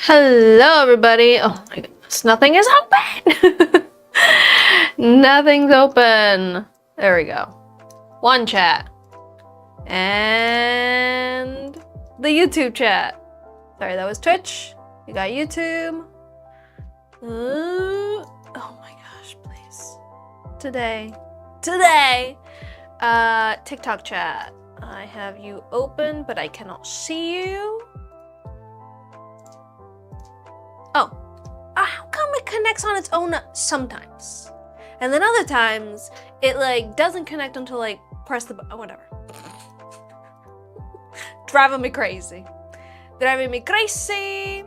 Hello, everybody. Oh my goodness, nothing is open. Nothing's open. There we go. One chat. And the YouTube chat. Sorry, that was Twitch. You got YouTube. Oh my gosh, please. Today. TikTok chat. I have you open, but I cannot see you. Oh, how come it connects on its own sometimes? And then other times, it like doesn't connect until like press the button, whatever. Driving me crazy. Driving me crazy.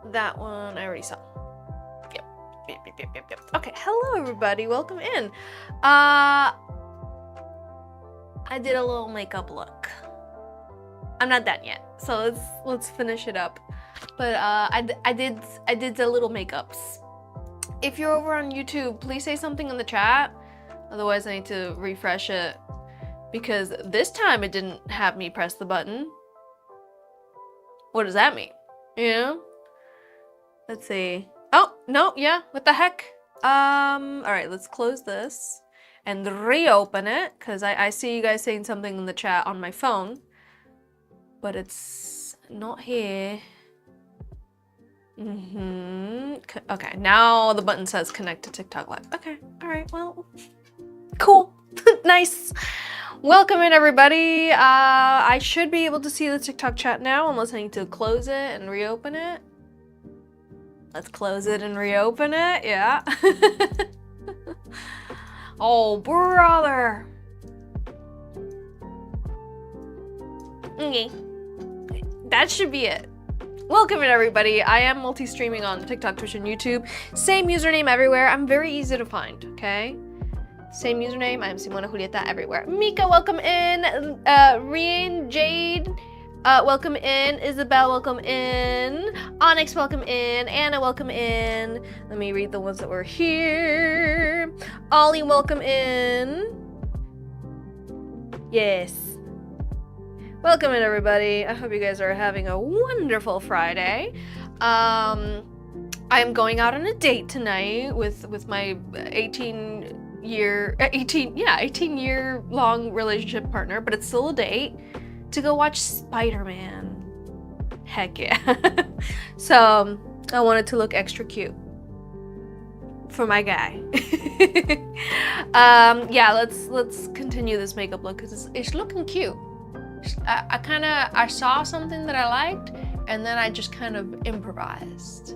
That one I already saw. Yep. Okay, hello everybody, welcome in. I did a little makeup look. I'm not done yet, so let's finish it up. But I did the little makeups. If you're over on YouTube, please say something in the chat. Otherwise, I need to refresh it because this time it didn't have me press the button. What does that mean? You know? Let's see. Oh no, yeah. What the heck? All right, let's close this and reopen it because I see you guys saying something in the chat on my phone, but it's not here. Okay, now the button says connect to TikTok Live. Okay, all right, well, cool. Nice. Welcome in, everybody. I should be able to see the TikTok chat now, unless I need to close it and reopen it. Let's close it and reopen it, yeah. Oh, brother. Okay, that should be it. Welcome in, everybody. I am multi-streaming on TikTok, Twitch, and YouTube. Same username everywhere. I'm very easy to find, okay? Same username. I'm SimonaJulieta everywhere. Mika, welcome in. Rian, Jade, welcome in. Isabel, welcome in. Onyx, welcome in. Anna, welcome in. Let me read the ones that were here. Ollie, welcome in. Yes. Welcome in, everybody. I hope you guys are having a wonderful Friday. I am going out on a date tonight with my 18-year long relationship partner, but it's still a date to go watch Spider-Man. Heck yeah. So I wanted to look extra cute for my guy. Yeah, let's continue this makeup look because it's looking cute. I saw something that I liked, and then I just kind of improvised.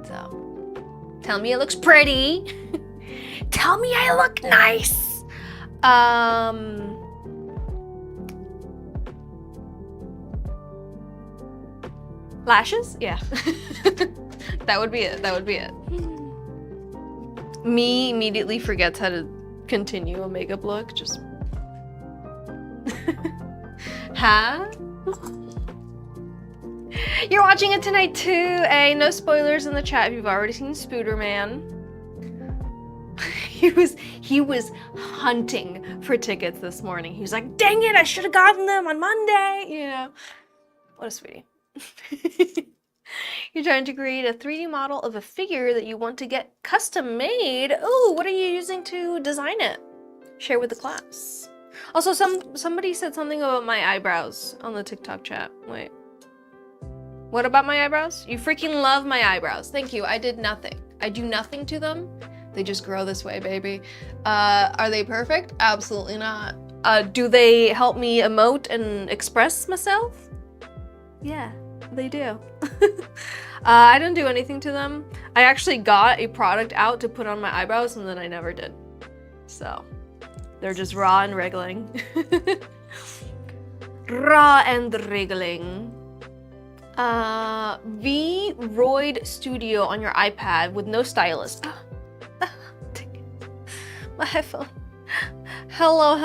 So, tell me it looks pretty. Tell me I look nice. Lashes? Yeah. That would be it. That would be it. Me immediately forgets how to continue a makeup look. Just. Huh? You're watching it tonight too, eh? No spoilers in the chat if you've already seen Spooderman. He was hunting for tickets this morning. He was like, dang it, I should have gotten them on Monday, you know. What a sweetie. You're trying to create a 3D model of a figure that you want to get custom made. Ooh, what are you using to design it? Share with the class. Also, somebody said something about my eyebrows on the TikTok chat. Wait. What about my eyebrows? You freaking love my eyebrows. Thank you. I did nothing. I do nothing to them. They just grow this way, baby. Are they perfect? Absolutely not. Do they help me emote and express myself? Yeah, they do. I don't do anything to them. I actually got a product out to put on my eyebrows and then I never did. So. They're just raw and wriggling. Raw and wriggling. V-Roid Studio on your iPad with no stylus. My headphone. Hello.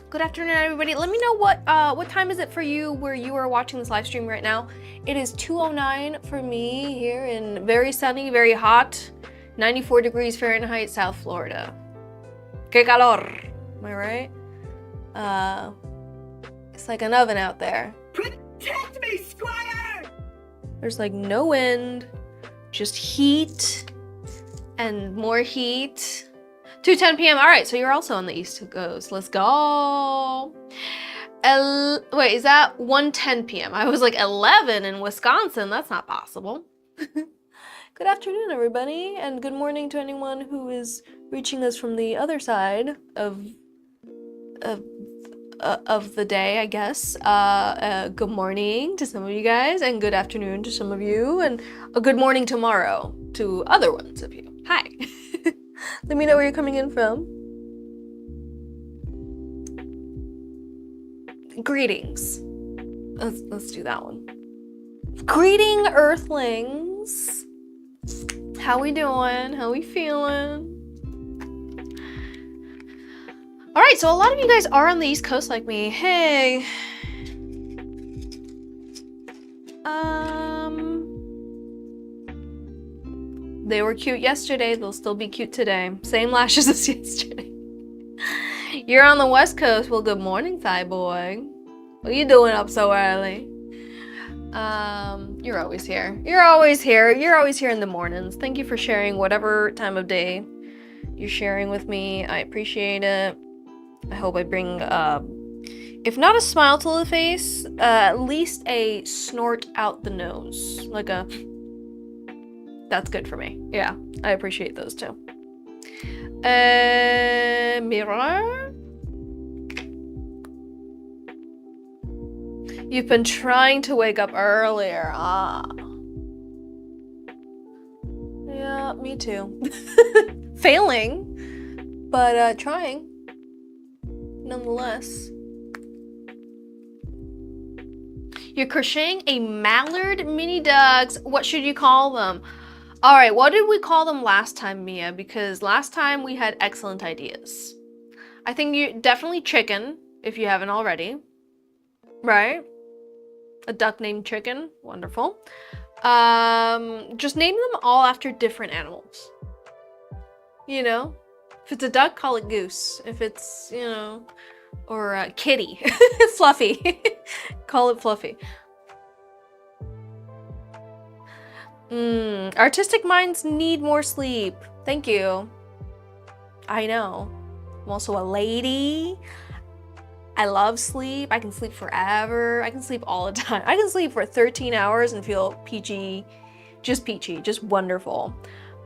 Good afternoon, everybody. Let me know what time is it for you where you are watching this live stream right now. It is 2:09 for me here in very sunny, very hot, 94 degrees Fahrenheit, South Florida. Que calor, am I right? It's like an oven out there. Protect me, Squire! There's like no wind, just heat and more heat. 2:10 p.m. All right, so you're also on the East Coast. Let's go. Wait, is that 1:10 p.m.? I was like 11 in Wisconsin. That's not possible. Good afternoon, everybody, and good morning to anyone who is reaching us from the other side of the day, I guess. Good morning to some of you guys, and good afternoon to some of you, and a good morning tomorrow to other ones of you. Hi. Let me know where you're coming in from. Greetings. Let's do that one. Greeting, Earthlings. How we doing? How we feeling? All right, so a lot of you guys are on the East Coast like me. Hey. They were cute yesterday. They'll still be cute today. Same lashes as yesterday. You're on the West Coast. Well, good morning, Thai boy. What are you doing up so early? You're always here. You're always here. You're always here in the mornings. Thank you for sharing whatever time of day you're sharing with me. I appreciate it. I hope I bring, if not a smile to the face, at least a snort out the nose. Like a... That's good for me. Yeah, I appreciate those too. Mirror? You've been trying to wake up earlier. Ah. Yeah, me too. Failing, but trying. Nonetheless. You're crocheting a mallard mini ducks. What should you call them? All right, what did we call them last time, Mia? Because last time we had excellent ideas. I think you definitely chicken, if you haven't already. Right? A duck named Chicken. Wonderful. Just name them all after different animals. You know? If it's a duck, call it Goose. If it's, you know, or Kitty. Fluffy. Call it Fluffy. Artistic minds need more sleep. Thank you. I know. I'm also a lady. I love sleep. I can sleep forever. I can sleep all the time. I can sleep for 13 hours and feel peachy, just wonderful.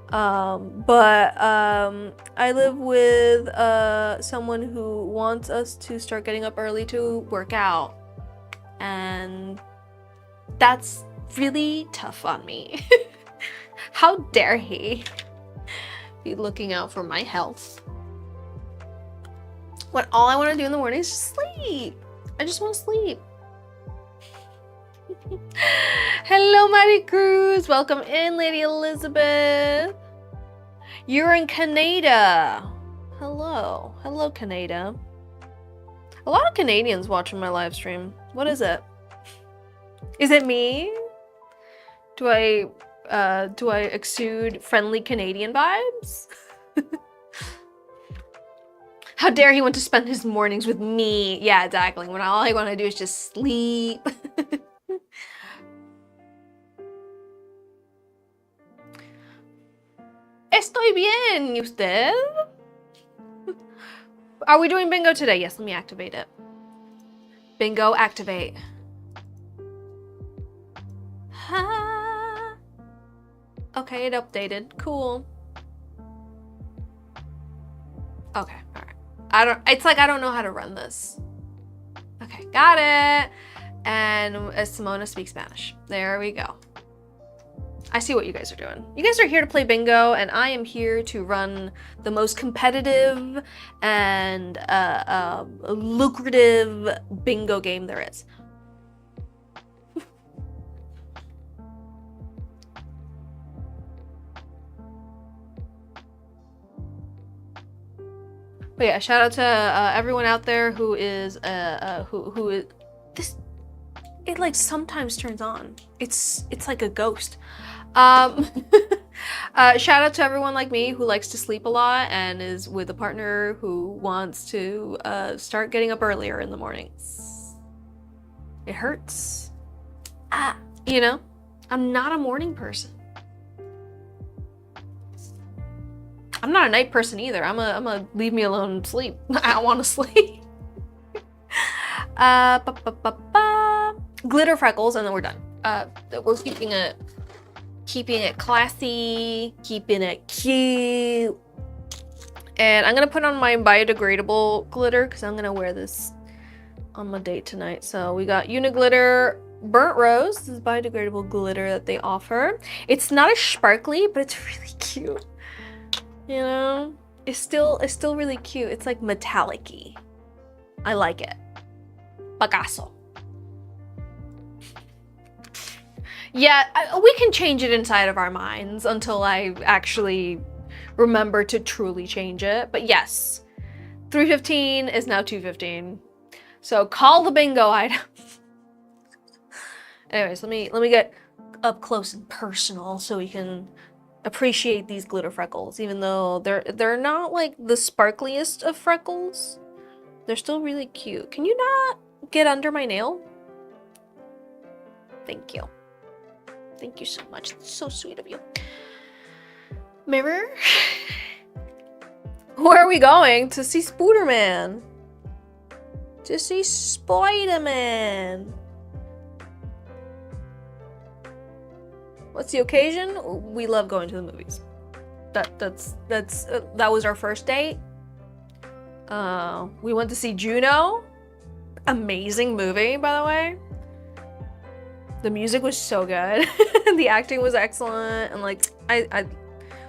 I live with someone who wants us to start getting up early to work out. And that's really tough on me. How dare he be looking out for my health when all I want to do in the morning is just sleep. I just want to sleep. Hello, Mighty Cruz. Welcome in, Lady Elizabeth. You're in Canada. Hello. Hello, Canada. A lot of Canadians watching my live stream. What is it? Is it me? Do I exude friendly Canadian vibes? How dare he want to spend his mornings with me? Yeah, exactly. When all I want to do is just sleep. Estoy bien, ¿y usted? Are we doing bingo today? Yes, let me activate it. Bingo, activate. Okay, it updated. Cool. Okay, alright. It's like I don't know how to run this. Okay, got it. And Simona speaks Spanish. There we go. I see what you guys are doing. You guys are here to play bingo, and I am here to run the most competitive and lucrative bingo game there is. But yeah, shout out to everyone out there who is who is this. It like sometimes turns on. It's like a ghost. Shout out to everyone like me who likes to sleep a lot and is with a partner who wants to start getting up earlier in the mornings. It hurts. You know, I'm not a morning person. I'm not a night person either. I'm a leave me alone and sleep. I don't want to sleep. Glitter freckles, and then we're done. We're keeping it classy, keeping it cute. And I'm gonna put on my biodegradable glitter because I'm gonna wear this on my date tonight. So we got Uniglitter Burnt Rose. This is biodegradable glitter that they offer. It's not as sparkly, but it's really cute. You know, it's still really cute. It's like metallic-y. I like it. Bagasso. Yeah, we can change it inside of our minds until I actually remember to truly change it. But yes, 315 is now 215. So call the bingo item. Anyways, let me get up close and personal so we can appreciate these glitter freckles. Even though they're not like the sparkliest of freckles, they're still really cute. Can you not get under my nail? Thank you. Thank you so much. It's so sweet of you. Mirror? Where are we going? To see Spooderman. To see Spider-Man. What's the occasion? We love going to the movies. That was our first date. We went to see Juno. Amazing movie, by the way. The music was so good. The acting was excellent, and like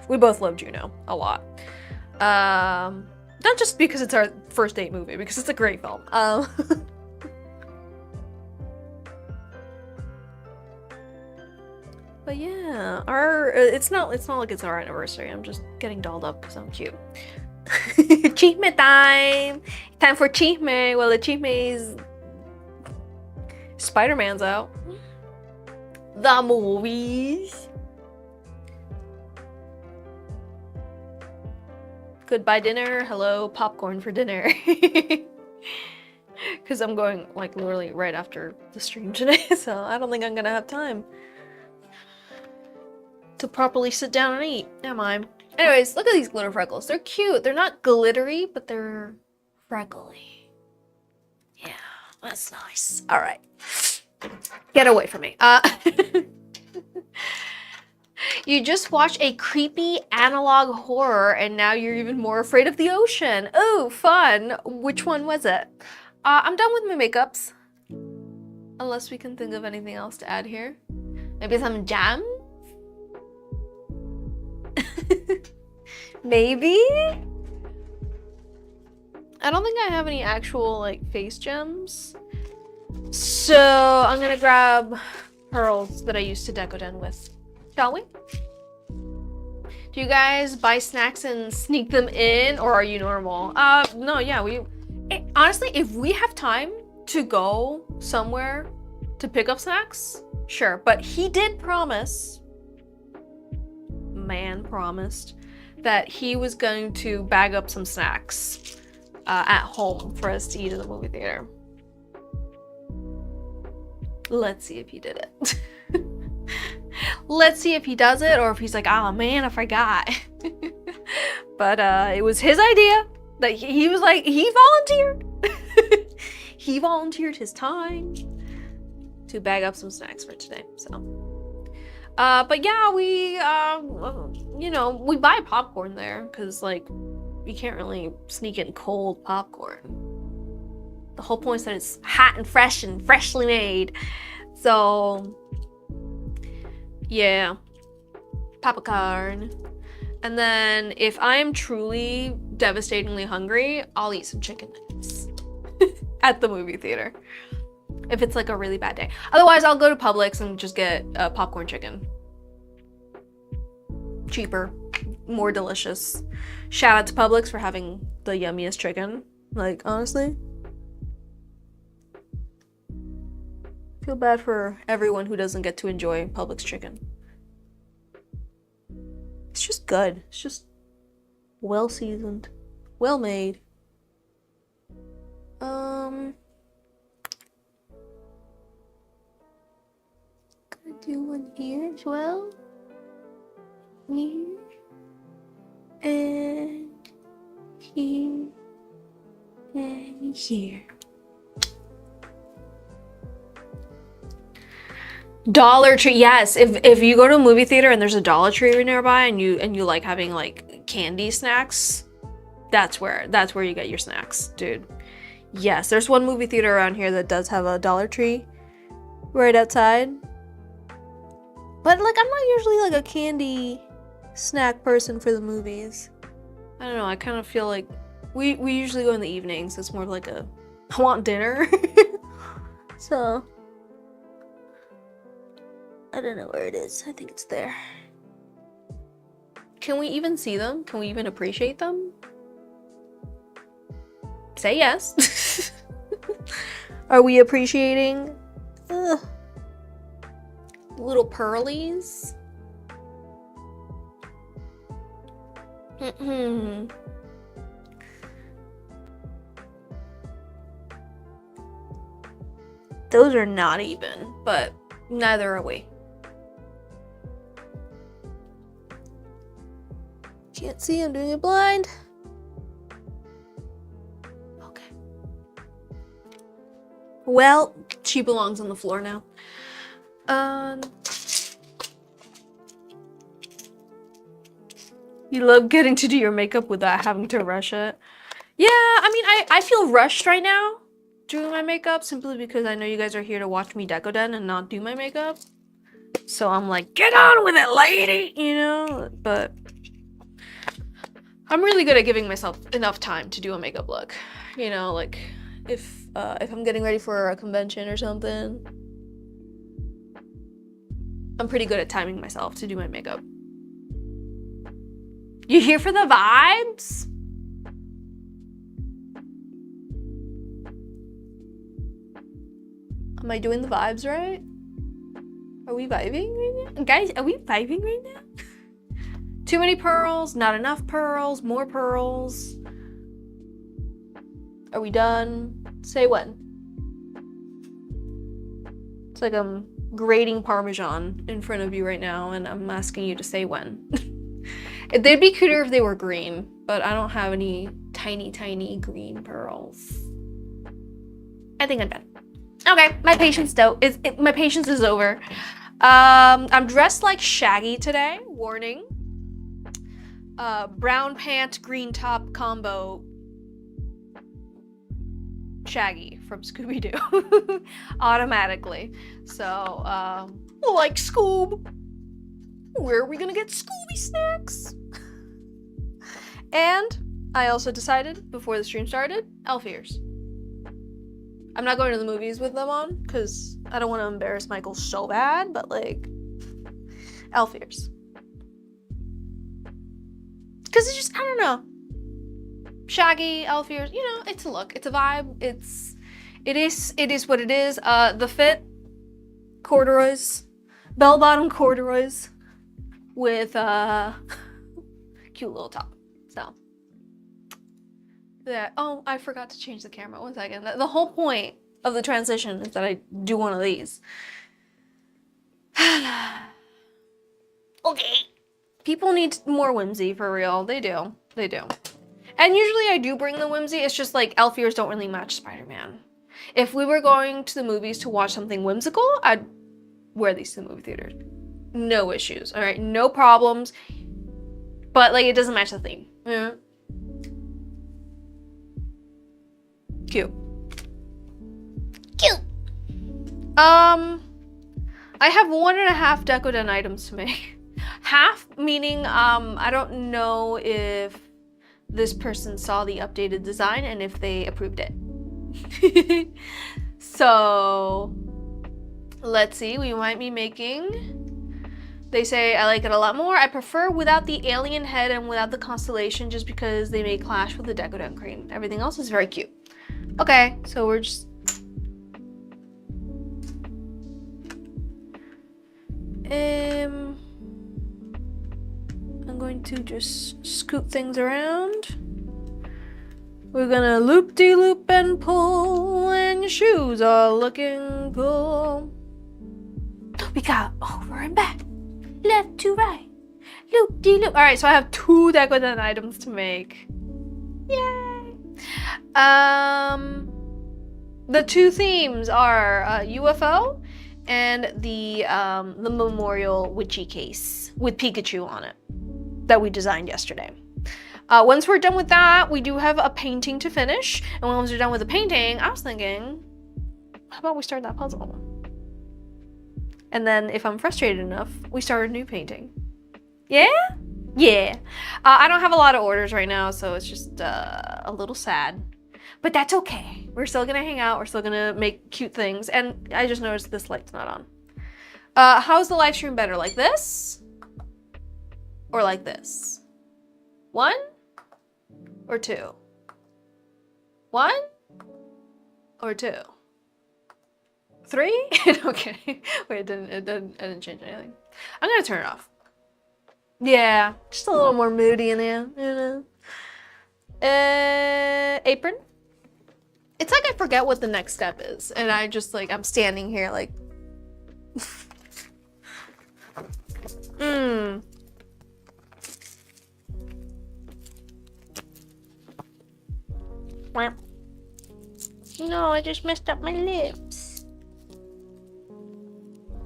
we both love Juno a lot. Not just because it's our first date movie, because it's a great film. But yeah, it's not like it's our anniversary. I'm just getting dolled up because I'm cute. Chisme time! Time for chisme. Well, the chisme is Spider-Man's out. The movies. Goodbye dinner. Hello, popcorn for dinner. Because I'm going like literally right after the stream today, so I don't think I'm gonna have time to properly sit down and eat, am I? Anyways, look at these glitter freckles. They're cute. They're not glittery, but they're freckly. Yeah, that's nice. All right. Get away from me. You just watched a creepy analog horror and now you're even more afraid of the ocean. Oh, fun. Which one was it? I'm done with my makeups. Unless we can think of anything else to add here. Maybe some jam? Maybe? I don't think I have any actual like face gems. So I'm gonna grab pearls that I used to Decoden with. Shall we? Do you guys buy snacks and sneak them in, or are you normal? No, yeah, honestly, if we have time to go somewhere to pick up snacks, sure. But he did promise, man promised, that he was going to bag up some snacks at home for us to eat in the movie theater. Let's see if he did it. Let's see if he does it, or if he's like, oh man, I forgot. But it was his idea. That he was like, he volunteered. He volunteered his time to bag up some snacks for today. So, but yeah, we, you know, we buy popcorn there because like you can't really sneak in cold popcorn. The whole point is that it's hot and fresh and freshly made. So yeah, popcorn. And then if I am truly devastatingly hungry, I'll eat some chicken nuggets at the movie theater. If it's like a really bad day. Otherwise, I'll go to Publix and just get popcorn chicken. Cheaper, more delicious. Shout out to Publix for having the yummiest chicken. Like, honestly. Feel bad for everyone who doesn't get to enjoy Publix chicken. It's just good. It's just well seasoned, well made. Here. And here. And here. Dollar Tree, yes. If you go to a movie theater and there's a Dollar Tree nearby and you like having like candy snacks, that's where you get your snacks, dude. Yes, there's one movie theater around here that does have a Dollar Tree right outside. But like I'm not usually like a candy snack person for the movies. I don't know, I kind of feel like we usually go in the evenings. It's more of like a I want dinner. So I don't know where it is. I think it's there. Can we even see them? Can we even appreciate them? Say yes. Are we appreciating little pearlies? Those are not even, but neither are we. Can't see, I'm doing it blind. Okay. Well, she belongs on the floor now. You love getting to do your makeup without having to rush it. Yeah, I mean, I feel rushed right now doing my makeup simply because I know you guys are here to watch me Decoden and not do my makeup. So I'm like, get on with it, lady, you know? But I'm really good at giving myself enough time to do a makeup look. You know, like if I'm getting ready for a convention or something, I'm pretty good at timing myself to do my makeup. You here for the vibes? Am I doing the vibes right? Are we vibing right now? Guys, are we vibing right now? Too many pearls, not enough pearls, more pearls. Are we done? Say when. It's like I'm grating Parmesan in front of you right now and I'm asking you to say when. They'd be cuter if they were green, but I don't have any tiny, tiny green pearls. I think I'm done. Okay, my patience is over. I'm dressed like Shaggy today, warning. Brown pant, green top combo. Shaggy from Scooby-Doo. Automatically. So, like Scoob. Where are we gonna get Scooby snacks? And I also decided before the stream started, elf ears. I'm not going to the movies with them on because I don't want to embarrass Michael so bad, but like elf ears. Because it's just, I don't know. Shaggy, elf ears, you know, it's a look, it's a vibe, it is what it is. The fit, corduroys, bell-bottom corduroys with cute little top. So yeah. Oh, I forgot to change the camera. 1 second. The whole point of the transition is that I do one of these. Okay. People need more whimsy for real. They do. They do. And usually I do bring the whimsy. It's just like elf ears don't really match Spider-Man. If we were going to the movies to watch something whimsical, I'd wear these to the movie theater. No issues. All right, no problems. But like, it doesn't match the theme. Yeah. Cute. Cute. I have 1.5 Decoden items to make. Half meaning I don't know if this person saw the updated design and if they approved it. So let's see, we might be making, they say I like it a lot more. I prefer without the alien head and without the constellation just because they may clash with the Decoden crane. Everything else is very cute. Okay, so we're just I'm going to just scoot things around. We're gonna loop-de-loop and pull, and your shoes are looking cool. We got over and back, left to right, Loop-de-loop. All right, so I have 2 Decoden items to make. Yay! The 2 themes are UFO and the memorial witchy case with Pikachu on it that we designed yesterday. Once we're done with that, we do have a painting to finish. And once we're done with the painting, I was thinking, how about we start that puzzle? And then if I'm frustrated enough, we start a new painting. Yeah? Yeah. I don't have a lot of orders right now, so it's just a little sad. But that's okay. We're still gonna hang out. We're still gonna make cute things. And I just noticed this light's not on. How's the live stream better? Like this? Or like this? 1 or 2? 1 or 2? 3? Okay. Wait, it didn't change anything. I'm gonna turn it off. Yeah, just a little more moody in there, you know. Apron. It's like I forget what the next step is, and I just like I'm standing here like. No, I just messed up my lips.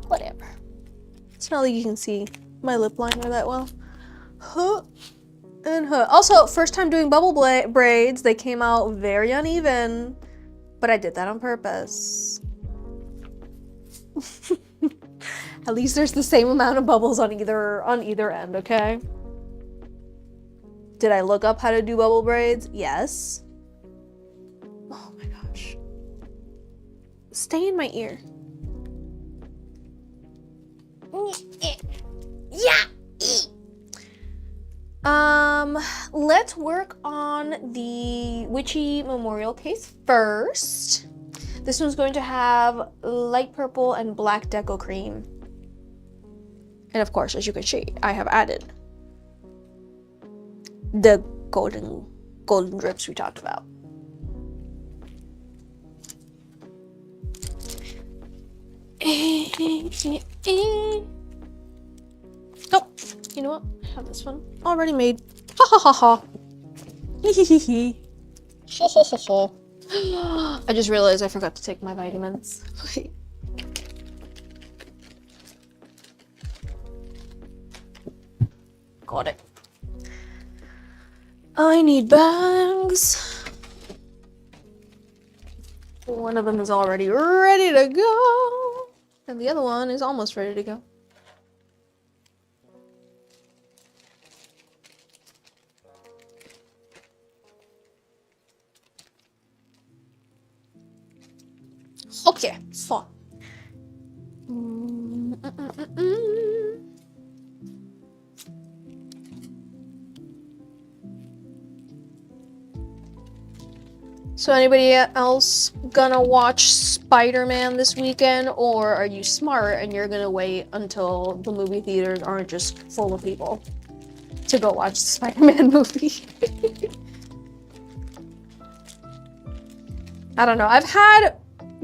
Whatever. It's not like you can see my lip liner that well. Huh. And huh. Also, first time doing bubble braids, they came out very uneven, but I did that on purpose. At least there's the same amount of bubbles on either end, okay? Did I look up how to do bubble braids? Yes. Oh my gosh. Stay in my ear. Yeah. Let's work on the witchy memorial case first. This one's going to have light purple and black deco cream. And of course, as you can see, I have added the golden drips we talked about. Oh, you know what? I have this one already made. Ha ha ha ha. Hee hee hee hee. Ho ho ho ho. I just realized I forgot to take my vitamins. Wait. Got it. I need bags. One of them is already ready to go. And the other one is almost ready to go. Okay, fine. So anybody else gonna watch Spider-Man this weekend, or are you smart and you're gonna wait until the movie theaters aren't just full of people to go watch the Spider-Man movie? I don't know. I've had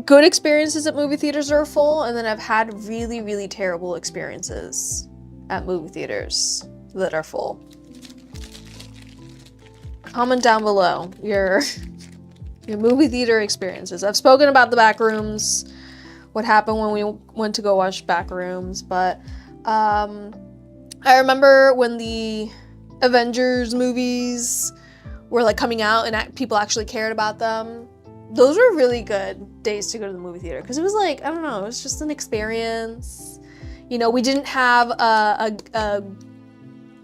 good experiences at movie theaters that are full, and then I've had really, really terrible experiences at movie theaters that are full. Comment down below your movie theater experiences. I've spoken about the back rooms, what happened when we went to go watch back rooms, but I remember when the Avengers movies were like coming out and people actually cared about them. Those were really good days to go to the movie theater, because it was like, I don't know, it was just an experience. You know, we didn't have a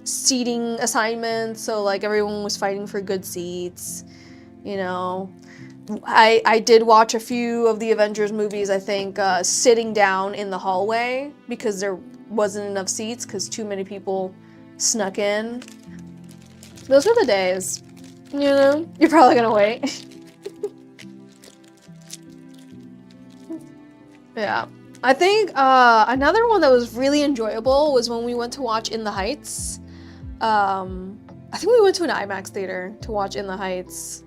seating assignment, so like everyone was fighting for good seats, you know. I did watch a few of the Avengers movies, I think, sitting down in the hallway because there wasn't enough seats because too many people snuck in. Those were the days, you know. You're probably gonna wait. Yeah. I think another one that was really enjoyable was when we went to watch In the Heights. I think we went to an IMAX theater to watch In the Heights.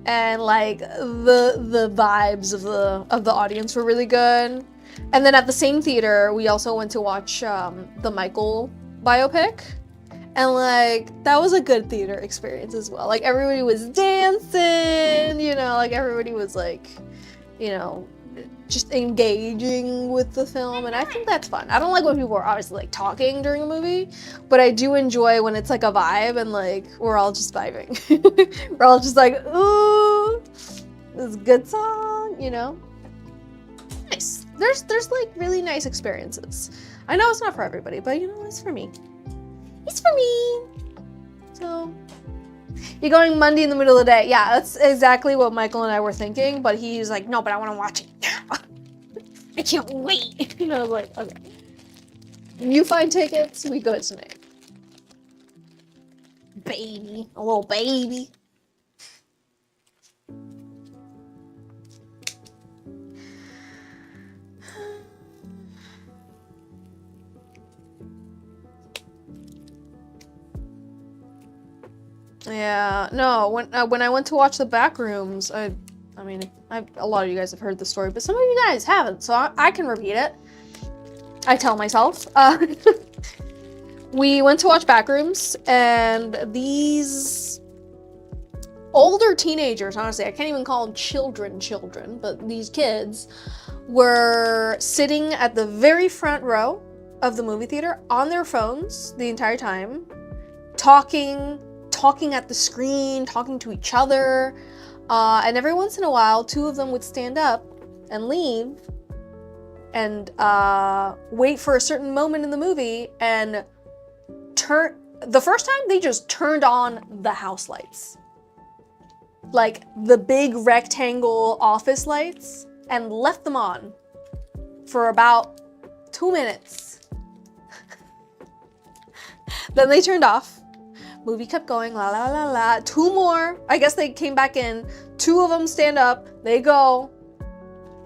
And like the vibes of the audience were really good. And then at the same theater, we also went to watch the Michael biopic. And like, that was a good theater experience as well. Like everybody was dancing, you know, like everybody was like, you know, just engaging with the film, and I think that's fun. I don't like when people are obviously like talking during a movie, but I do enjoy when it's like a vibe and like we're all just vibing. We're all just like, ooh, this is a good song, you know? Nice. There's like really nice experiences. I know it's not for everybody, but you know, it's for me. It's for me. So, you're going Monday in the middle of the day. Yeah, that's exactly what Michael and I were thinking, but he's like, no, but I want to watch it now. I can't wait. And I was like, okay. You find tickets, we go tonight. Baby, a little baby. Yeah, no, when I went to watch the Backrooms, I mean, a lot of you guys have heard the story, but some of you guys haven't, so I can repeat it. I tell myself. We went to watch Backrooms, and these older teenagers, honestly, I can't even call them children, but these kids were sitting at the very front row of the movie theater on their phones the entire time, talking at the screen, talking to each other, and every once in a while, two of them would stand up and leave and wait for a certain moment in the movie and the first time they just turned on the house lights. Like the big rectangle office lights, and left them on for about 2 minutes. Then they turned off. Movie kept going, la la la la. Two more, I guess they came back in. Two of them stand up, they go,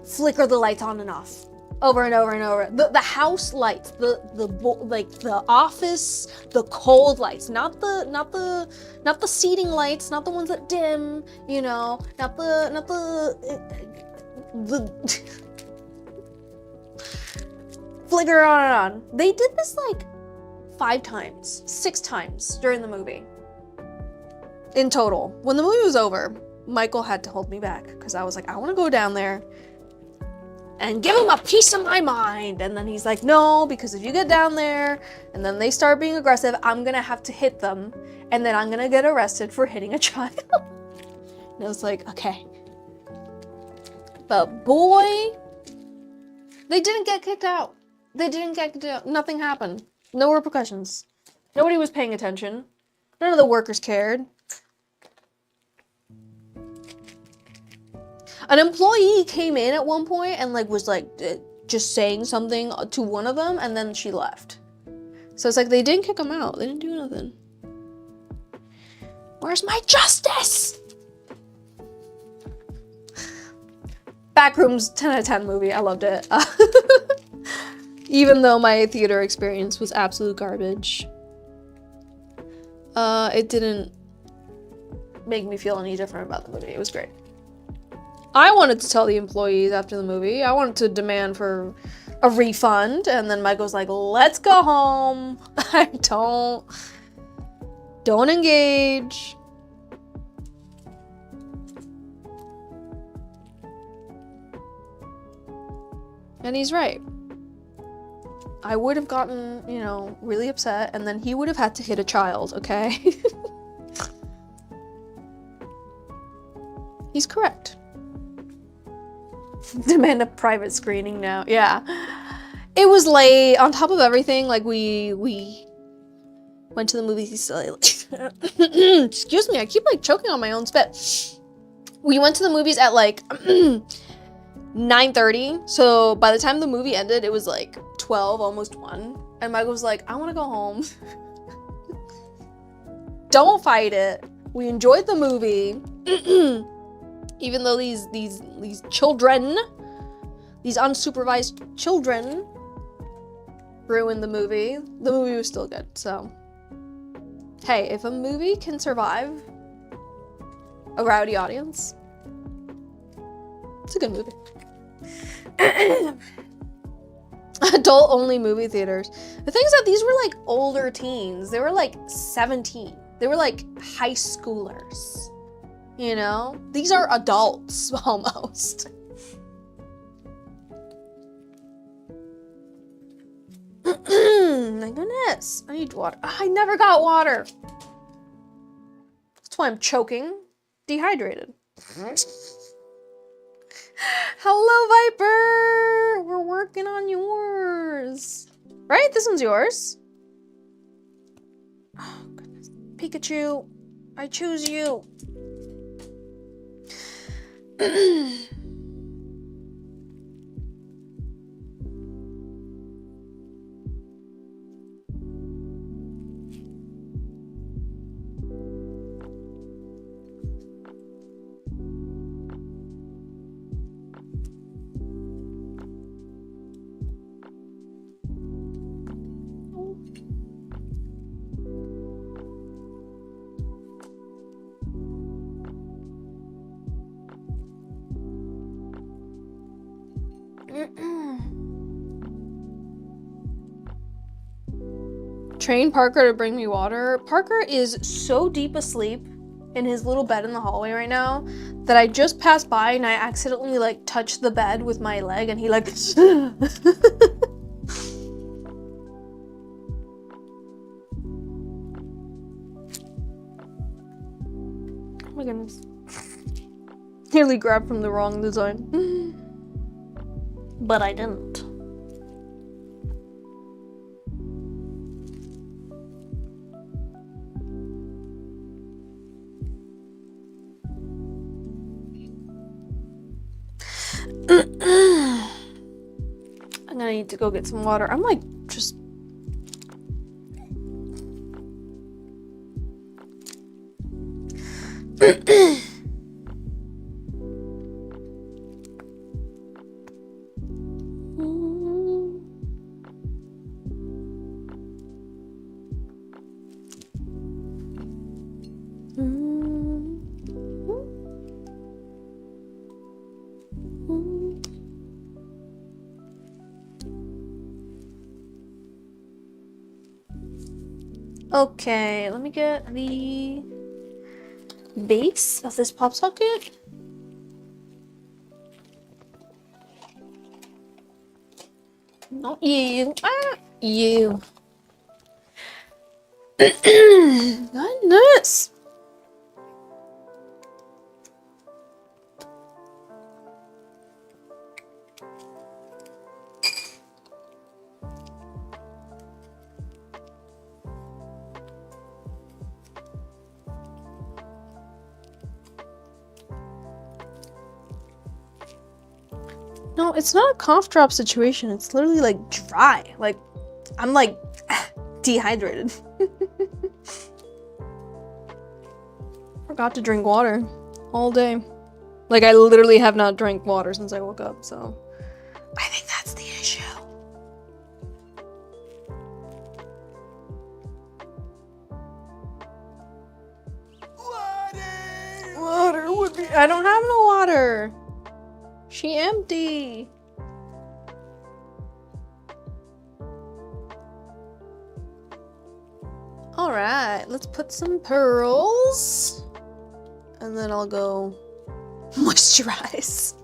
flicker the lights on and off, over and over and over. The house lights, like the office, the cold lights, not the seating lights, not the ones that dim, you know, not the flicker on and on. They did this like 5 times, 6 times during the movie. In total. When the movie was over, Michael had to hold me back because I was like, I want to go down there and give him a piece of my mind. And then he's like, no, because if you get down there and then they start being aggressive, I'm gonna have to hit them, and then I'm gonna get arrested for hitting a child. And I was like, okay. But boy, they didn't get kicked out. They didn't get kicked out. Nothing happened. No repercussions. Nobody was paying attention. None of the workers cared. An employee came in at one point and like was like just saying something to one of them, and then she left. So it's like they didn't kick him out. They didn't do nothing. Where's my justice? Backrooms, 10 out of 10 movie. I loved it. Even though my theater experience was absolute garbage. It didn't make me feel any different about the movie. It was great. I wanted to tell the employees after the movie. I wanted to demand for a refund, and then Michael's like, let's go home. Don't engage. And he's right. I would have gotten, you know, really upset, and then he would have had to hit a child, okay? He's correct. Demand a private screening now. Yeah. It was late. On top of everything, like, we went to the movies. Excuse me, I keep, like, choking on my own spit. We went to the movies at, like, 9:30. So by the time the movie ended, it was, like, 12, almost 1. And Michael was like, I want to go home. Don't fight it. We enjoyed the movie. Even though these children, these unsupervised children ruined the movie was still good. So, hey, if a movie can survive a rowdy audience, it's a good movie. Adult only movie theaters. The thing is that these were like older teens. They were like 17. They were like high schoolers. You know? These are adults almost. My goodness. I need water. I never got water. That's why I'm choking. Dehydrated. Hello, Viper! We're working on yours. Right? This one's yours. Oh, goodness. Pikachu, I choose you. Train Parker to bring me water. Parker is so deep asleep in his little bed in the hallway right now that I just passed by and I accidentally like touched the bed with my leg and he like oh my goodness. Nearly grabbed from the wrong design. But I didn't. I'm gonna need to go get some water. I'm like just okay, let me get the base of this pop socket. Not you. Ah, you. Goodness. No, it's not a cough drop situation. It's literally like dry. Like, I'm like dehydrated. Forgot to drink water all day. Like, I literally have not drank water since I woke up, so I think that's the issue. Water would be. I don't have no water. She empty. All right, let's put some pearls, and then I'll go moisturize.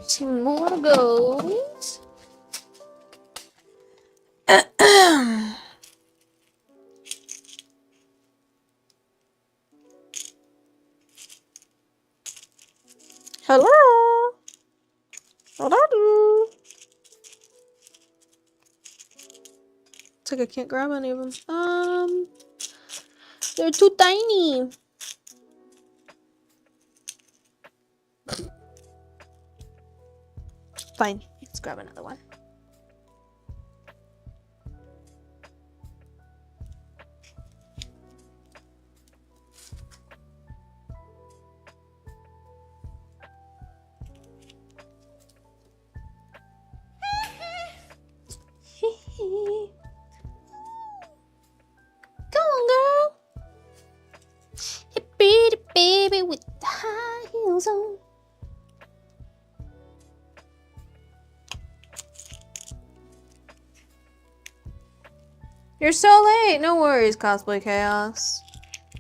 Some more gold. Hello. Hello. It's like I can't grab any of them. They're too tiny. Fine, let's grab another one. baby with the high heels on. You're so late. No worries, Cosplay Chaos.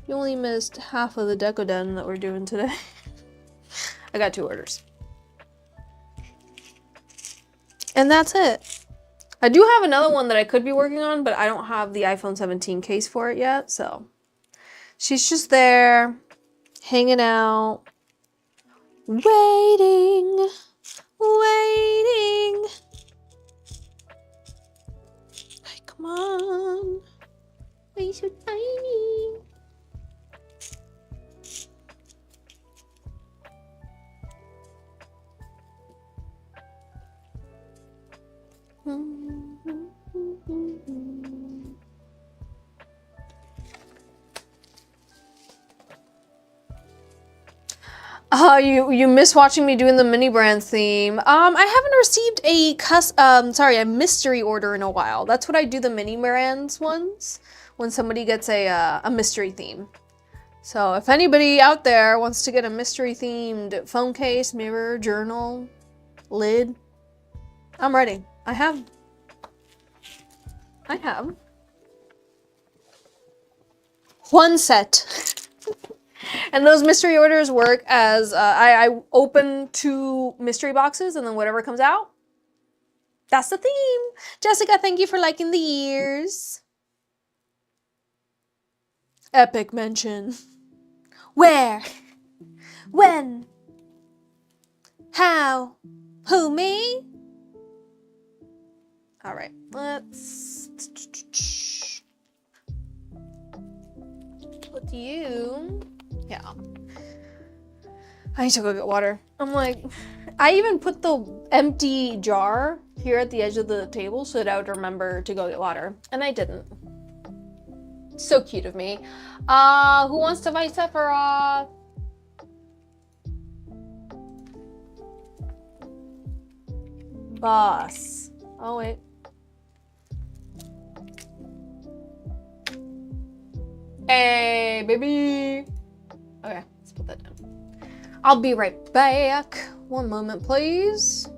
You only missed half of the Decoden that we're doing today. I got 2 orders. And that's it. I do have another one that I could be working on, but I don't have the iPhone 17 case for it yet, so. She's just there, hanging out, waiting, waiting. Hey, come on. Why are you so tiny? You miss watching me doing the mini brands theme. I haven't received a mystery order in a while. That's what I do the mini brands ones, when somebody gets a mystery theme. So if anybody out there wants to get a mystery themed phone case, mirror, journal, lid, I'm ready. I have. One set. And those mystery orders work as I open 2 mystery boxes and then whatever comes out, that's the theme. Jessica, thank you for liking the ears. Epic mention. Where? When? How? Who, me? All right, let's put you. Yeah. I need to go get water. I'm like, I even put the empty jar here at the edge of the table so that I would remember to go get water. And I didn't. So cute of me. Who wants to fight Sephiroth? Boss. Oh, wait. Hey, baby. Okay, let's put that down. I'll be right back. One moment, please.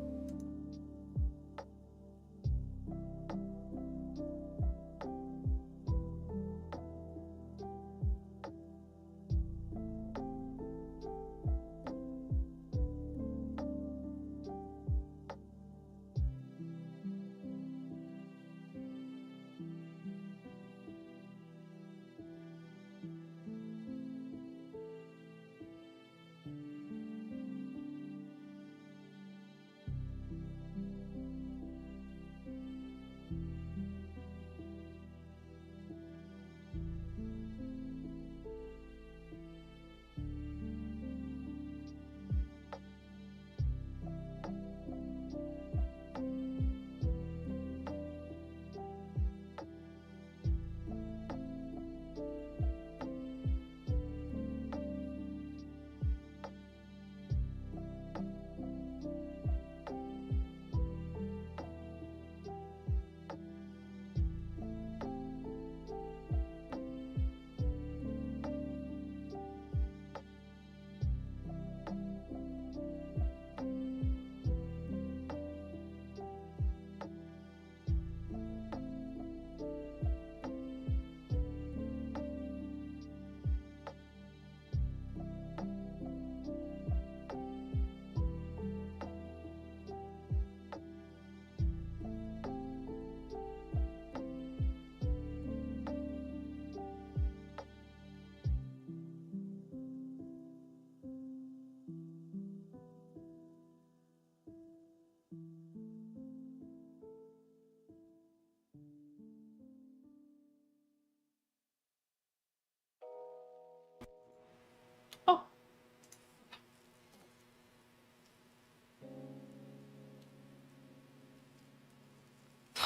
Oh.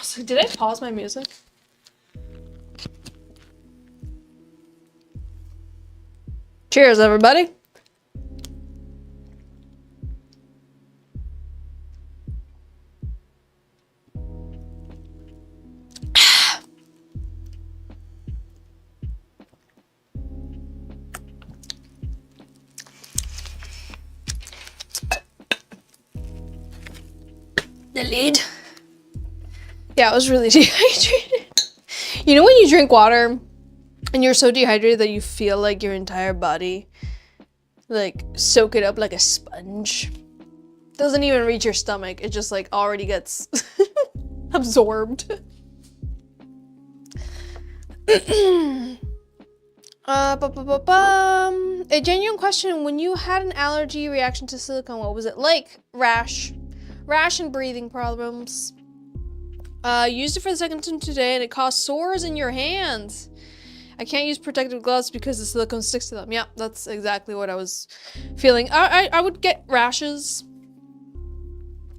So did I pause my music? Cheers, everybody. the lid. Yeah, I was really dehydrated. You know when you drink water and you're so dehydrated that you feel like your entire body like soak it up like a sponge? Doesn't even reach your stomach. It just like already gets absorbed. A genuine question: when you had an allergy reaction to silicone, what was it like? Rash and breathing problems. Used it for the second time today and it caused sores in your hands. I can't use protective gloves because the silicone sticks to them. Yeah, that's exactly what I was feeling. I would get rashes.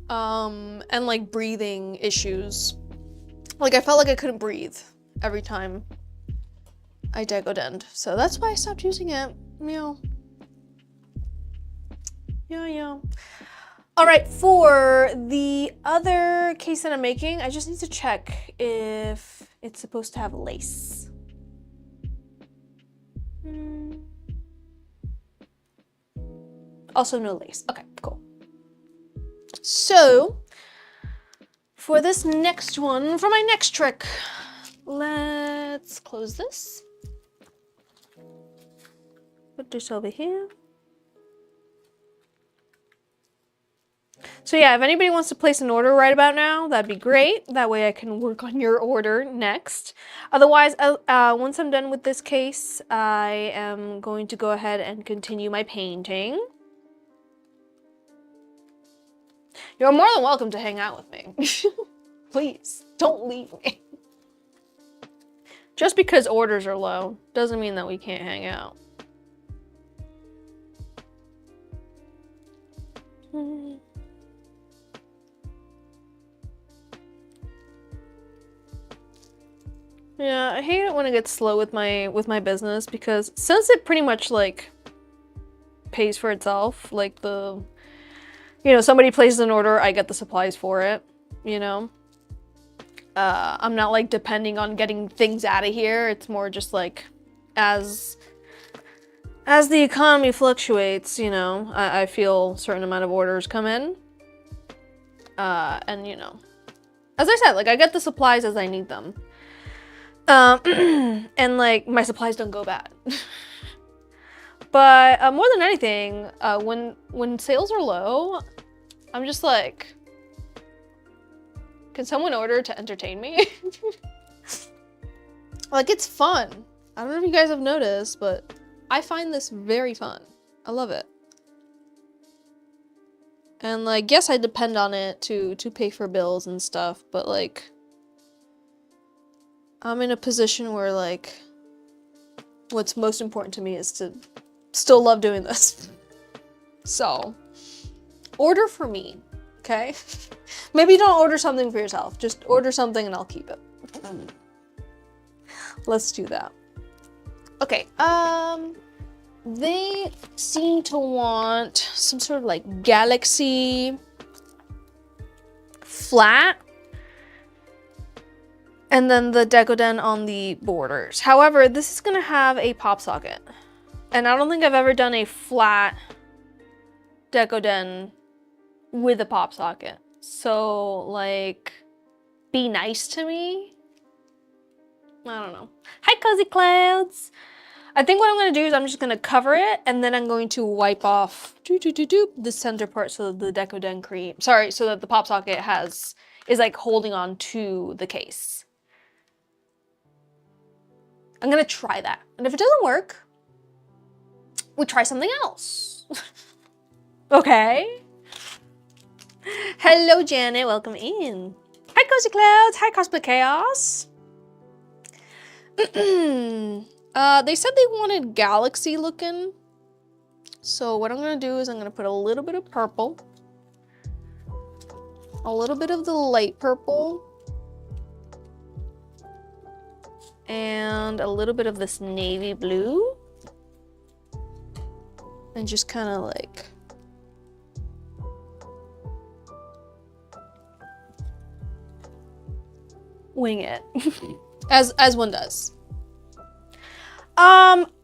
And like breathing issues. Like I felt like I couldn't breathe every time I Decoden. So that's why I stopped using it. Meow. Yeah. All right, for the other case that I'm making, I just need to check if it's supposed to have lace. Also no lace. Okay, cool. So, for this next one, for my next trick, let's close this. Put this over here. So yeah, if anybody wants to place an order right about now, that'd be great. That way I can work on your order next. Otherwise, once I'm done with this case, I am going to go ahead and continue my painting. You're more than welcome to hang out with me. Please, don't leave me. Just because orders are low doesn't mean that we can't hang out. Yeah, I hate it when it gets slow with my business because since it pretty much like pays for itself, like somebody places an order, I get the supplies for it, you know? I'm not like depending on getting things out of here. It's more just like as the economy fluctuates, you know, I feel a certain amount of orders come in. And you know, as I said, like I get the supplies as I need them. And like my supplies don't go bad. But more than anything, when sales are low, I'm just like, can someone order to entertain me? Like it's fun. I don't know if you guys have noticed, but I find this very fun. I love it. And like, yes, I depend on it to pay for bills and stuff, but like, I'm in a position where like, what's most important to me is to still love doing this. So, order for me, okay? Maybe don't order something for yourself. Just order something and I'll keep it. Let's do that. Okay, they seem to want some sort of like galaxy flat and then the Decoden on the borders. However, this is gonna have a pop socket. And I don't think I've ever done a flat Decoden with a pop socket. So like, be nice to me. I don't know. Hi, Cozy Clouds. I think what I'm gonna do is I'm just gonna cover it and then I'm going to wipe off the center part so that the Decoden cream, so that the pop socket is like holding on to the case. I'm gonna try that. And if it doesn't work, we try something else. Okay. Hello, Janet. Welcome in. Hi, Cozy Clouds. Hi, Cosplay Chaos. They said they wanted galaxy looking. So what I'm gonna do is I'm gonna put a little bit of purple, a little bit of the light purple, and a little bit of this navy blue, and just kind of like wing it. as one does.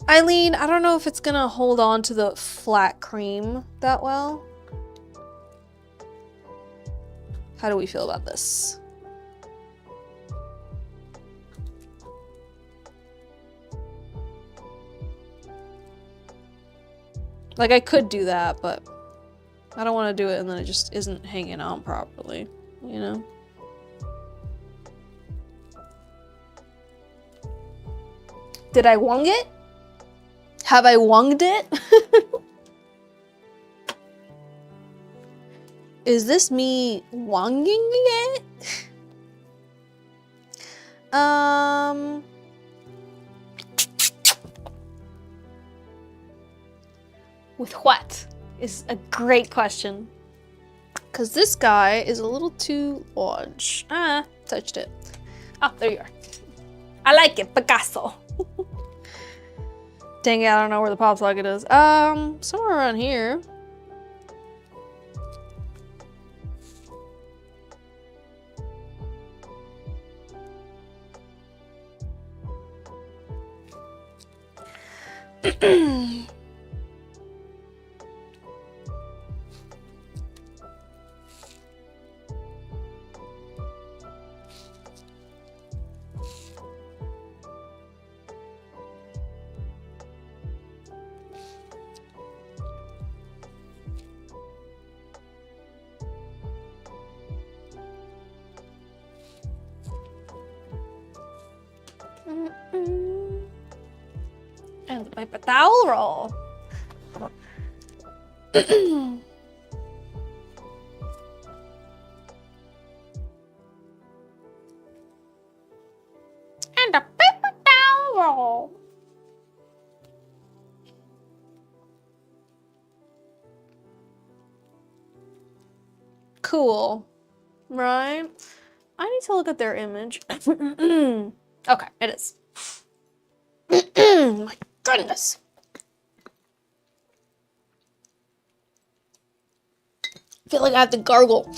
Eileen, I don't know if it's gonna hold on to the flat cream that well. How do we feel about this? Like, I could do that, but I don't want to do it and then it just isn't hanging on properly, you know? Did I wong it? Have I wonged it? Is this me wonging it? With what? Is a great question. Because this guy is a little too large. Ah, touched it. Oh, there you are. I like it, Picasso. Dang it, I don't know where the pop socket is. Somewhere around here. And the paper towel roll. And a paper towel roll. Cool, right? I need to look at their image. Okay, it is. My goodness. I feel like I have to gargle.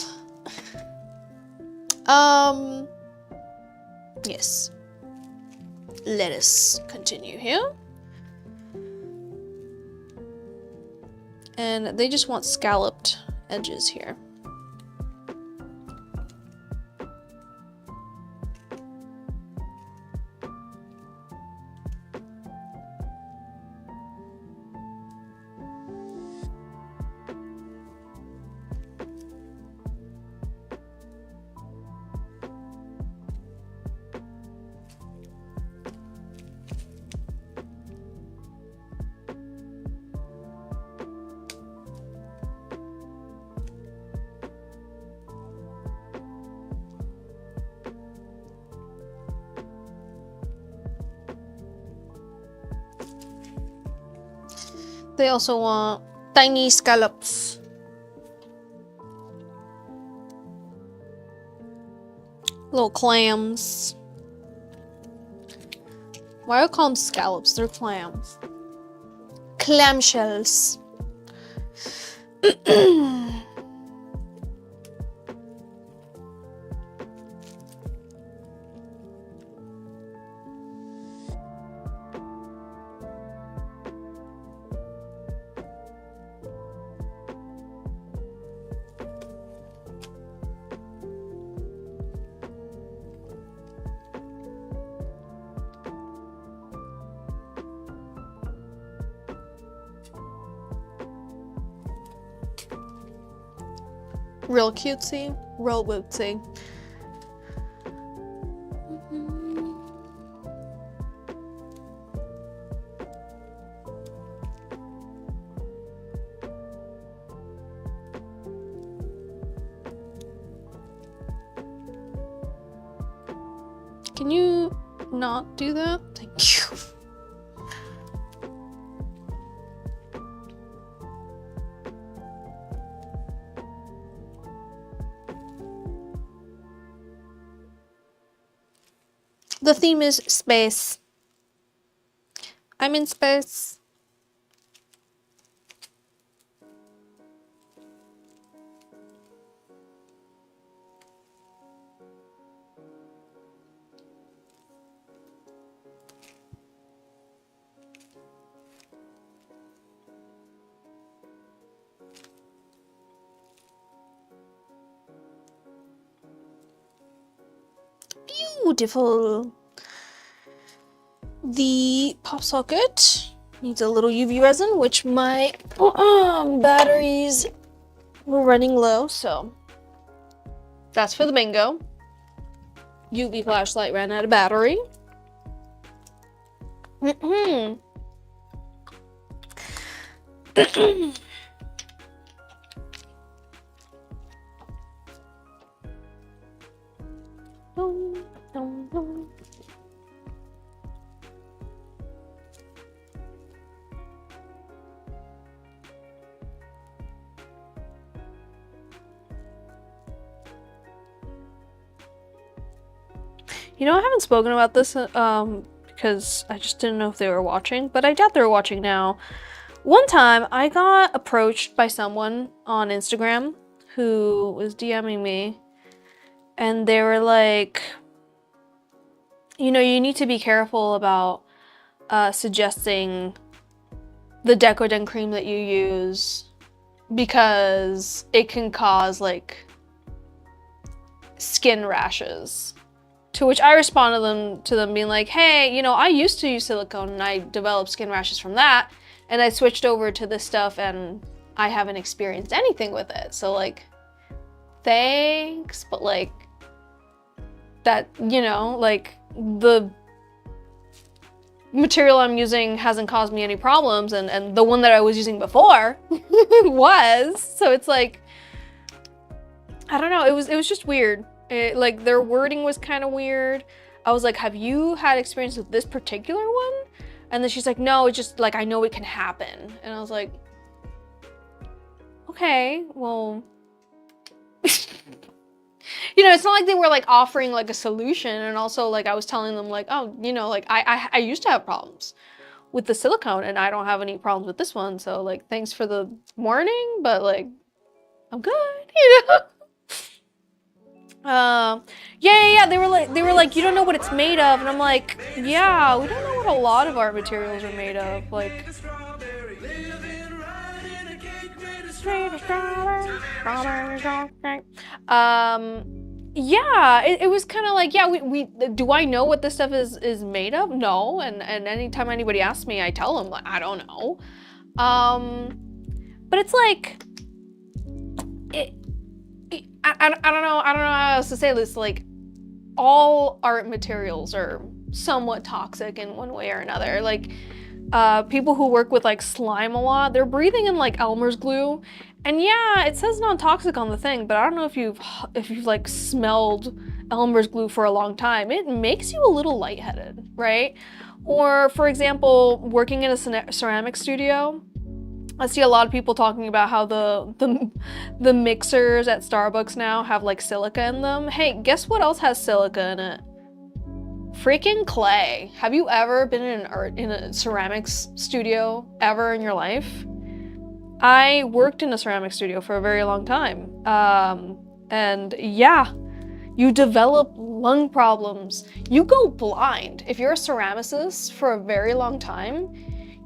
Yes. Let us continue here. And they just want scalloped edges here. They also want tiny scallops. Little clams. Why do I call them scallops? They're clams. Clamshells. Real cutesy, real wootsy. Can you not do that? Thank you. The theme is space. I'm in space. beautiful. The pop socket needs a little UV resin, which my batteries were running low, so that's for the bingo. UV flashlight ran out of battery. You know, I haven't spoken about this because I just didn't know if they were watching, but I doubt they were watching now. One time I got approached by someone on Instagram who was DMing me, and they were like, you know, you need to be careful about suggesting the Decoden cream that you use because it can cause like skin rashes. To which I responded to them being like, hey, you know, I used to use silicone and I developed skin rashes from that, and I switched over to this stuff and I haven't experienced anything with it. So like, thanks, but like that, you know, like the material I'm using hasn't caused me any problems, and the one that I was using before was. So it's like, I don't know, it was just weird. Like their wording was kind of weird. I was like, have you had experience with this particular one? And then she's like, no, it's just like, I know it can happen. And I was like, okay, well, you know, it's not like they were like offering like a solution. And also like I was telling them like, oh, you know, like I used to have problems with the silicone and I don't have any problems with this one. So like, thanks for the warning, but like, I'm good, you know? Yeah. They were like, you don't know what it's made of, and I'm like, yeah, we don't know what a lot of art materials are made of. Like, yeah, it was kind of like, yeah, we do I know what this stuff is made of? No, and anytime anybody asks me, I tell them like, I don't know. But it's like, I don't know how else to say this. Like, all art materials are somewhat toxic in one way or another. Like, people who work with like slime a lot, they're breathing in like Elmer's glue, and yeah, it says non-toxic on the thing, but I don't know if you've like smelled Elmer's glue for a long time. It makes you a little lightheaded, right? Or for example, working in a ceramic studio, I see a lot of people talking about how the mixers at Starbucks now have like silica in them. Hey, guess what else has silica in it? Freaking clay. Have you ever been in a ceramics studio ever in your life? I worked in a ceramic studio for a very long time. And yeah, you develop lung problems. You go blind. If you're a ceramicist for a very long time,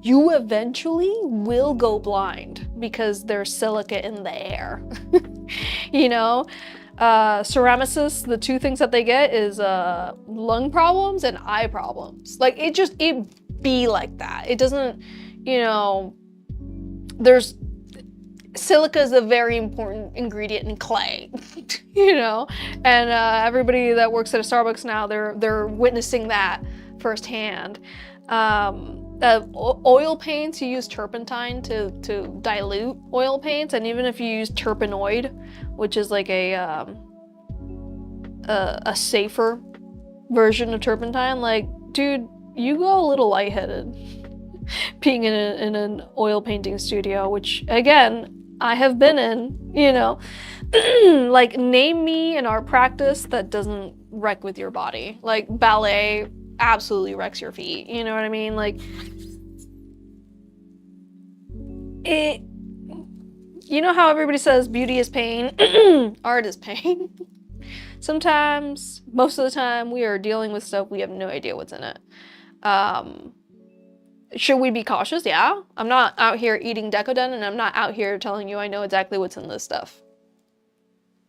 you eventually will go blind because there's silica in the air. You know, ceramicists, the two things that they get is lung problems and eye problems. Like it be like that. It doesn't, you know, silica is a very important ingredient in clay, you know, and everybody that works at a Starbucks now, they're witnessing that firsthand. Oil paints, you use turpentine to dilute oil paints, and even if you use turpenoid, which is like a safer version of turpentine, like, dude, you go a little lightheaded being in an oil painting studio, which again, I have been in, you know. Like, name me an art practice that doesn't wreck with your body. Like, ballet absolutely wrecks your feet, you know what I mean? Like, you know how everybody says beauty is pain? Art is pain. Sometimes, most of the time, we are dealing with stuff we have no idea what's in it. Should we be cautious? Yeah. I'm not out here eating Decoden, and I'm not out here telling you I know exactly what's in this stuff.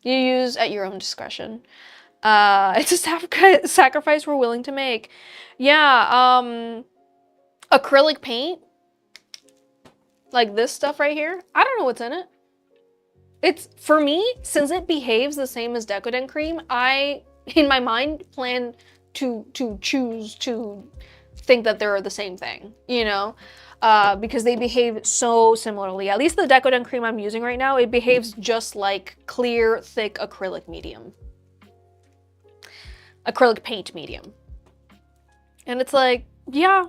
You use at your own discretion. It's a sacrifice we're willing to make. Yeah, acrylic paint. Like this stuff right here. I don't know what's in it. It's, for me, since it behaves the same as Decoden cream, I, in my mind, plan to choose to think that they're the same thing, you know? Because they behave so similarly. At least the Decoden cream I'm using right now, it behaves just like clear, thick acrylic medium. Acrylic paint medium. And it's like, yeah.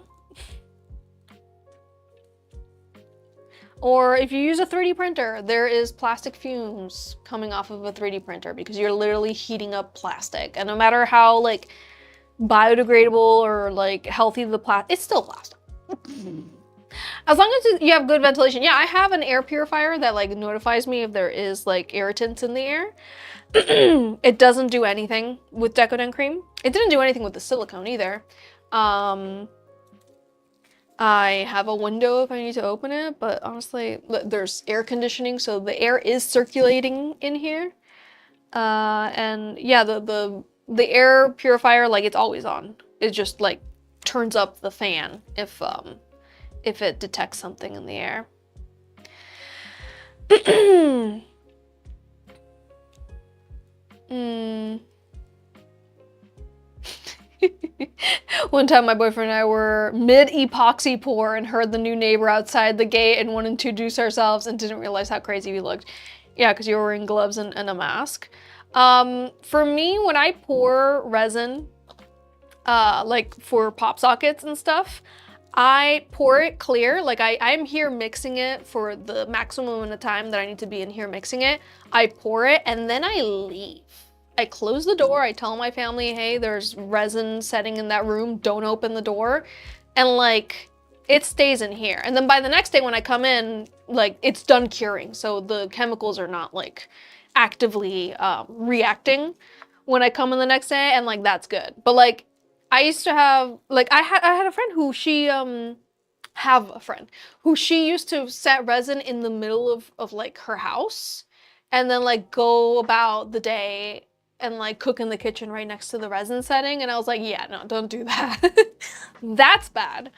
Or if you use a 3D printer, there is plastic fumes coming off of a 3D printer because you're literally heating up plastic. And no matter how like biodegradable or like healthy the plastic, it's still plastic. As long as you have good ventilation. Yeah, I have an air purifier that like notifies me if there is like irritants in the air. It doesn't do anything with Decoden cream. It didn't do anything with the silicone either. I have a window if I need to open it, but honestly, there's air conditioning, so the air is circulating in here. And yeah, the air purifier, like, it's always on. It just like turns up the fan if it detects something in the air. One time my boyfriend and I were mid-epoxy pour and heard the new neighbor outside the gate and wanted to introduce ourselves and didn't realize how crazy we looked. Yeah, because you were wearing gloves and a mask. For me, when I pour resin, like for pop sockets and stuff, I pour it clear. Like I'm here mixing it for the maximum amount of time that I need to be in here mixing it. I pour it and then I leave. I close the door, I tell my family, hey, there's resin setting in that room, don't open the door. And like, it stays in here. And then by the next day when I come in, like it's done curing. So the chemicals are not like actively reacting when I come in the next day, and like, that's good. But like, I used to have, like I had a friend who she used to set resin in the middle of like her house and then like go about the day and like cook in the kitchen right next to the resin setting. And I was like, yeah, no, don't do that. That's bad.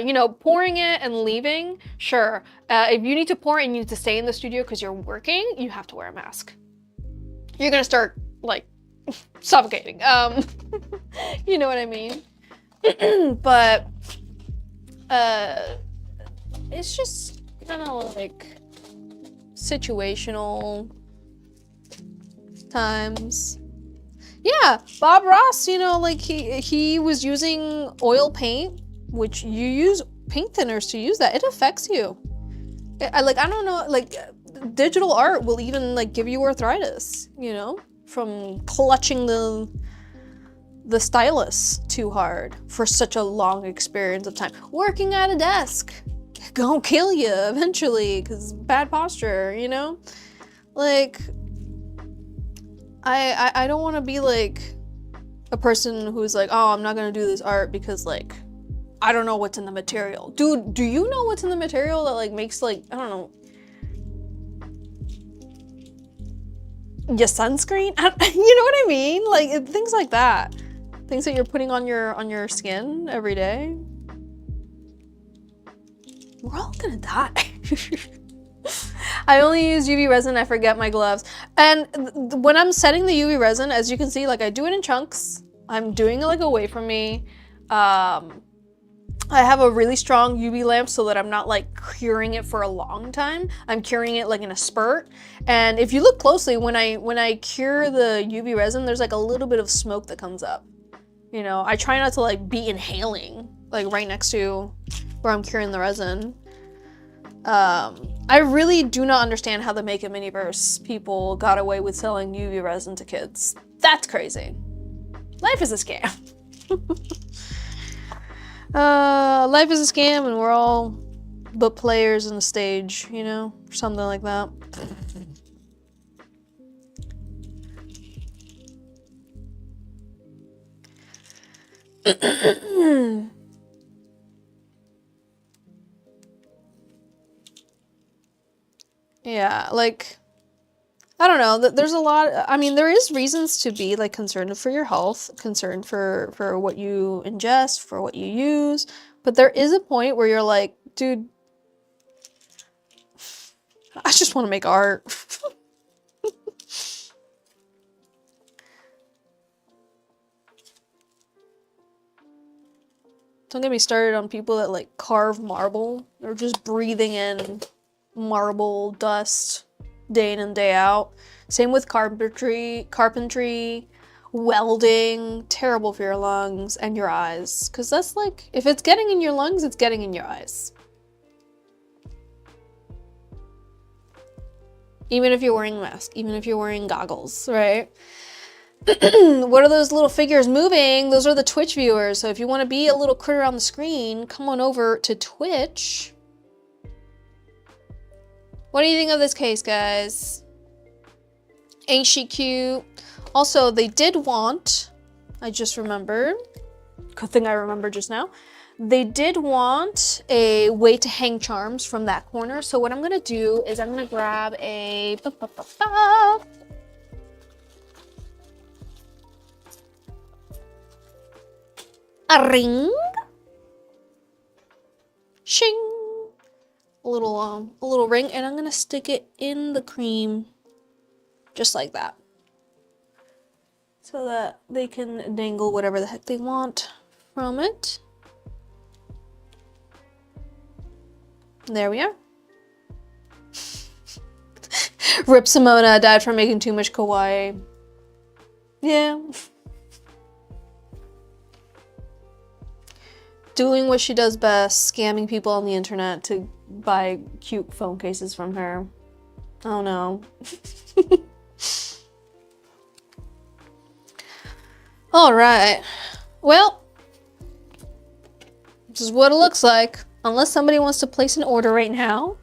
You know, pouring it and leaving, sure. If you need to pour it and you need to stay in the studio because you're working, you have to wear a mask. You're gonna start like suffocating. You know what I mean? But it's just kind of like situational times. Yeah, Bob Ross, you know, like he was using oil paint, which you use paint thinners to use that. It affects you. I don't know, like digital art will even like give you arthritis, you know, from clutching the stylus too hard for such a long experience of time. Working at a desk gonna kill you eventually because bad posture, you know? Like, I don't want to be like a person who's like, oh, I'm not gonna do this art because like I don't know what's in the material. Dude, do you know what's in the material that like makes like, I don't know, your sunscreen? You know what I mean? Like things like that. Things that you're putting on your skin every day. We're all gonna die. I only use UV resin, I forget my gloves. And when I'm setting the UV resin, as you can see, like I do it in chunks. I'm doing it like away from me. I have a really strong UV lamp so that I'm not like curing it for a long time. I'm curing it like in a spurt. And if you look closely, when I cure the UV resin, there's like a little bit of smoke that comes up. You know, I try not to like be inhaling like right next to where I'm curing the resin. I really do not understand how the Make It Miniverse people got away with selling UV resin to kids. That's crazy. Life is a scam. Life is a scam and we're all but players in the stage, you know? Something like that. Yeah, like, I don't know. There's a lot. I mean, there is reasons to be like concerned for your health, concerned for what you ingest, for what you use. But there is a point where you're like, dude, I just want to make art. Don't get me started on people that like carve marble. They're just breathing in marble dust day in and day out. Same with carpentry, welding, terrible for your lungs and your eyes. Cause that's like, if it's getting in your lungs, it's getting in your eyes. Even if you're wearing a mask, even if you're wearing goggles, right? What are those little figures moving? Those are the Twitch viewers. So if you want to be a little critter on the screen, come on over to Twitch. What do you think of this case, guys? Ain't she cute? Also, they did want, I just remembered, good thing I remembered just now, they did want a way to hang charms from that corner. So what I'm gonna do is I'm gonna grab a ring, shing, a little ring, and I'm gonna stick it in the cream, just like that, so that they can dangle whatever the heck they want from it. There we are. Rip Simona, died from making too much kawaii. Yeah. Doing what she does best, scamming people on the internet to buy cute phone cases from her. Oh no. All right. Well, this is what it looks like. Unless somebody wants to place an order right now.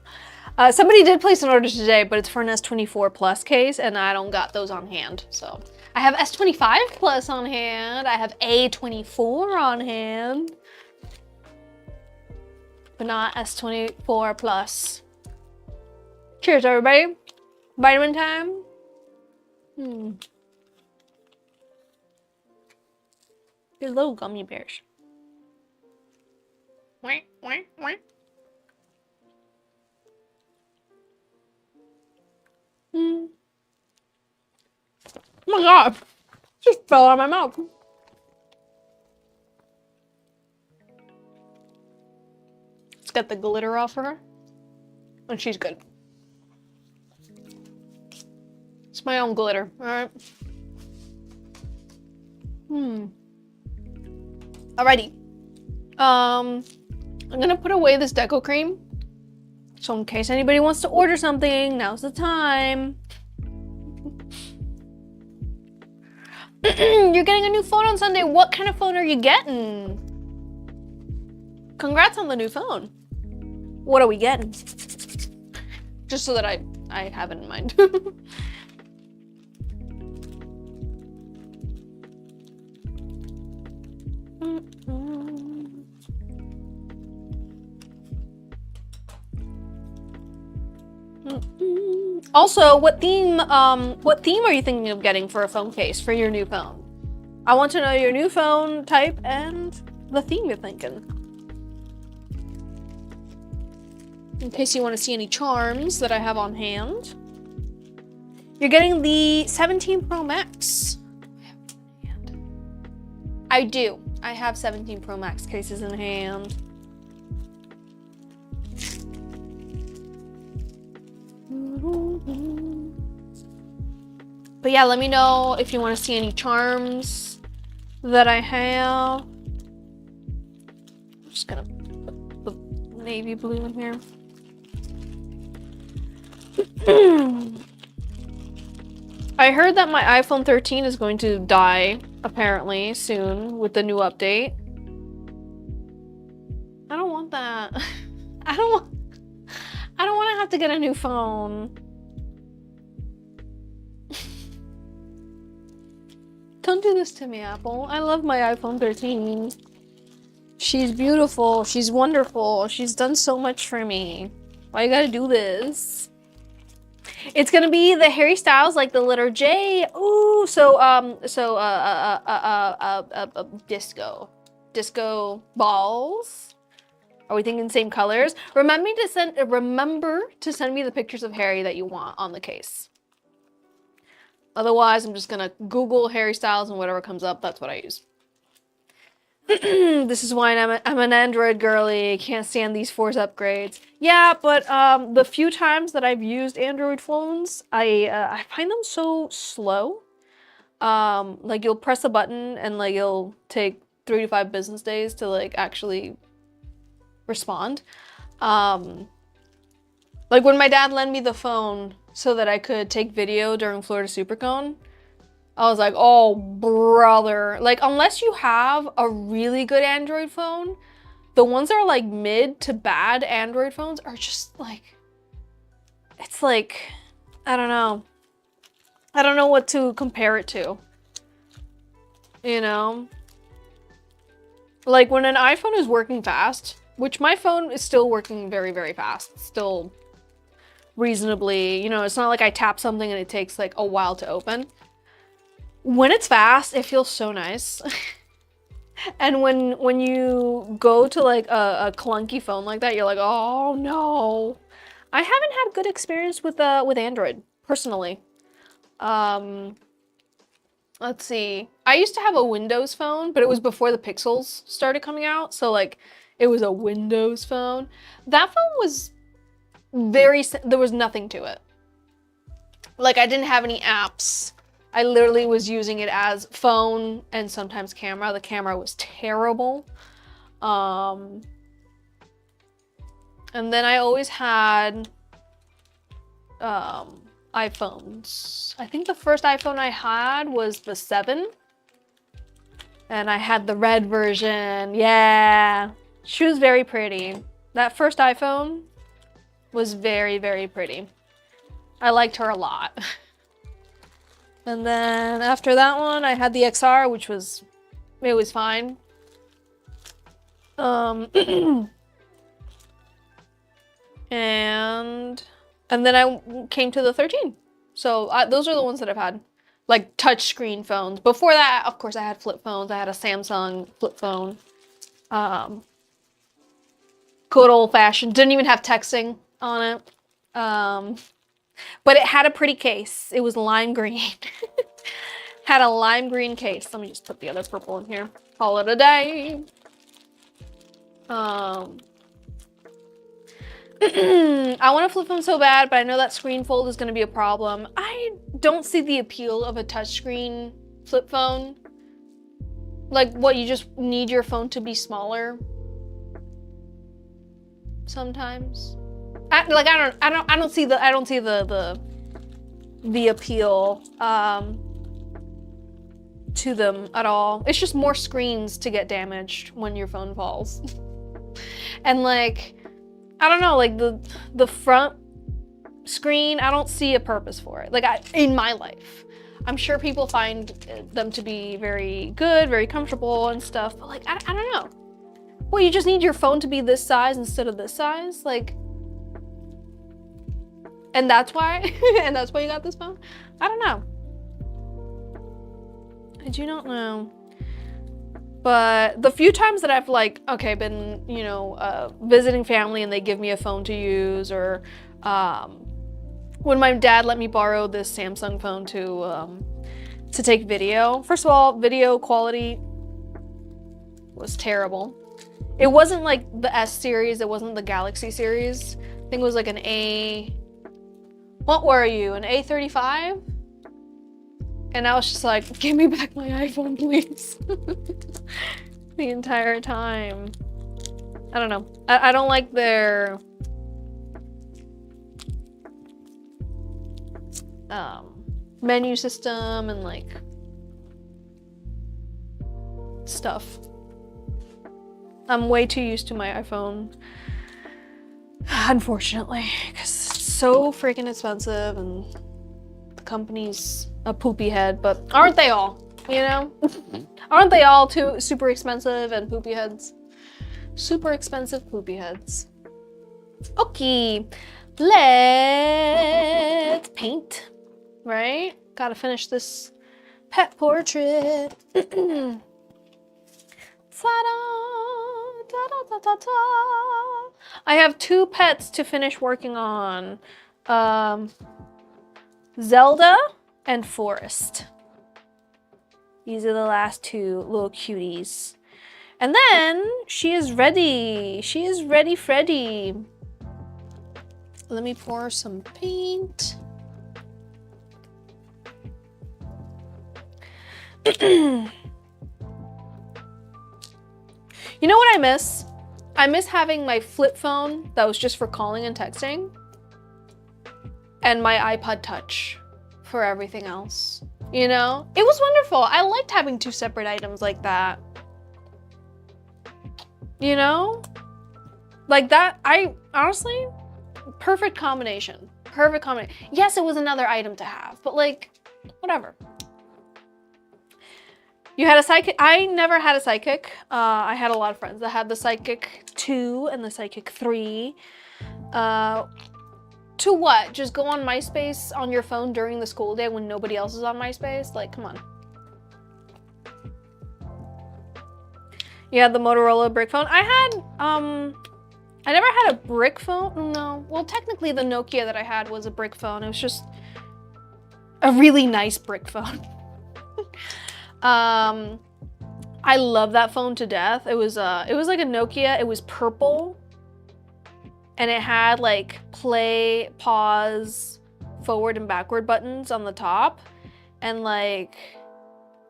Somebody did place an order today, but it's for an S24 Plus case, and I don't got those on hand. So I have S25 Plus on hand. I have A24 on hand. But not S24 Plus. Cheers, everybody. Vitamin time. They're little gummy bears. Wah, wah, wah. Oh my god. Just fell out of my mouth. Let's get the glitter off of her. And she's good. It's my own glitter, alright? Alrighty. I'm gonna put away this deco cream. So in case anybody wants to order something, now's the time. You're getting a new phone on Sunday. What kind of phone are you getting? Congrats on the new phone. What are we getting? Just so that I have it in mind. Also, what theme are you thinking of getting for a phone case for your new phone? I want to know your new phone type and the theme you're thinking. In case you want to see any charms that I have on hand. You're getting the 17 Pro Max. I do. I have 17 Pro Max cases in hand. But yeah, let me know if you want to see any charms that I have. I'm just gonna put the navy blue in here. I heard that my iPhone 13 is going to die, apparently, soon with the new update. I don't want that. I don't want to have to get a new phone. Don't do this to me, Apple. I love my iPhone 13. She's beautiful. She's wonderful. She's done so much for me. Why you gotta do this? It's gonna be the Harry Styles, like the letter J. Ooh, disco balls. Are we thinking same colors? Remember to send me the pictures of Harry that you want on the case. Otherwise, I'm just gonna Google Harry Styles and whatever comes up, that's what I use. This is why I'm an Android girly. Can't stand these Force upgrades. Yeah, but the few times that I've used Android phones, I find them so slow. Like you'll press a button and like it'll take 3 to 5 business days to like actually respond. Like when my dad lent me the phone so that I could take video during Florida Supercon, I was like, oh, brother. Like, unless you have a really good Android phone, the ones that are like mid to bad Android phones are just like, it's like, I don't know. I don't know what to compare it to. You know? Like when an iPhone is working fast, which my phone is still working very, very fast. Still reasonably, you know, it's not like I tap something and it takes like a while to open. When it's fast, it feels so nice. And when you go to like a clunky phone like that, you're like, oh no. I haven't had good experience with Android, personally. Let's see. I used to have a Windows phone, but it was before the Pixels started coming out. So like, it was a Windows phone. That phone was there was nothing to it. Like I didn't have any apps. I literally was using it as phone and sometimes camera. The camera was terrible. And then I always had iPhones. I think the first iPhone I had was the 7. And I had the red version. Yeah. She was very pretty. That first iPhone was very, very pretty. I liked her a lot. And then after that one, I had the XR, which was, it was fine. And then I came to the 13. So those are the ones that I've had, like touch screen phones. Before that, of course, I had flip phones. I had a Samsung flip phone. Good old fashioned, didn't even have texting on it. But it had a pretty case. It was lime green. Had a lime green case. Let me just put the other purple in here. Call it a day. I want a flip phone so bad, but I know that screen fold is going to be a problem. I don't see the appeal of a touchscreen flip phone. Like, what, you just need your phone to be smaller? Sometimes. I don't see the appeal to them at all. It's just more screens to get damaged when your phone falls. And like, I don't know, like the front screen, I don't see a purpose for it. Like in my life, I'm sure people find them to be very good, very comfortable and stuff, but like, I don't know. Well, you just need your phone to be this size instead of this size? Like, and that's why, and that's why you got this phone? I don't know. I do not know. But the few times that I've like, okay, been, you know, visiting family and they give me a phone to use, or when my dad let me borrow this Samsung phone to take video. First of all, video quality was terrible. It wasn't like the S series, it wasn't the Galaxy series. I think it was like an what were you, an A35? And I was just like, give me back my iPhone, please. The entire time. I don't know. I don't like their menu system and like stuff. I'm way too used to my iPhone, unfortunately, because it's so freaking expensive and the company's a poopy head, but aren't they all, you know? Aren't they all too super expensive and poopy heads? Super expensive poopy heads. Okay, Let's paint, right? Gotta finish this pet portrait. Ta-da, ta-da-ta-ta. I have 2 pets to finish working on. Zelda and Forest. These are the last 2 little cuties. And then she is ready. She is ready, Freddy. Let me pour some paint. You know what I miss? I miss having my flip phone that was just for calling and texting, and my iPod Touch for everything else. You know? It was wonderful. I liked having 2 separate items like that. You know? Like that, I honestly, perfect combination. Perfect combination. Yes, it was another item to have, but like, whatever. You had a Sidekick. I never had a Sidekick. I had a lot of friends that had the Sidekick 2 and the Sidekick 3. To what? Just go on MySpace on your phone during the school day when nobody else is on MySpace? Like, come on. You had the Motorola brick phone. I never had a brick phone. No. Well, technically the Nokia that I had was a brick phone. It was just a really nice brick phone. I love that phone to death. It was like a Nokia. It was purple. And it had like play, pause, forward and backward buttons on the top. And like,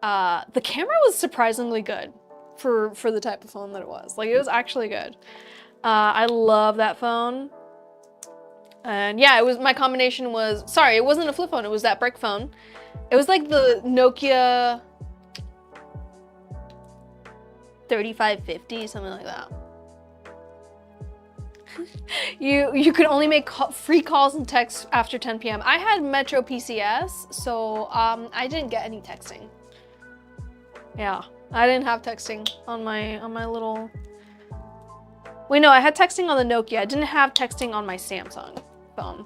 the camera was surprisingly good for the type of phone that it was. Like, it was actually good. I love that phone. And yeah, it was, my combination was, sorry, it wasn't a flip phone. It was that brick phone. It was like the Nokia 3550, something like that. You could only make free calls and texts after 10 p.m. I had Metro PCS, so I didn't get any texting. Yeah, I didn't have texting on my little. Wait, no, I had texting on the Nokia. I didn't have texting on my Samsung phone.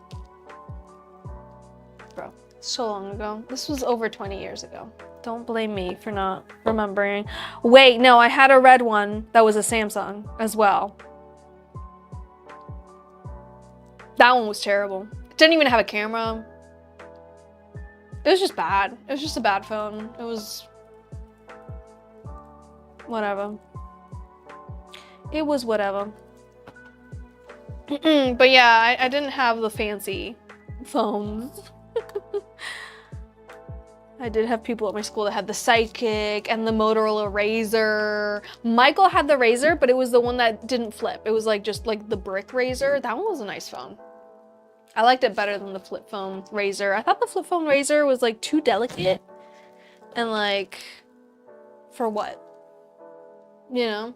Bro, so long ago. This was over 20 years ago. Don't blame me for not remembering. Wait, no, I had a red one that was a Samsung as well. That one was terrible. It didn't even have a camera. It was just bad. It was just a bad phone. It was whatever. It was whatever. But yeah, I didn't have the fancy phones. I did have people at my school that had the Sidekick and the Motorola Razr. Michael had the Razr, but it was the one that didn't flip. It was like just like the brick Razr. That one was a nice phone. I liked it better than the flip phone Razr. I thought the flip phone Razr was like too delicate. And like, for what? You know?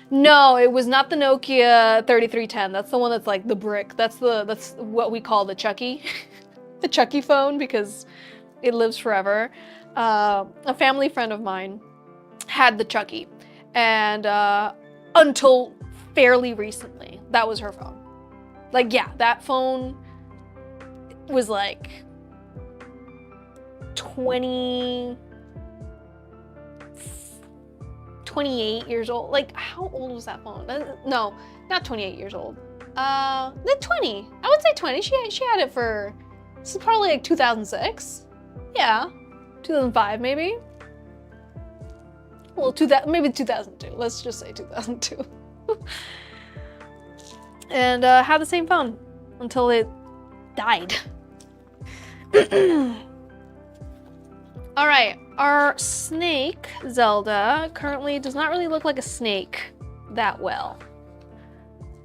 No, it was not the Nokia 3310. That's the one that's like the brick. That's what we call the Chucky. The Chucky phone, because it lives forever. A family friend of mine had the Chucky, and until fairly recently, that was her phone. Like, yeah, that phone was like 28 years old. Like, how old was that phone? No, not 28 years old. 20. I would say 20. She had it for, this is probably like 2006. Yeah, 2005 maybe. Well, maybe 2002. Let's just say 2002. And had the same phone until it died. All right, our snake, Zelda, currently does not really look like a snake that well.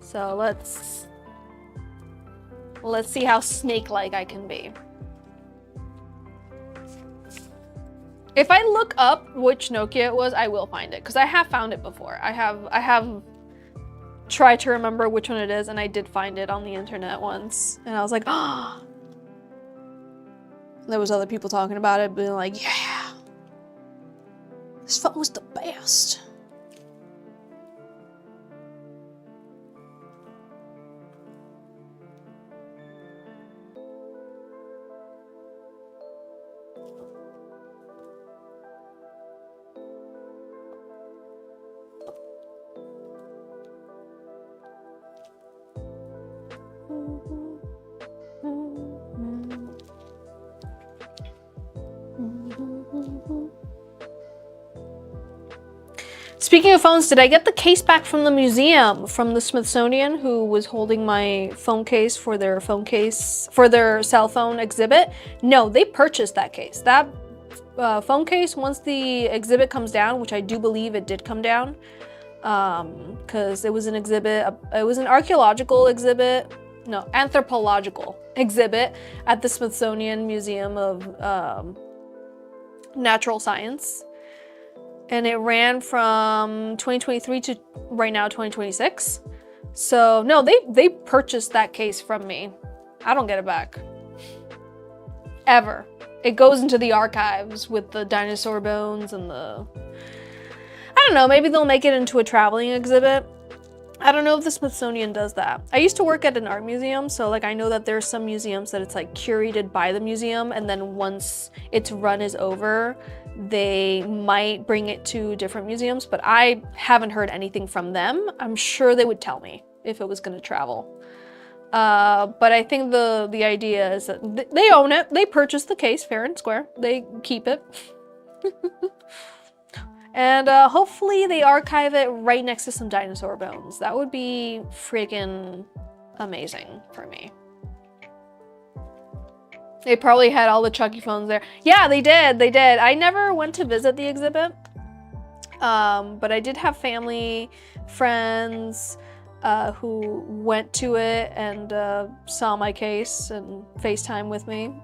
So let's see how snake-like I can be. If I look up which Nokia it was, I will find it, because I have found it before. I have tried to remember which one it is, and I did find it on the internet once. And I was like, oh. There was other people talking about it, being like, yeah, this phone was the best. Speaking of phones, did I get the case back from the museum, from the Smithsonian, who was holding my phone case for their cell phone exhibit? No, they purchased that case. That phone case, once the exhibit comes down, which I do believe it did come down, because it was an exhibit, it was an archaeological exhibit, no, anthropological exhibit at the Smithsonian Museum of Natural Science. And it ran from 2023 to right now 2026. So no, they purchased that case from me. I don't get it back. Ever. It goes into the archives with the dinosaur bones and the... I don't know, maybe they'll make it into a traveling exhibit. I don't know if the Smithsonian does that. I used to work at an art museum, so like I know that there's some museums that it's like curated by the museum, and then once its run is over, they might bring it to different museums, but I haven't heard anything from them. I'm sure they would tell me if it was gonna travel. But I think the idea is that they own it. They purchased the case fair and square. They keep it. And hopefully they archive it right next to some dinosaur bones. That would be freaking amazing for me. They probably had all the Chucky phones there. Yeah, they did. They did. I never went to visit the exhibit, but I did have family, friends who went to it and saw my case and FaceTime with me.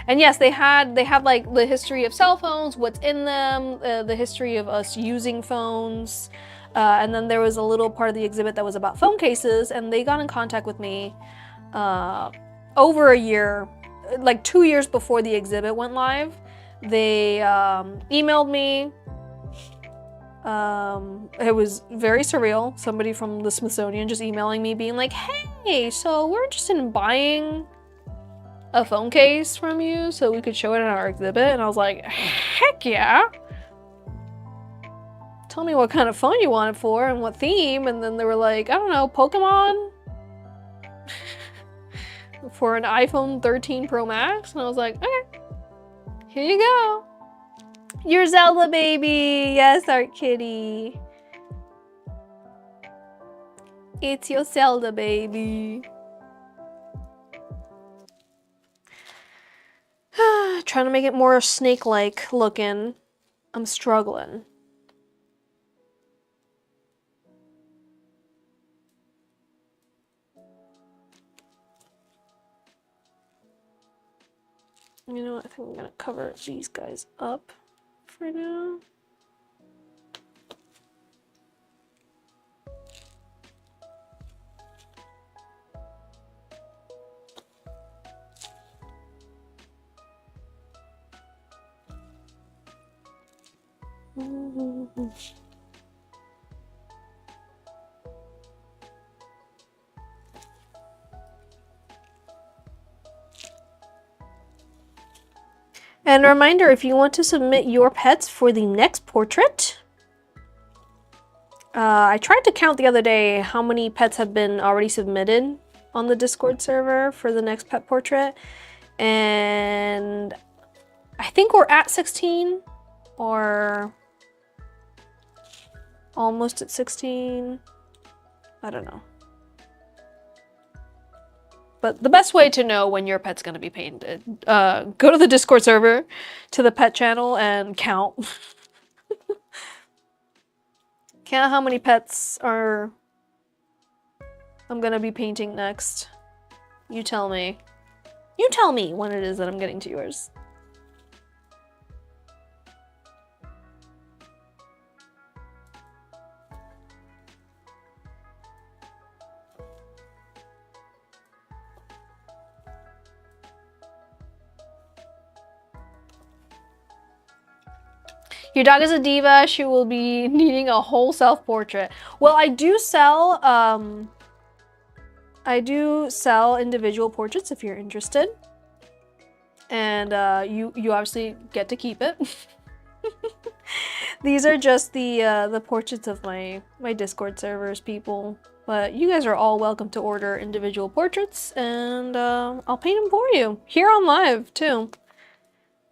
And yes, they had like the history of cell phones, what's in them, the history of us using phones, and then there was a little part of the exhibit that was about phone cases, and they got in contact with me over a year. Like 2 years before the exhibit went live. They emailed me. It was very surreal. Somebody from the Smithsonian just emailing me being like, hey, so we're interested in buying a phone case from you so we could show it in our exhibit. And I was like, heck yeah. Tell me what kind of phone you want it for and what theme. And then they were like, I don't know, Pokemon? For an iPhone 13 Pro Max, and I was like, okay, here you go. Your Zelda baby. Yes, Art Kitty. It's your Zelda baby. Trying to make it more snake-like looking. I'm struggling. You know what, I think I'm gonna cover these guys up for now. And a reminder, if you want to submit your pets for the next portrait, I tried to count the other day how many pets have been already submitted on the Discord server for the next pet portrait, and I think we're at 16 or almost at 16. I don't know. But the best way to know when your pet's gonna be painted, go to the Discord server, to the pet channel, and count. Count how many pets I'm gonna be painting next. You tell me. You tell me when it is that I'm getting to yours. Your dog is a diva. She will be needing a whole self-portrait. Well, I do sell individual portraits if you're interested. and you obviously get to keep it. These are just the portraits of my Discord servers people, but you guys are all welcome to order individual portraits, and I'll paint them for you here on live too.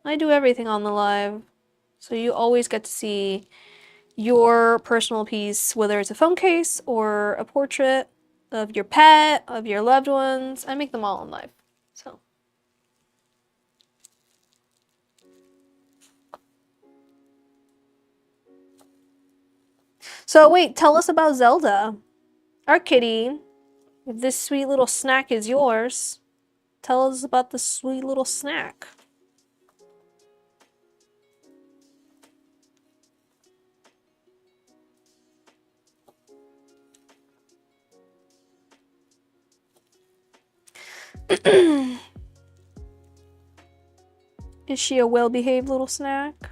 I do everything on the live, so you always get to see your personal piece, whether it's a phone case or a portrait of your pet, of your loved ones. I make them all on live, so. So wait, tell us about Zelda. Our kitty, if this sweet little snack is yours, tell us about the sweet little snack. Is she a well-behaved little snack?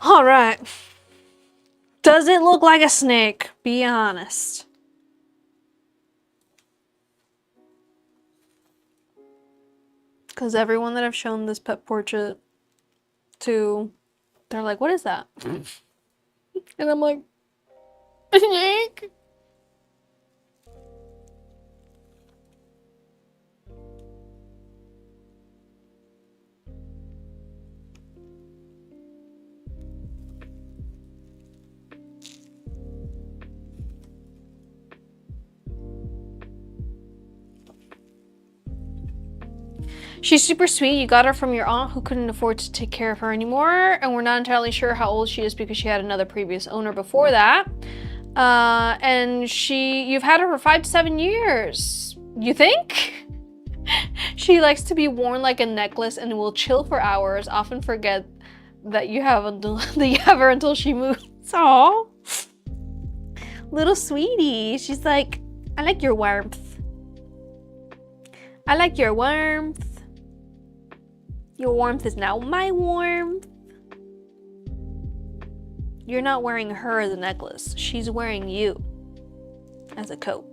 All right. Does it look like a snake? Be honest. Because everyone that I've shown this pet portrait to, they're like, what is that? And I'm like, a snake? She's super sweet. You got her from your aunt who couldn't afford to take care of her anymore, and we're not entirely sure how old she is because she had another previous owner before that. And you've had her for 5 to 7 years. You think? She likes to be worn like a necklace and will chill for hours, often forget that you have her until she moves. Aww. Little sweetie. She's like, I like your warmth. I like your warmth. Your warmth is now my warmth. You're not wearing her as a necklace. She's wearing you as a coat.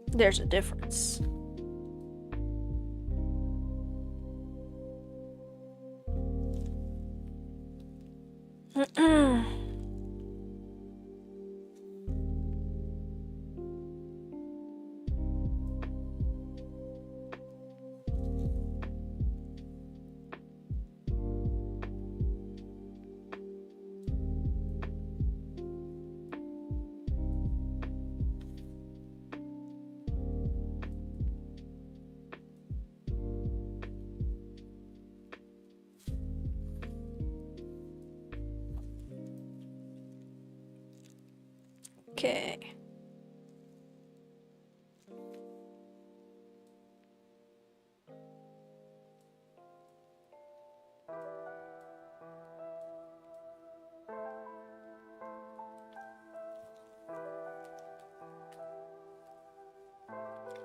There's a difference. Okay.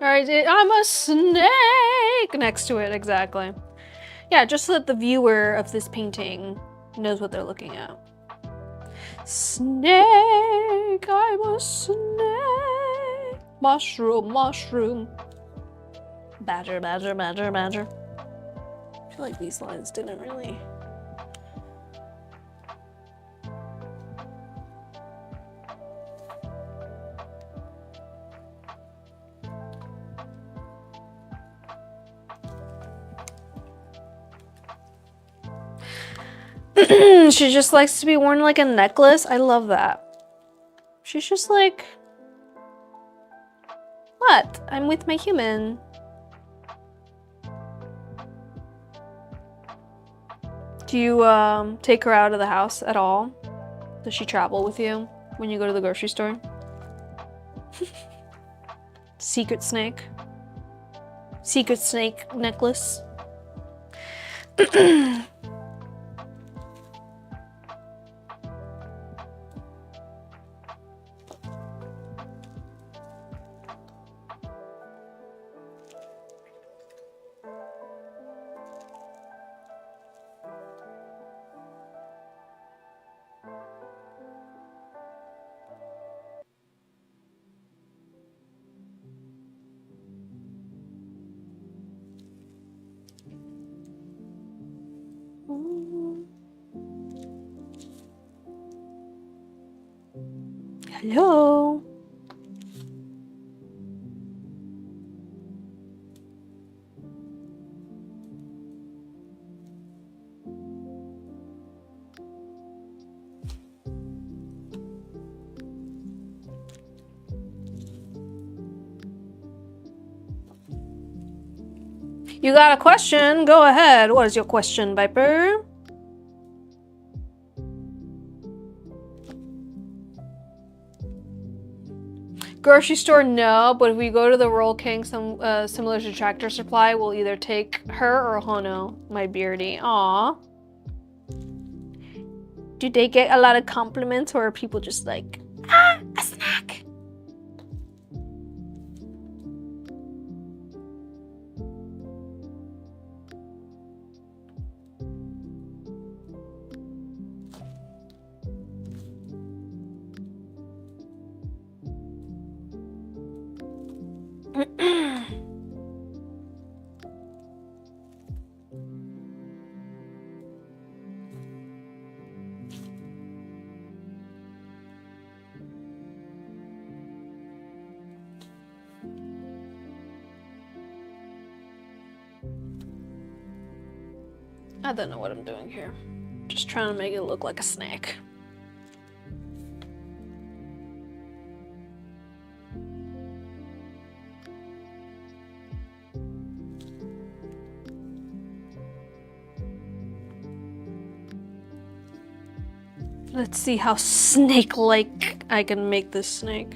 Alright, I'm a snake next to it, exactly. Yeah, just so that the viewer of this painting knows what they're looking at. Snake, I'm a snake. Mushroom, mushroom. Badger, badger, badger, badger. I feel like these lines didn't really... She just likes to be worn like a necklace. I love that. She's just like, what? I'm with my human. Do you take her out of the house at all? Does she travel with you when you go to the grocery store? Secret snake. Secret snake necklace. Hello. You got a question? Go ahead. What is your question, Viper? Grocery store, no, but if we go to the Roll King, similar to Tractor Supply, we'll either take her or Hono, my beardy. Aw. Do they get a lot of compliments, or are people just like, ah, a snack? I don't know what I'm doing here. Just trying to make it look like a snack. Let's see how snake-like I can make this snake.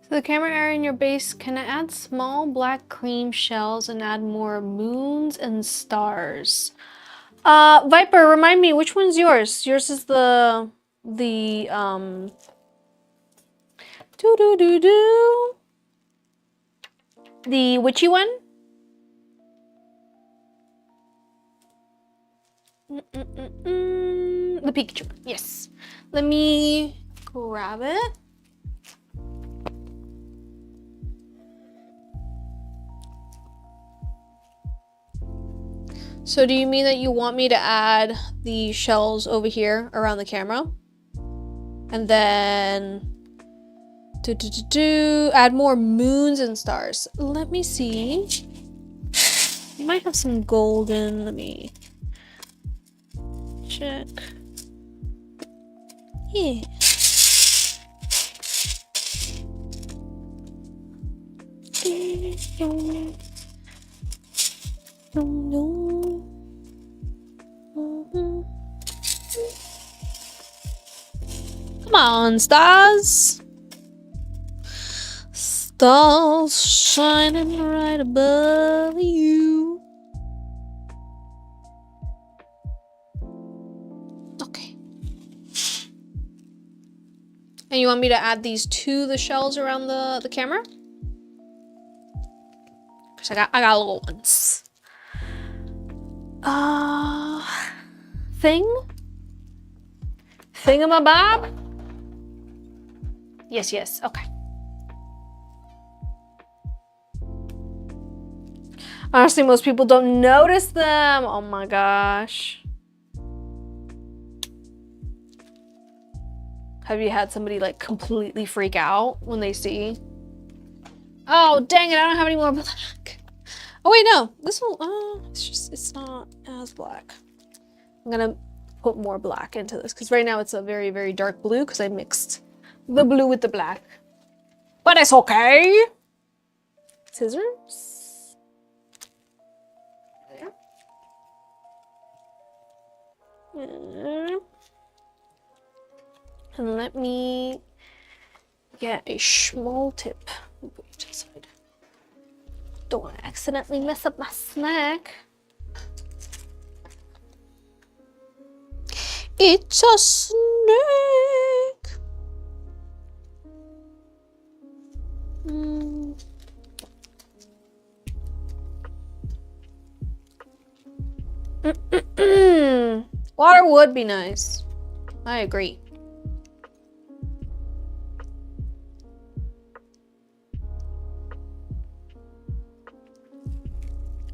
So the camera area in your base, can I add small black cream shells and add more moons and stars? Viper, remind me, which one's yours? Yours is the Do do do do. The witchy one. The Pikachu. Yes. Let me grab it. So do you mean that you want me to add the shells over here around the camera? And then add more moons and stars. Let me see. You might have some golden. Let me check. Yeah. Come on, stars. Stars shining right above you. Okay. And you want me to add these to the shells around the camera? Cause I got little ones. Thingamabob? Yes, okay. Honestly, most people don't notice them. Oh my gosh. Have you had somebody like completely freak out when they see? Oh, dang it, I don't have any more black. Oh wait, no, this will, it's not as black. I'm gonna put more black into this because right now it's a very, very dark blue because I mixed the blue with the black. But it's okay. Scissors. There. And let me get a small tip. Don't want to accidentally mess up my snack. It's a snake. Water would be nice. I agree.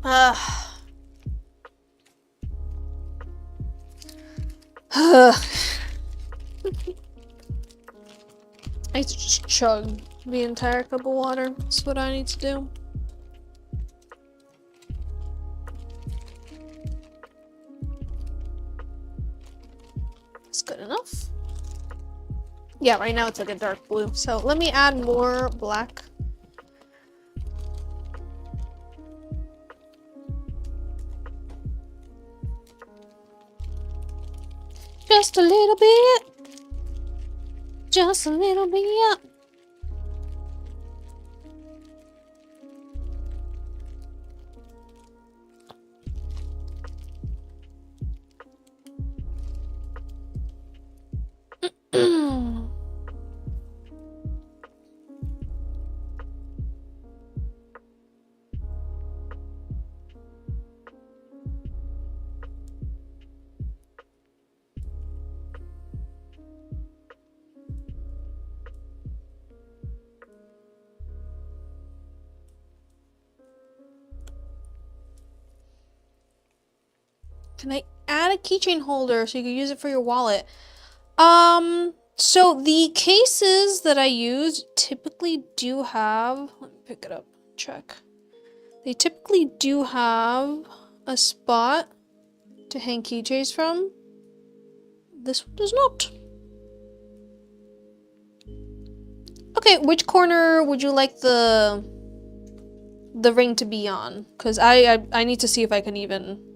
I need to just chug the entire cup of water. That's what I need to do. That's good enough. Yeah, right now it's like a dark blue. So let me add more black. Just a little bit. Just a little bit. Can I add a keychain holder so you can use it for your wallet? So the cases that I use typically do have, let me pick it up, check. They typically do have a spot to hang keychains from. This one does not. Okay, which corner would you like the ring to be on? Because I need to see if I can even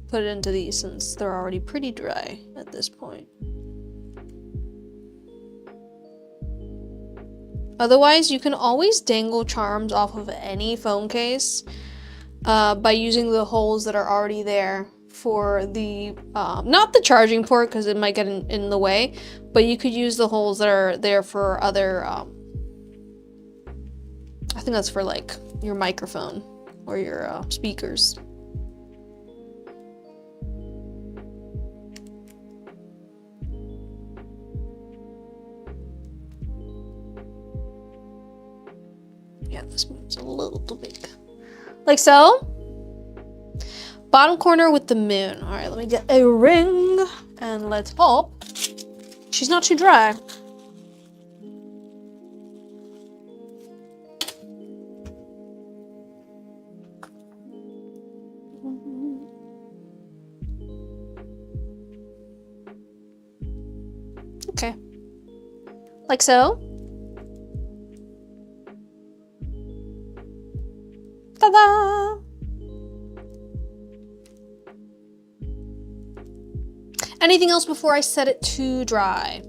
put it into these since they're already pretty dry at this point. Otherwise, you can always dangle charms off of any phone case by using the holes that are already there for the, not the charging port because it might get in the way, but you could use the holes that are there for other I think that's for like your microphone or your speakers. Yeah, this moves a little too big. Like so. Bottom corner with the moon. All right, let me get a ring and let's hope she's not too dry. Okay. Like so. Ta-da! Anything else before I set it to dry?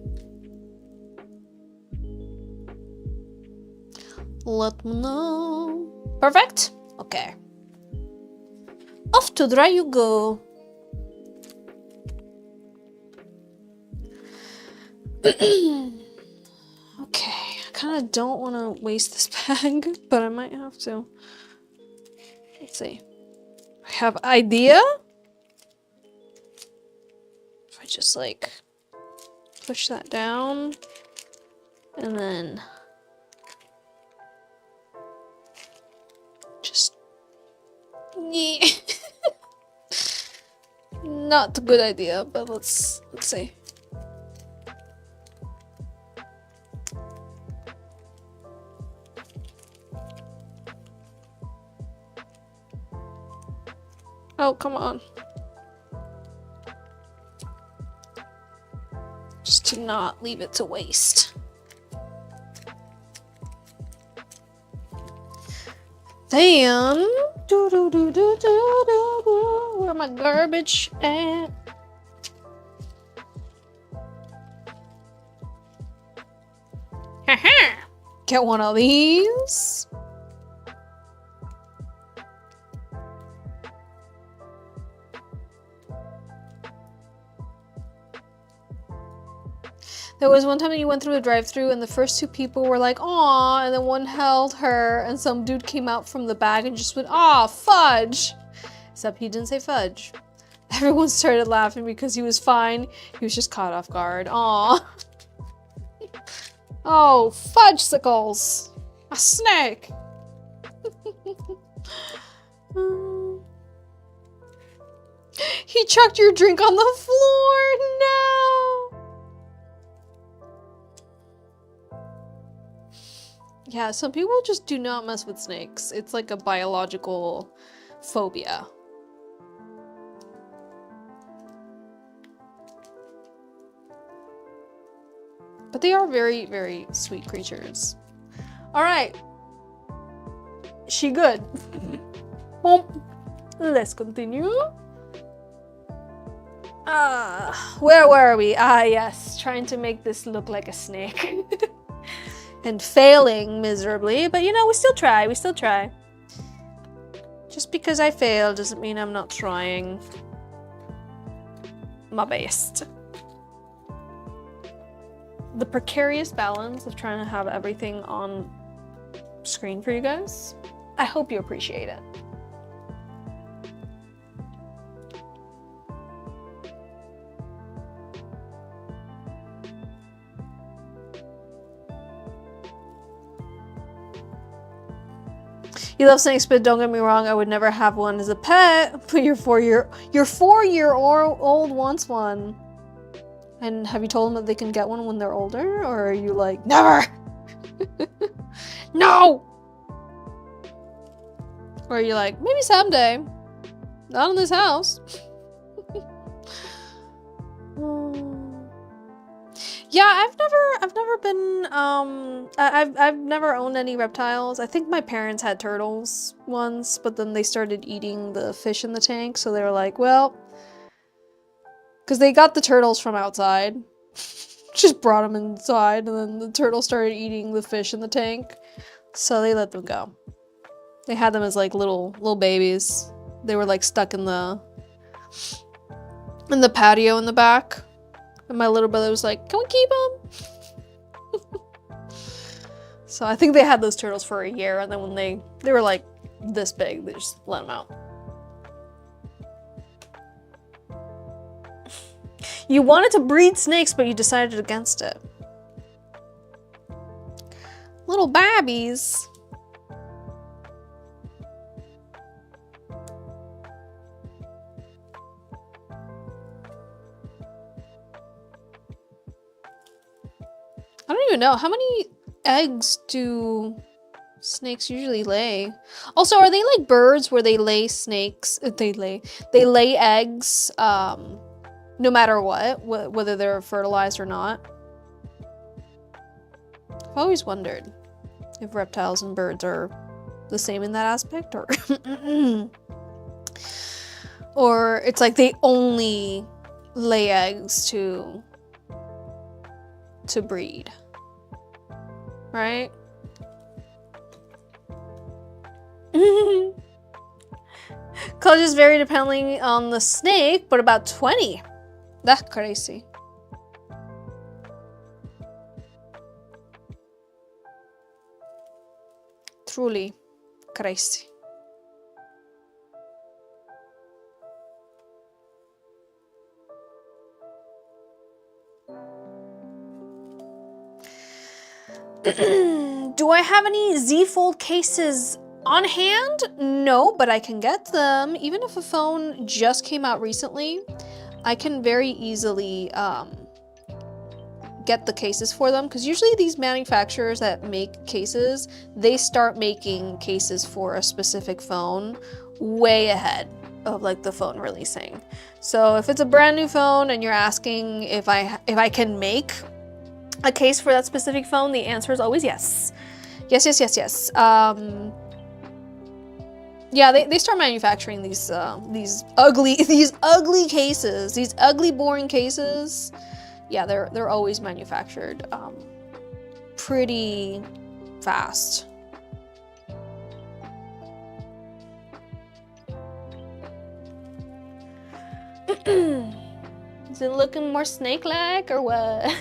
Let me know. Perfect? Okay. Off to dry you go. Okay, I kind of don't want to waste this bag, but I might have to. Let's see. I have idea. If I just like push that down and then just yeah. Not a good idea, but let's see. Oh, come on. Just to not leave it to waste. Then, where my garbage at? Get one of these. There was one time that you went through a drive-thru and the first two people were like, "Aw," and then one held her and some dude came out from the back and just went, "Aw, fudge." Except he didn't say fudge. Everyone started laughing because he was fine. He was just caught off guard. Aw. Oh, fudgesicles. A snake. He chucked your drink on the floor. No. Yeah, some people just do not mess with snakes. It's like a biological phobia. But they are very, very sweet creatures. All right. She good. Boom. Let's continue. Where were we? Ah, yes. Trying to make this look like a snake. And failing miserably, but you know, we still try, we still try. Just because I fail doesn't mean I'm not trying my best. The precarious balance of trying to have everything on screen for you guys, I hope you appreciate it. You love snakes, but don't get me wrong, I would never have one as a pet. But your 4-year-old wants one. And have you told them that they can get one when they're older? Or are you like, never? No! Or are you like, maybe someday. Not in this house. Yeah, I've never been, I've never owned any reptiles. I think my parents had turtles once, but then they started eating the fish in the tank, so they were like, well, because they got the turtles from outside, just brought them inside, and then the turtle started eating the fish in the tank, so they let them go. They had them as like little babies. They were like stuck in the patio in the back. And my little brother was like, "Can we keep him?" So I think they had those turtles for a year, and then when they were like this big, they just let them out. You wanted to breed snakes, but you decided against it. Little babbies. I don't even know. How many eggs do snakes usually lay? Also, are they like birds where they lay snakes? They lay eggs no matter what, whether they're fertilized or not. I've always wondered if reptiles and birds are the same in that aspect, or or it's like they only lay eggs to breed, right? College is very depending on the snake, but about 20. That's crazy. Truly crazy. Do I have any Z-fold cases on hand? No, but I can get them. Even if a phone just came out recently, I can very easily get the cases for them, because usually these manufacturers that make cases, they start making cases for a specific phone way ahead of like the phone releasing. So if it's a brand new phone and you're asking if I can make a case for that specific phone, the answer is always yes. Yes, yes, yes, yes. Yeah, they start manufacturing these ugly cases, these ugly boring cases. Yeah, they're always manufactured pretty fast. Is it looking more snake-like or what?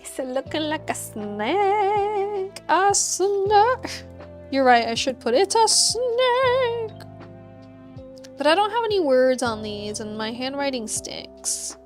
Is it looking like a snake? A snake? You're right, I should put it's a snake. But I don't have any words on these and my handwriting stinks.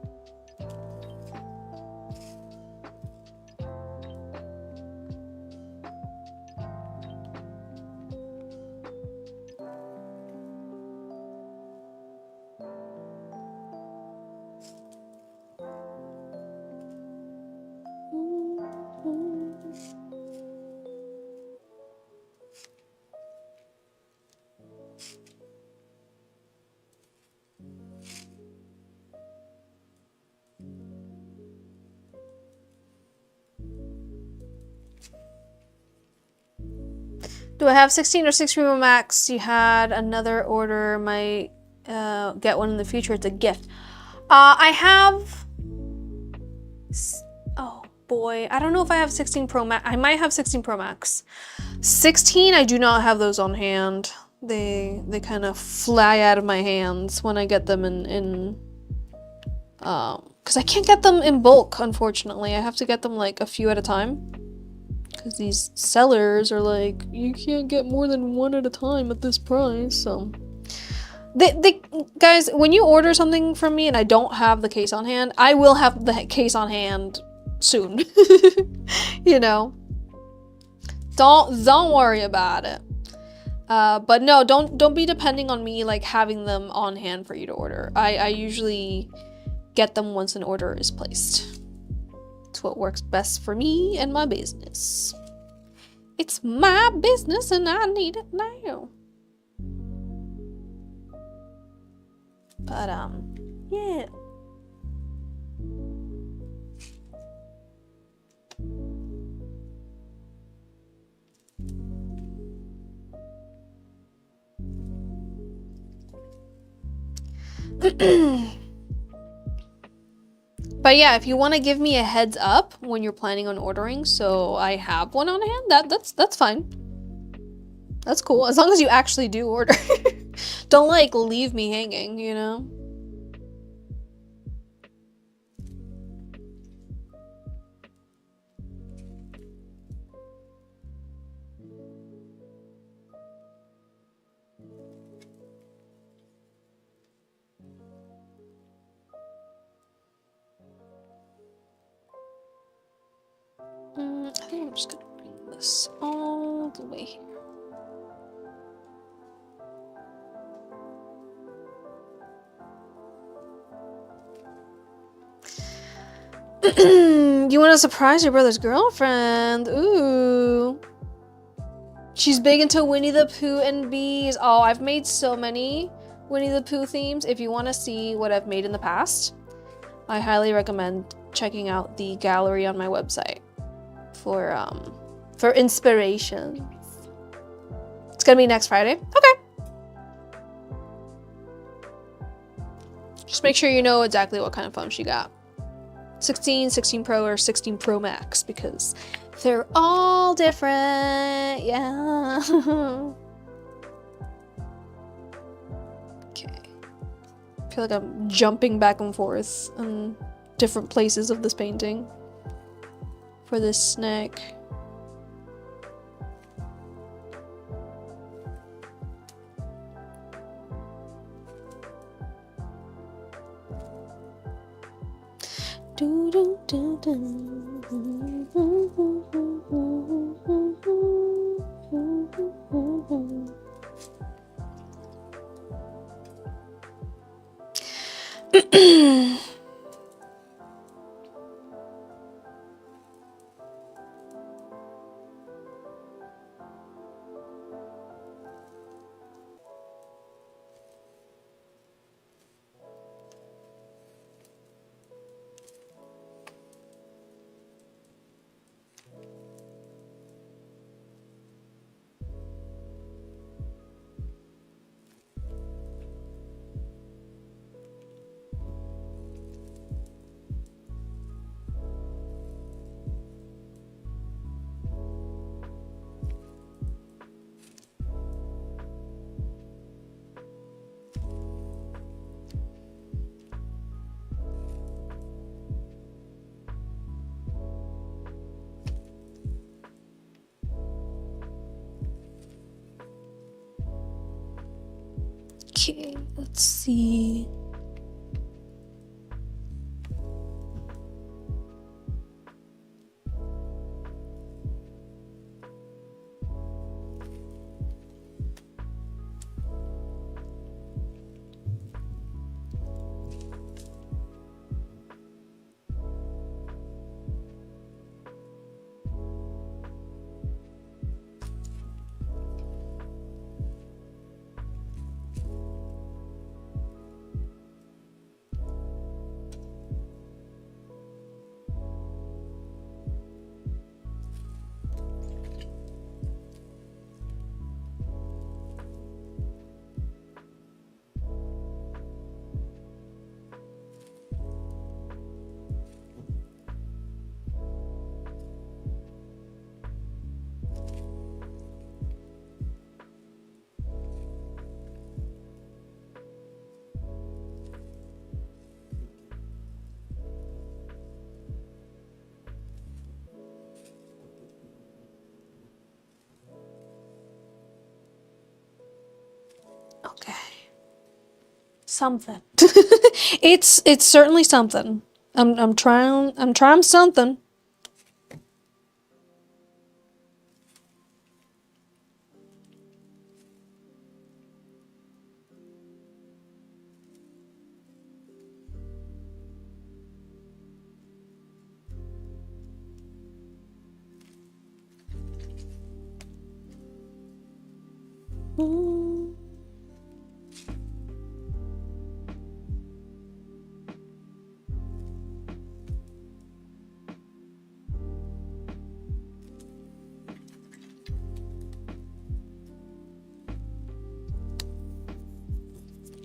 Do I have 16 or 6 Pro Max? You had another order. Might get one in the future. It's a gift. I have... Oh boy. I don't know if I have 16 Pro Max. I might have 16 Pro Max. 16, I do not have those on hand. They kind of fly out of my hands when I get them in because I can't get them in bulk, unfortunately. I have to get them like a few at a time. Because these sellers are like, you can't get more than one at a time at this price, so... Guys, when you order something from me and I don't have the case on hand, I will have the case on hand soon. You know? Don't worry about it. But no, don't be depending on me, like, having them on hand for you to order. I usually get them once an order is placed. It's what works best for me and my business. It's my business and I need it now. But yeah. But yeah, if you want to give me a heads up when you're planning on ordering, so I have one on hand, that's fine. That's cool, as long as you actually do order. Don't like leave me hanging, you know? I'm just gonna bring this all the way here. You want to surprise your brother's girlfriend? Ooh. She's big into Winnie the Pooh and bees. Oh, I've made so many Winnie the Pooh themes. If you want to see what I've made in the past, I highly recommend checking out the gallery on my website for inspiration. It's gonna be next Friday. Okay. Just make sure you know exactly what kind of phone she got. 16, 16 Pro, or 16 Pro Max, because they're all different. Yeah. Okay. I feel like I'm jumping back and forth in different places of this painting for this snake. Do, do, do, do. Okay, let's see. Okay. Something. It's certainly something. I'm trying something.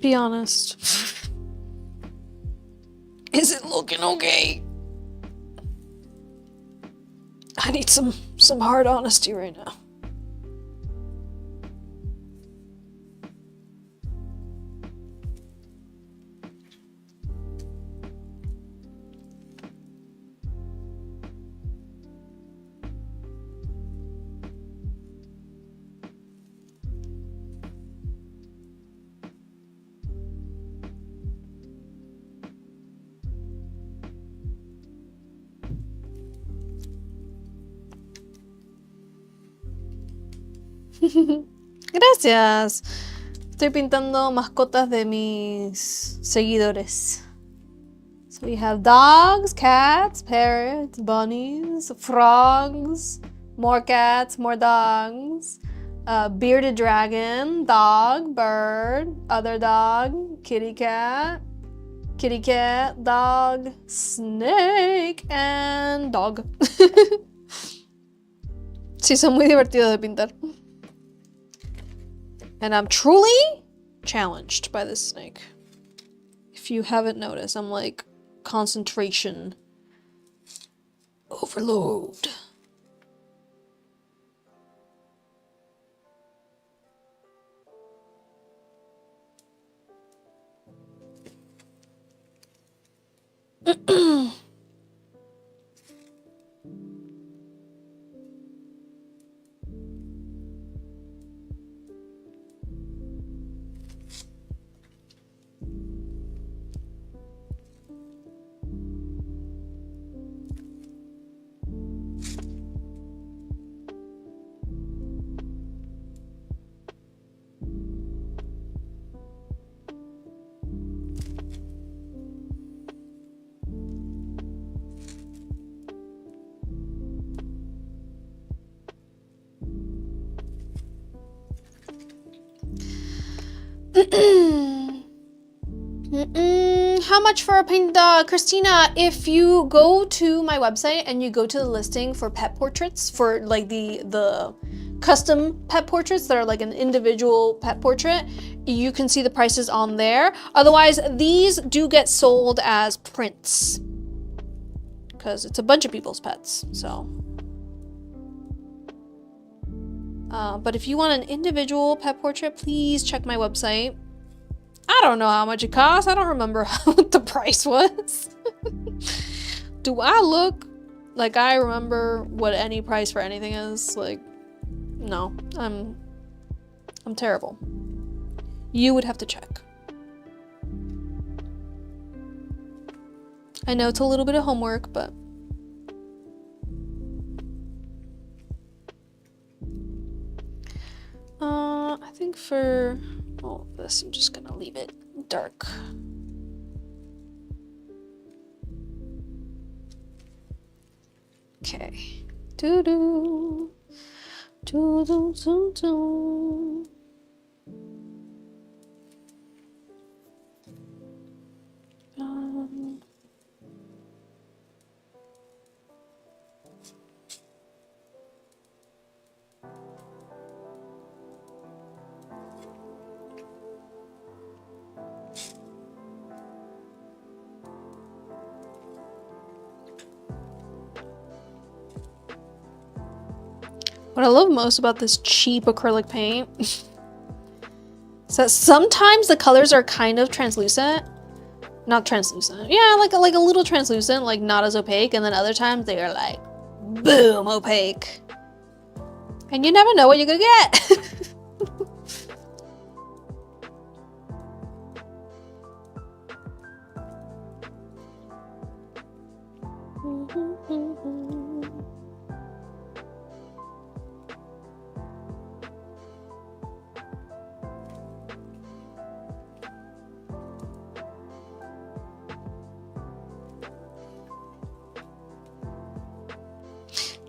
Be honest. Is it looking okay? I need some hard honesty right now. Gracias. Estoy pintando mascotas de mis seguidores. So we have dogs, cats, parrots, bunnies, frogs, more cats, more dogs, bearded dragon, dog, bird, other dog, kitty cat, dog, snake, and dog. Sí, son muy divertidos de pintar. And I'm truly challenged by this snake. If you haven't noticed, I'm like concentration overload. How much for a paint? Christina, if you go to my website and you go to the listing for pet portraits, for like the custom pet portraits that are like an individual pet portrait, you can see the prices on there. Otherwise, these do get sold as prints because it's a bunch of people's pets, so. But if you want an individual pet portrait, please check my website. I don't know how much it costs. I don't remember what the price was. Do I look like I remember what any price for anything is? Like, no, I'm terrible. You would have to check. I know it's a little bit of homework, but I think for all of this, I'm just gonna leave it dark. Okay. Doo doo. Doo doo doo doo. What I love most about this cheap acrylic paint is that sometimes the colors are kind of translucent. Not translucent. Yeah, like a little translucent, like not as opaque. And then other times they are like, boom, opaque. And you never know what you're gonna get.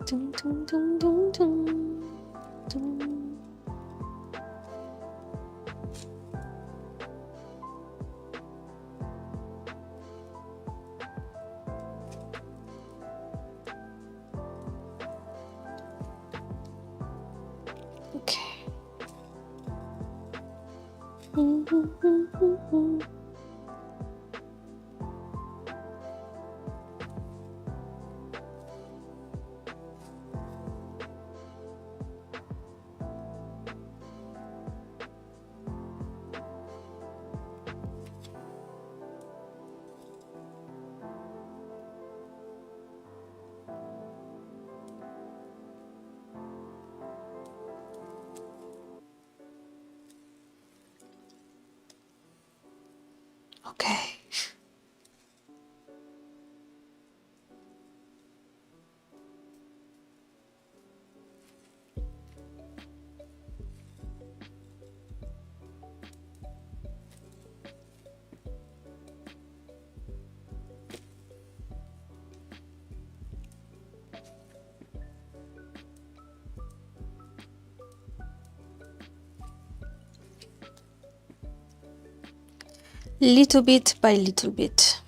Dun, dun, dun, dun, dun, dun. Okay. little bit by little bit.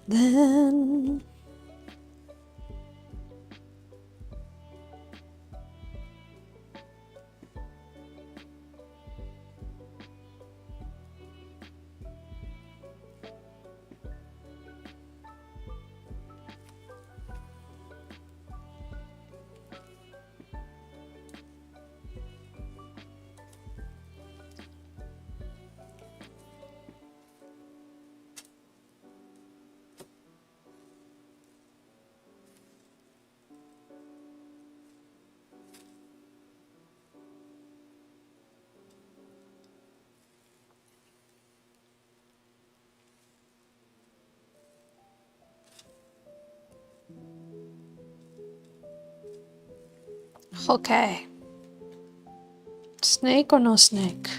Then okay. Snake or no snake?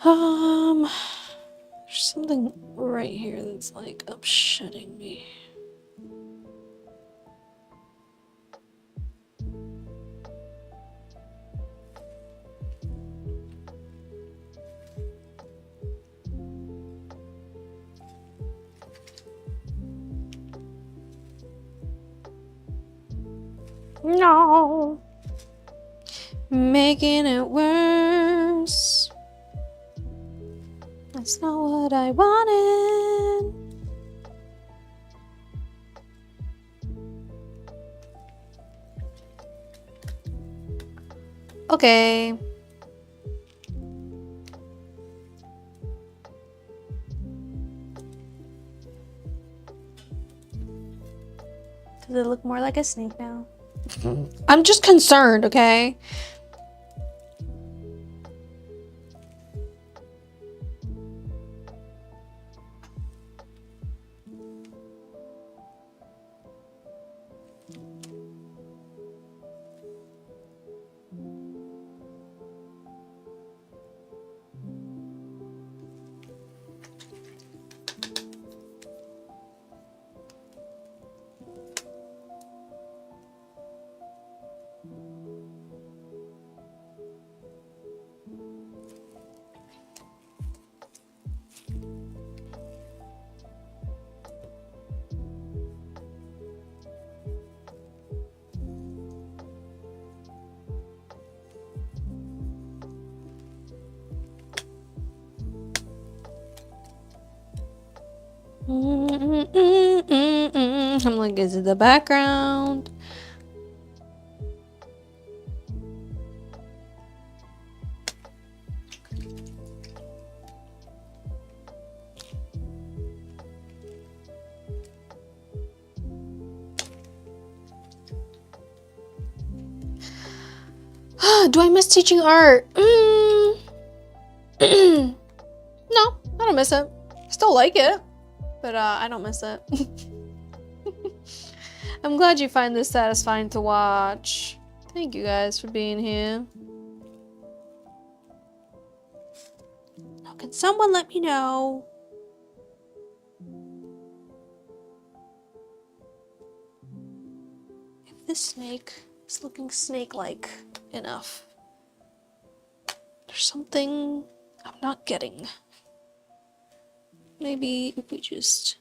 There's something right here that's like upsetting me. No. Making it worse. That's not what I wanted. Okay. Does it look more like a snake now? I'm just concerned, okay? I'm like, is it the background? Do I miss teaching art? No, I don't miss it. Still like it, but I don't miss it. I'm glad you find this satisfying to watch. Thank you guys for being here. Now, can someone let me know if this snake is looking snake-like enough? There's something I'm not getting. Maybe if we just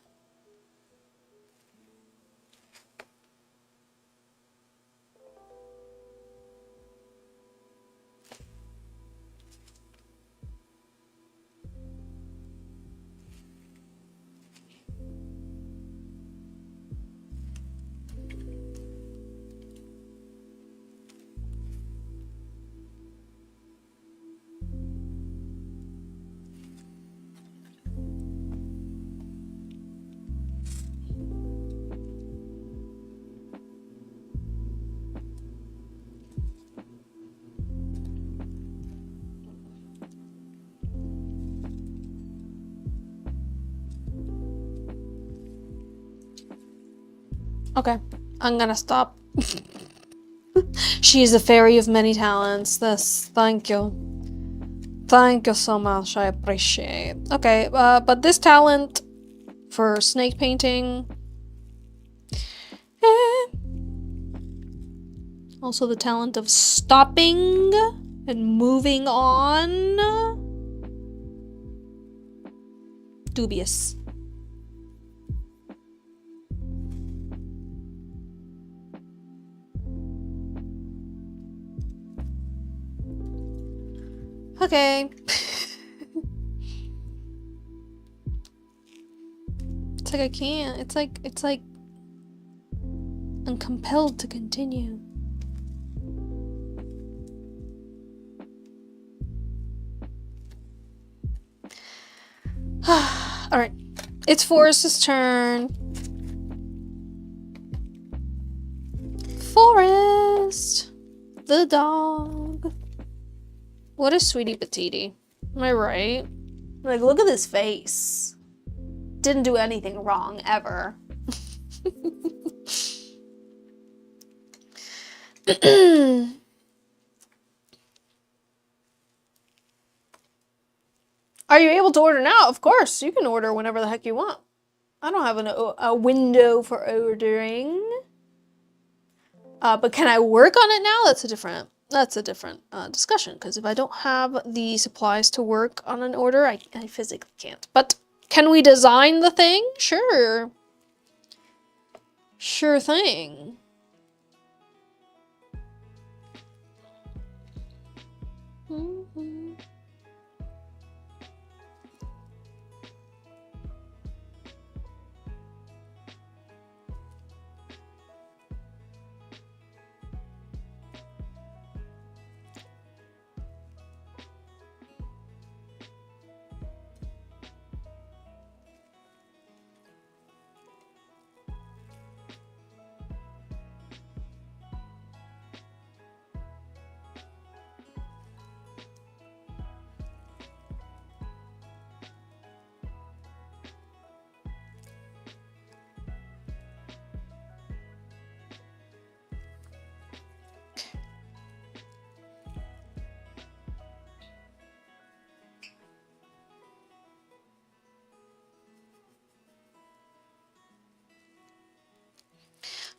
Okay, I'm gonna stop. She is a fairy of many talents. Thank you. Thank you so much, I appreciate. Okay, but this talent for snake painting. Also the talent of stopping and moving on. Dubious. Okay. It's like I can't. It's like I'm compelled to continue. All right. It's Forrest's turn. Forrest, the dog. What a sweetie patootie. Am I right? Like, look at this face. Didn't do anything wrong, ever. Are you able to order now? Of course, you can order whenever the heck you want. I don't have a window for ordering. But can I work on it now? That's a different discussion, because if I don't have the supplies to work on an order, I physically can't. But can we design the thing? Sure. Sure thing.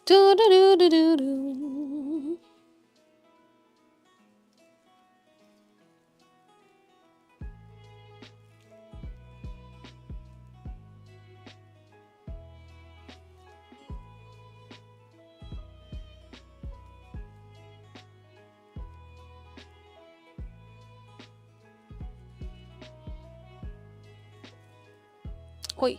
Do do do do do do. Oi.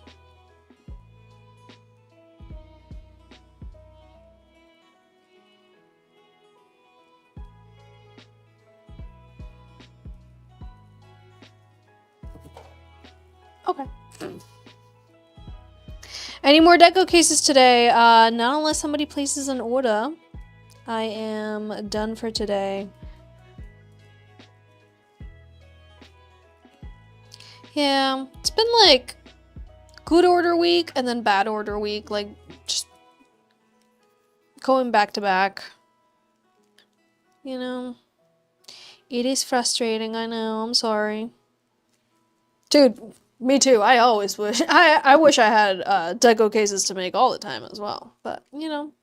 Okay. Any more deco cases today? Not unless somebody places an order. I am done for today. Yeah, it's been like good order week and then bad order week, like just going back to back. You know, it is frustrating. I know. I'm sorry. Dude, me too. I always wish. I wish I had deco cases to make all the time as well. But, you know.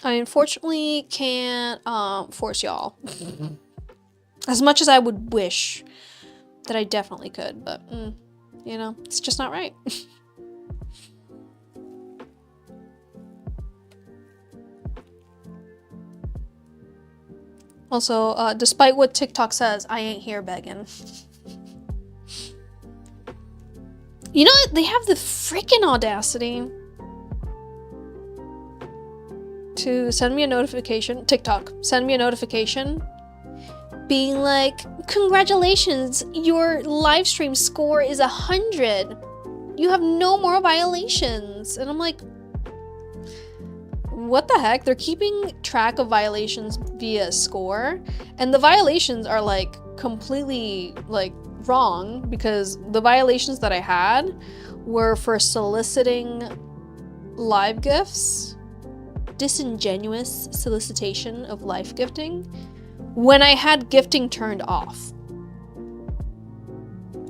I unfortunately can't force y'all. As much as I would wish that I definitely could. But, you know, it's just not right. Also, despite what TikTok says, I ain't here begging. You know, they have the freaking audacity to send me a notification, TikTok, send me a notification being like, congratulations, your live stream score is 100. You have no more violations. And I'm like, what the heck? They're keeping track of violations via score, and the violations are like completely like wrong, because the violations that I had were for soliciting live gifts, disingenuous solicitation of live gifting, when I had gifting turned off.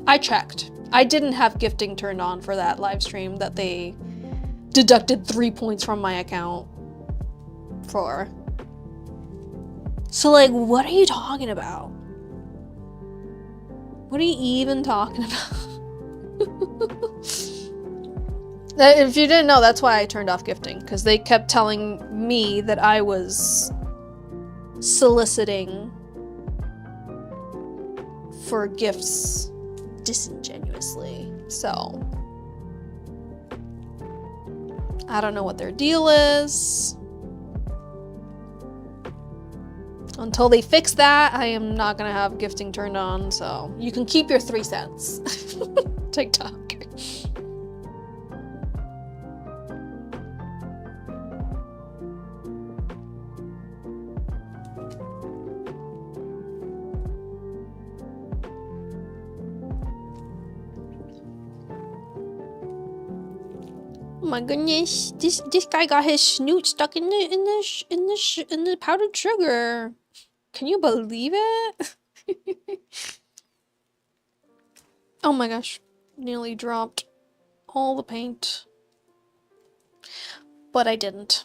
I checked. I didn't have gifting turned on for that live stream that they deducted 3 points from my account for. So like, what are you talking about? What are you even talking about? If you didn't know, that's why I turned off gifting, because they kept telling me that I was soliciting for gifts disingenuously. So I don't know what their deal is. Until they fix that, I am not gonna have gifting turned on, so you can keep your 3 cents. TikTok. Oh my goodness, this guy got his snoot stuck in the powdered sugar. Can you believe it? Oh my gosh, nearly dropped all the paint. But I didn't.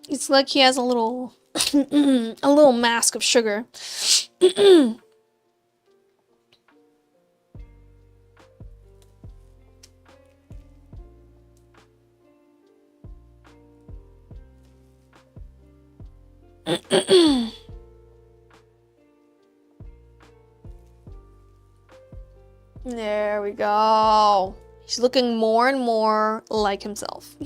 It's like he has a little a little mask of sugar. There we go. He's looking more and more like himself.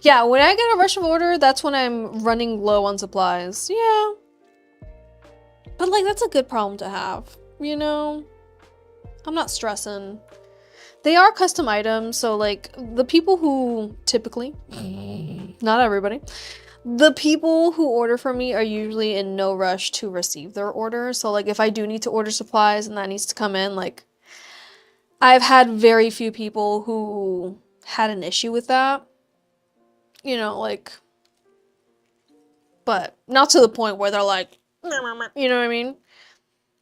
Yeah, when I get a rush of order, that's when I'm running low on supplies. Yeah. But like, that's a good problem to have, you know? I'm not stressing. They are custom items, so like, the people who typically, not everybody, the people who order from me are usually in no rush to receive their order. So like, if I do need to order supplies and that needs to come in, like, I've had very few people who had an issue with that. You know, like, but not to the point where they're like, you know what I mean?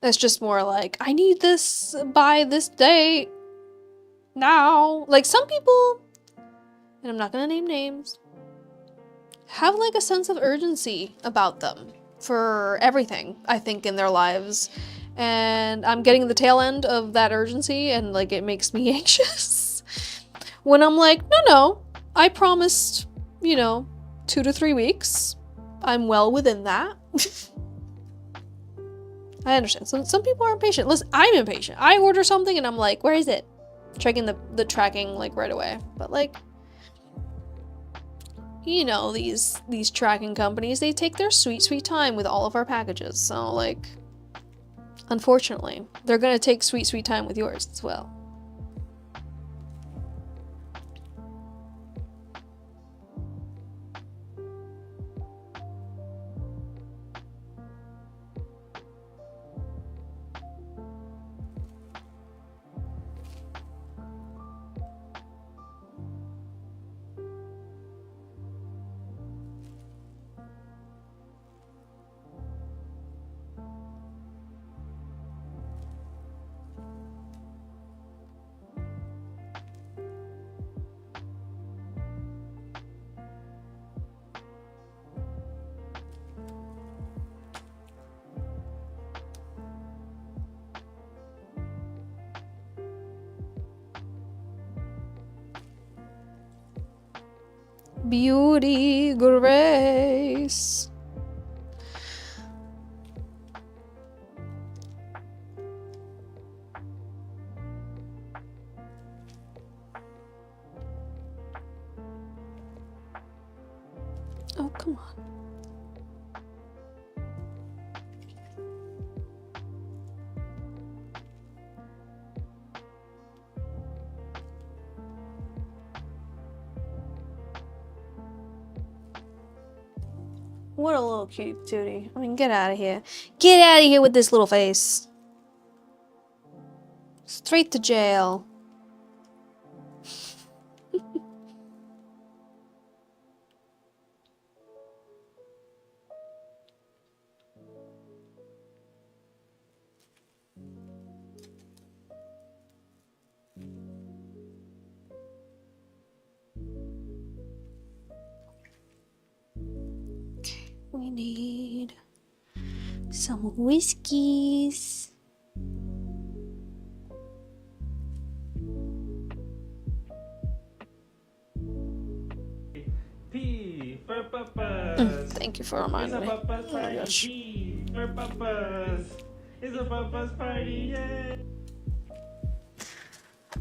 It's just more like, I need this by this date now. Like, some people, and I'm not gonna name names, have like a sense of urgency about them for everything, I think, in their lives. And I'm getting the tail end of that urgency, and like, it makes me anxious. When I'm like, no, I promised, you know, 2 to 3 weeks. I'm well within that. I understand. Some people are impatient. Listen, I'm impatient. I order something and I'm like, where is it? Checking the tracking like right away. But like, you know, these tracking companies, they take their sweet time with all of our packages. So, like, unfortunately, they're gonna take sweet time with yours as well. Beauty, grace. Oh, come on. What a little cute tootie. I mean, get out of here. Get out of here with this little face. Straight to jail. We need some whiskeys. P for purpose. Thank you for reminding me. It's a purpose Oh my party. gosh. P for purpose. It's a purpose party. Yeah.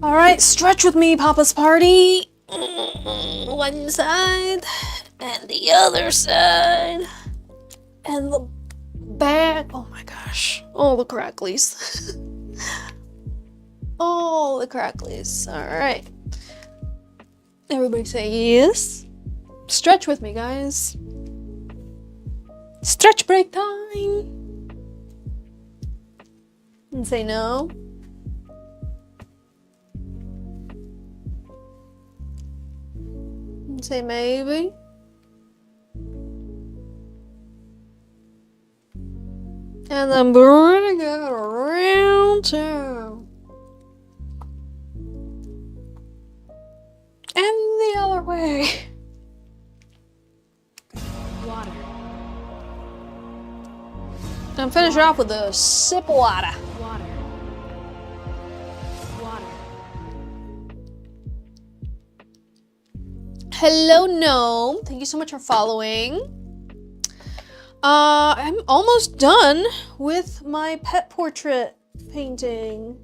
All right, stretch with me, Papa's party. One side and the other side and the back. Oh my gosh, all the cracklies. All the cracklies. All right. Everybody say yes. Stretch with me, guys. Stretch break time. And say no. And say maybe. And then bring it around town. And the other way. Water. And finish it off with a sip of water. Water. Water. Hello, Gnome. Thank you so much for following. I'm almost done with my pet portrait painting.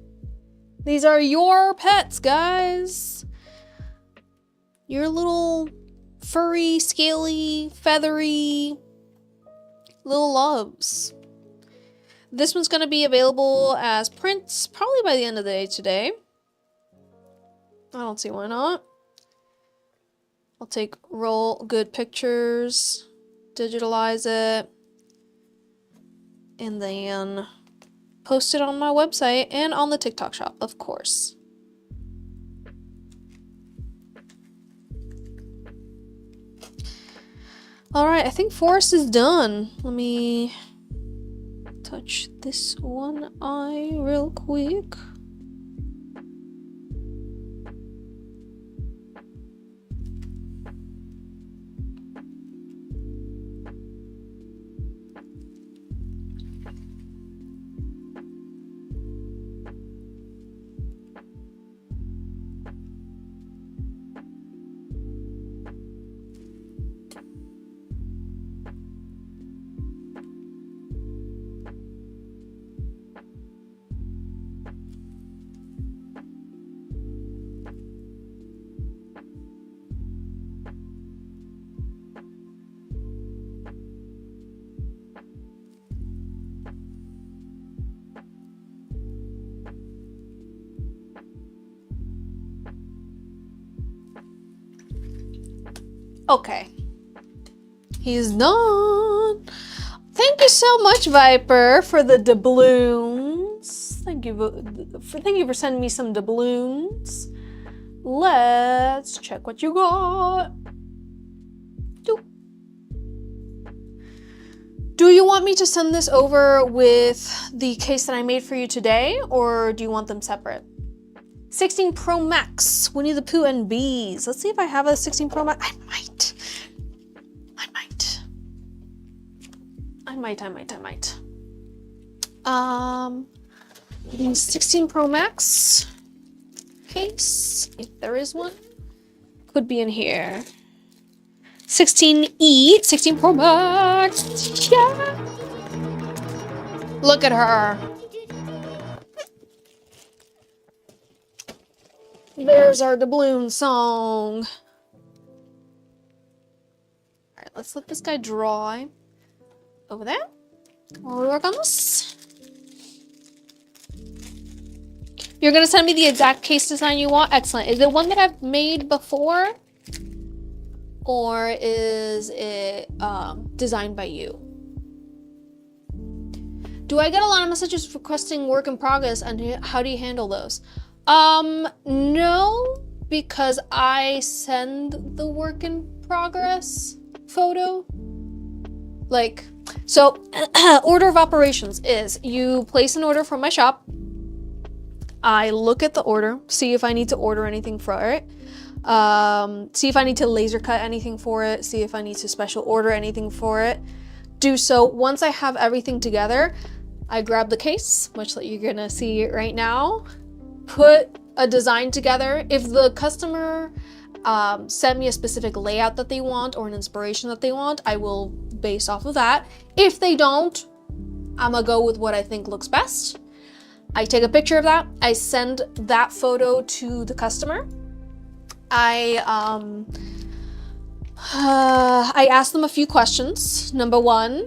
These are your pets, guys. Your little furry, scaly, feathery little loves. This one's gonna be available as prints probably by the end of the day today. I don't see why not. I'll take roll good pictures, digitalize it, and then post it on my website and on the TikTok shop, of course. All right, I think Forest is done. Let me touch this one eye real quick. Okay. He's done. Thank you so much, Viper, for the doubloons. Thank you for sending me some doubloons. Let's check what you got. Do you want me to send this over with the case that I made for you today, or do you want them separate? 16 Pro Max, Winnie the Pooh and Bees. Let's see if I have a 16 Pro Max. I might. 16 Pro Max case, if there is one, could be in here. 16E, 16 Pro Max, yeah! Look at her. There's our doubloon song. All right, let's let this guy dry over there while we work on this. You're gonna send me the exact case design you want? Excellent. Is it one that I've made before? Or is it designed by you? Do I get a lot of messages requesting work in progress, and how do you handle those? No, because I send the work in progress photo. Like, so order of operations is you place an order from my shop. I look at the order, see if I need to order anything for it. See if I need to laser cut anything for it, see if I need to special order anything for it. Do so. Once I have everything together, I grab the case, which you're gonna see right now, put a design together. If the customer send me a specific layout that they want or an inspiration that they want, I will base off of that. If they don't, I'm gonna go with what I think looks best. I take a picture of that, I send that photo to the customer. I ask them a few questions. Number one,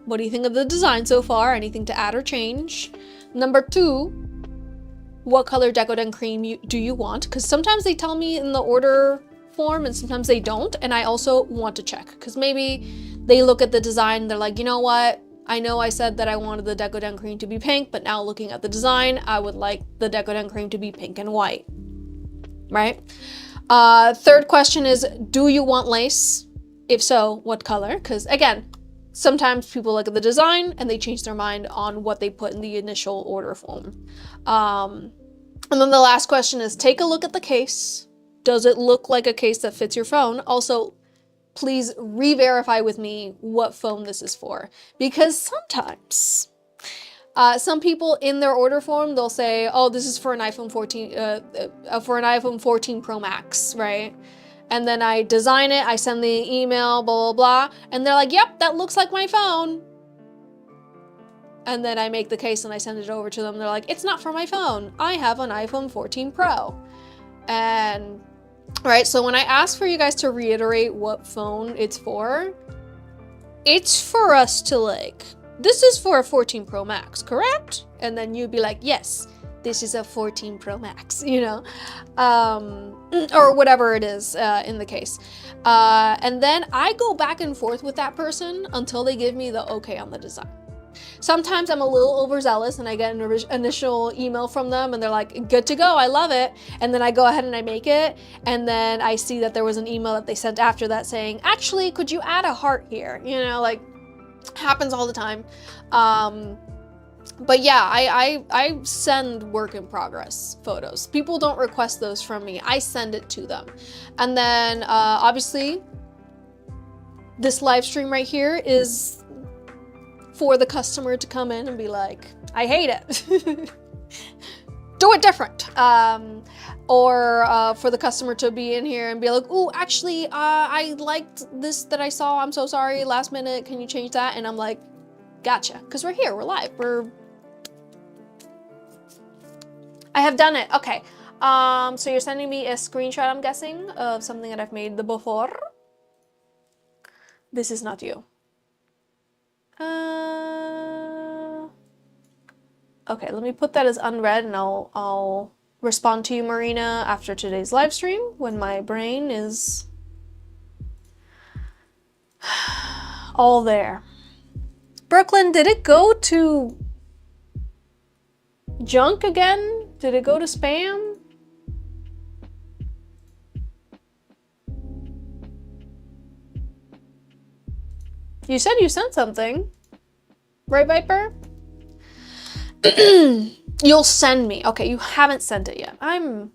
what do you think of the design so far? Anything to add or change? Number two, what color Decoden cream do you want? Because sometimes they tell me in the order form and sometimes they don't. And I also want to check because maybe they look at the design and they're like, you know what? I know I said that I wanted the Decoden cream to be pink, but now looking at the design, I would like the Decoden cream to be pink and white, right? Third question is, do you want lace? If so, what color? Because again, sometimes people look at the design and they change their mind on what they put in the initial order form. And then the last question is, take a look at the case. Does it look like a case that fits your phone? Also, please re-verify with me what phone this is for, because sometimes some people in their order form, they'll say, oh, this is for an iPhone 14 Pro Max, right? And then I design it, I send the email, blah, blah, blah, and they're like, yep, that looks like my phone. And then I make the case and I send it over to them. They're like, it's not for my phone. I have an iPhone 14 Pro. And right, so when I ask for you guys to reiterate what phone it's for us to like, this is for a 14 Pro Max, correct? And then you'd be like, yes, this is a 14 Pro Max, you know, or whatever it is in the case. And then I go back and forth with that person until they give me the okay on the design. Sometimes I'm a little overzealous and I get an initial email from them and they're like, good to go, I love it. And then I go ahead and I make it. And then I see that there was an email that they sent after that saying, actually, could you add a heart here? You know, like, happens all the time. But yeah, I send work in progress photos. People don't request those from me. I send it to them. And then obviously this live stream right here is for the customer to come in and be like, I hate it. Do it different. Or for the customer to be in here and be like, oh, actually, I liked this that I saw. I'm so sorry, last minute, can you change that? And I'm like, gotcha, because we're here, we're live, I have done it, okay. So you're sending me a screenshot, I'm guessing, of something that I've made before. This is not you. Okay, let me put that as unread and I'll respond to you, Marina, after today's live stream when my brain is All there. Brooklyn, did it go to junk again? Did it go to spam? You said you sent something. Right, Viper? You'll send me. Okay, you haven't sent it yet. I'm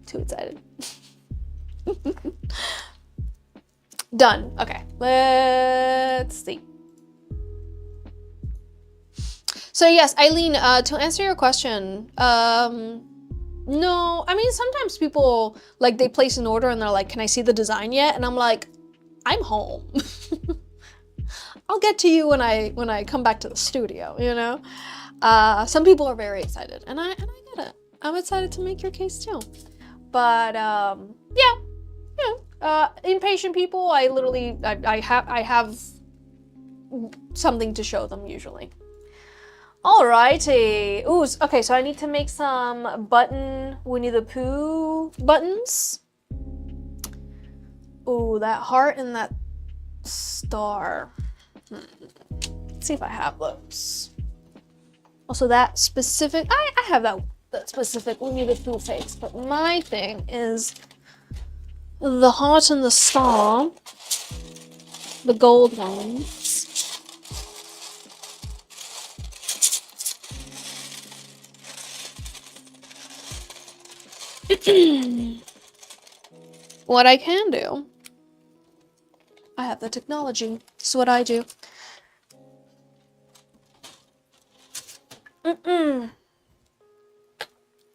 too excited. Done. Okay, let's see. So yes, Eileen, to answer your question, no, I mean, sometimes people, like, they place an order and they're like, can I see the design yet? And I'm like, I'm home. I'll get to you when I come back to the studio, you know? Some people are very excited, and I get it. I'm excited to make your case too. But yeah, impatient people, I literally, I have something to show them usually. Alrighty. Ooh, okay, so I need to make some button Winnie the Pooh buttons. Ooh, that heart and that star. Let's see if I have those. Also, that specific, I have that specific Winnie the Pooh face, but my thing is the heart and the star, the gold ones. What I can do, I have the technology. This is what I do.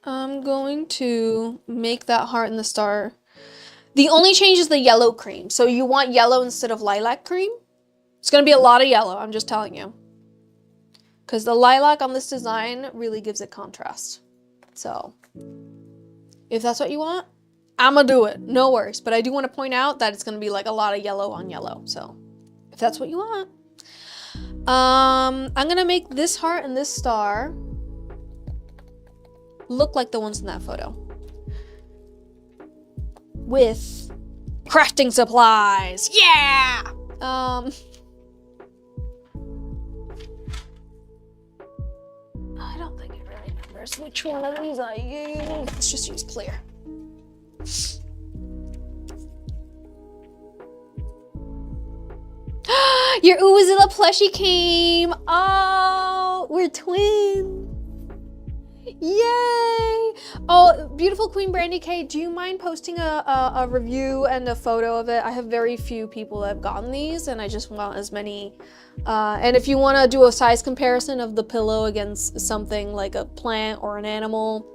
I'm going to make that heart and the star. The only change is the yellow cream. So you want yellow instead of lilac cream. It's going to be a lot of yellow, I'm just telling you. Because the lilac on this design really gives it contrast. So if that's what you want, I'm gonna do it. No worries. But I do want to point out that it's going to be like a lot of yellow on yellow. So if that's what you want. I'm going to make this heart and this star look like the ones in that photo. With crafting supplies. Yeah! I don't think it really matters which one of these I use. Let's just use clear. Your Uwazilla plushie came. Oh, we're twins. Yay! Oh, beautiful Queen Brandy K, do you mind posting a review and a photo of it? I have very few people that have gotten these, and I just want as many. And if you want to do a size comparison of the pillow against something like a plant or an animal,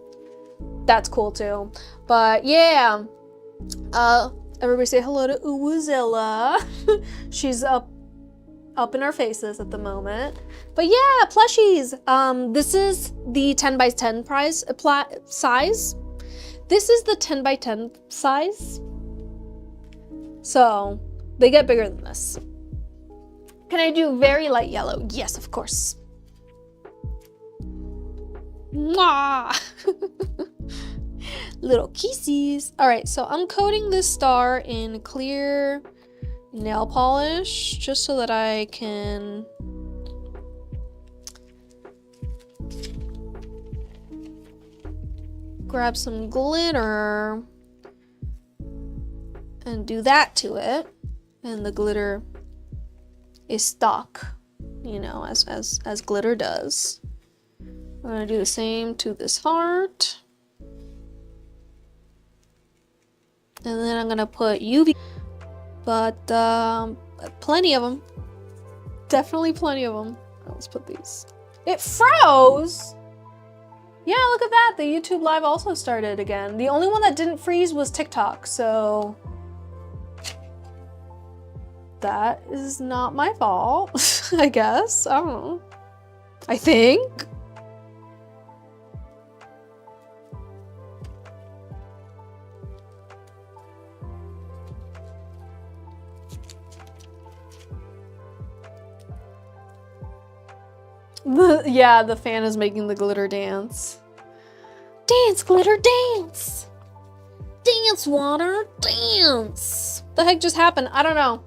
that's cool too. But yeah, everybody say hello to Uwazilla. She's up in our faces at the moment. But yeah, plushies. This is the 10 by 10 size. This is the 10 by 10 size. So they get bigger than this. Can I do very light yellow? Yes, of course. Mwah! Little kisses. All right, so I'm coating this star in clear nail polish just so that I can grab some glitter and do that to it. And the glitter is stuck, you know, as glitter does. I'm gonna do the same to this heart. And then I'm gonna put UV, but plenty of them. Definitely plenty of them. Let's put these. It froze! Yeah, look at that. The YouTube live also started again. The only one that didn't freeze was TikTok, so that is not my fault, I guess. I don't know. I think. Yeah, the fan is making the glitter dance. Dance, glitter, dance! Dance, water, dance. The heck just happened? I don't know.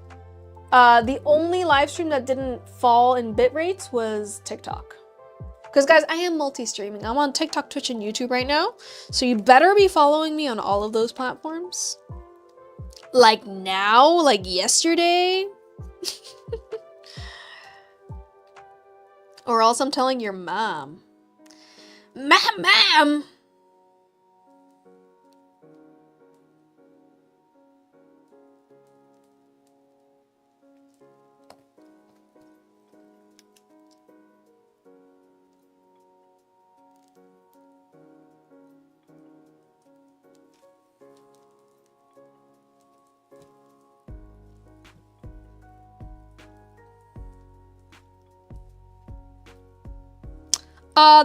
The only live stream that didn't fall in bit rates was TikTok. Because guys, I am multi-streaming. I'm on TikTok, Twitch, and YouTube right now. So you better be following me on all of those platforms. Like now, like yesterday. Or else I'm telling your mom. Ma'am!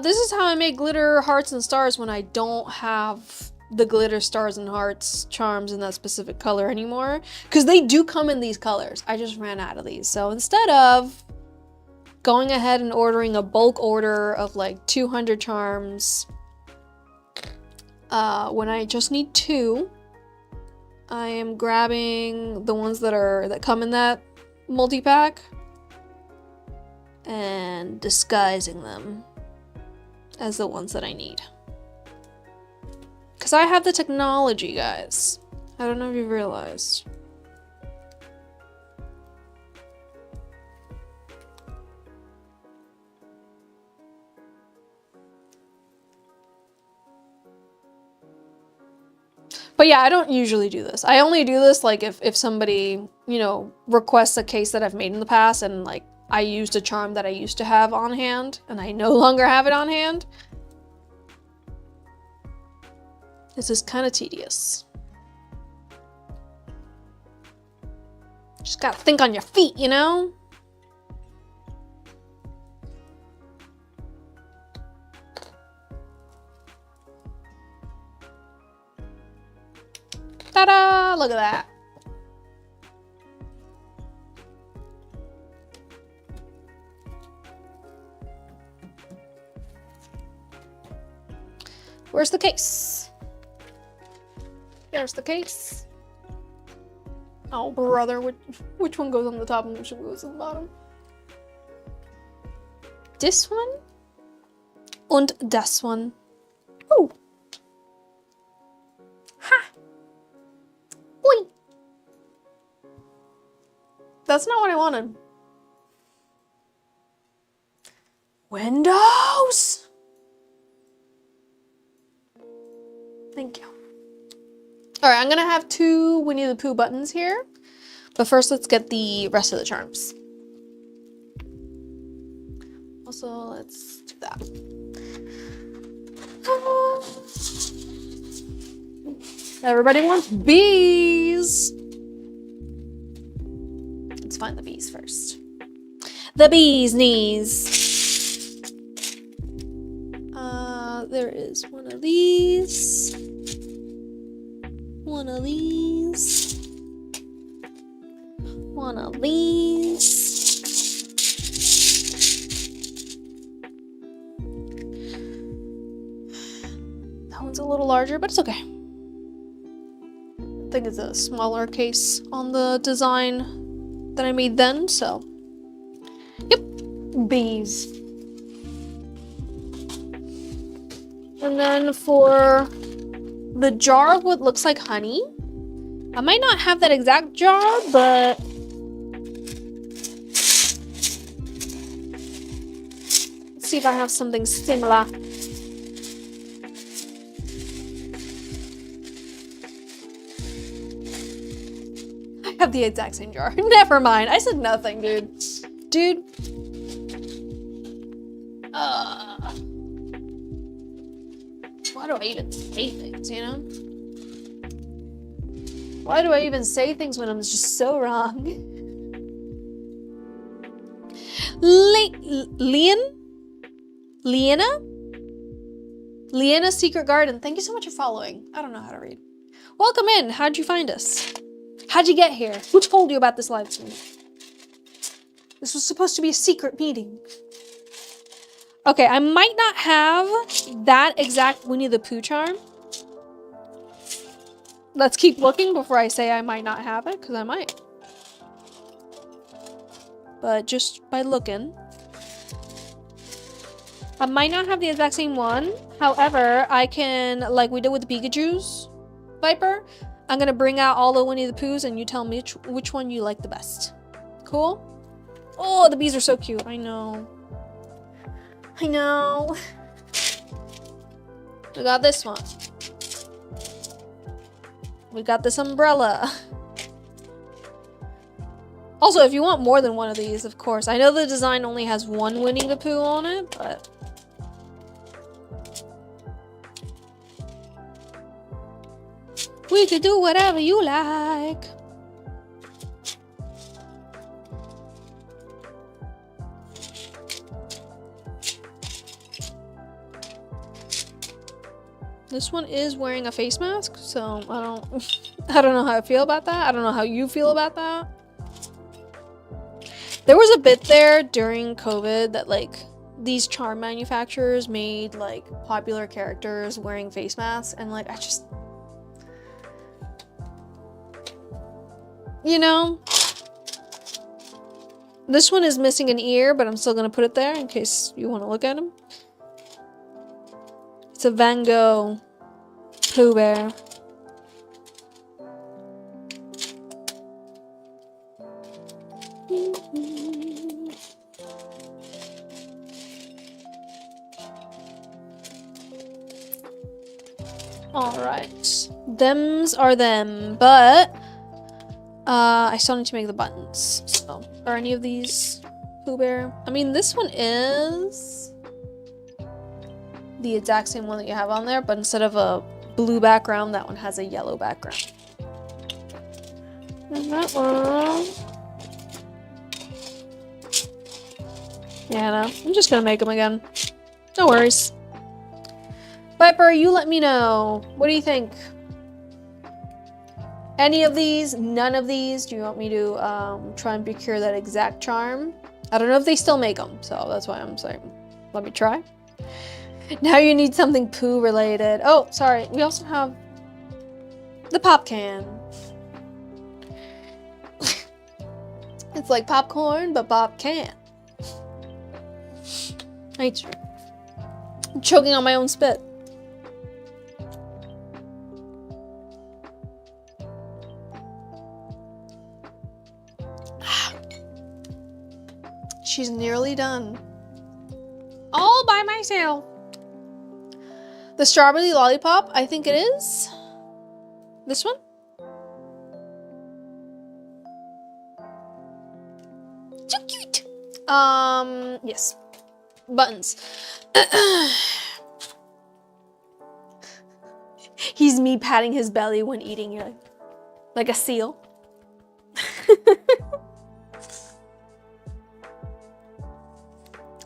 This is how I make glitter hearts and stars when I don't have the glitter stars and hearts charms in that specific color anymore. Because they do come in these colors. I just ran out of these. So instead of going ahead and ordering a bulk order of like 200 charms, when I just need 2, I am grabbing the ones that come in that multi-pack and disguising them as the ones that I need. Because I have the technology, guys. I don't know if you've realized. But yeah, I don't usually do this. I only do this like if somebody, you know, requests a case that I've made in the past and like I used a charm that I used to have on hand and I no longer have it on hand. This is kind of tedious. Just gotta think on your feet, you know? Ta-da! Look at that. Where's the case? There's the case. Oh, brother, which one goes on the top and which one goes on the bottom? This one? Und das one. Oh! Ha! Boy! That's not what I wanted. Windows! Thank you. All right, I'm gonna have 2 Winnie the Pooh buttons here, but first let's get the rest of the charms. Also, let's do that. Everybody wants bees. Let's find the bees first. The bee's knees. There is one of these. One of these. One of these. That one's a little larger, but it's okay. I think it's a smaller case on the design that I made then, so. Yep, bees. And then for the jar of what looks like honey, I might not have that exact jar, but let's see if I have something similar. I have the exact same jar. Never mind. I said nothing, dude. Dude. Why do I even say things, you know? Why do I even say things when I'm just so wrong? Liena Secret Garden. Thank you so much for following. I don't know how to read. Welcome in. How'd you find us? How'd you get here? Who told you about this live stream? This was supposed to be a secret meeting. Okay, I might not have that exact Winnie the Pooh charm. Let's keep looking before I say I might not have it, because I might. But just by looking. I might not have the exact same one. However, I can, like we did with the Pikachu's, Viper, I'm gonna bring out all the Winnie the Poohs and you tell me which one you like the best. Cool? Oh, the bees are so cute. I know. I know. We got this one. We got this umbrella. Also, if you want more than one of these, of course. I know the design only has one Winnie the Pooh on it, but... we could do whatever you like. This one is wearing a face mask, so I don't know how I feel about that. I don't know how you feel about that. There was a bit there during COVID that like these charm manufacturers made like popular characters wearing face masks, and like I just, you know, this one is missing an ear, but I'm still gonna put it there in case you want to look at him. It's a Van Gogh Pooh Bear. Alright. Thems are them, but I still need to make the buttons. So, are any of these Pooh Bear? I mean, this one is the exact same one that you have on there, but instead of a blue background, that one has a yellow background. And that one... yeah, no, I'm just gonna make them again. No worries. Viper, you let me know. What do you think? Any of these? None of these? Do you want me to try and procure that exact charm? I don't know if they still make them, so that's why I'm saying, let me try. Now you need something Pooh related. Oh, sorry. We also have the pop can. It's like popcorn, but pop can. I'm choking on my own spit. She's nearly done. All by myself. The strawberry lollipop, I think it is. This one? So cute. Yes. Buttons. He's me patting his belly when eating. You're like a seal.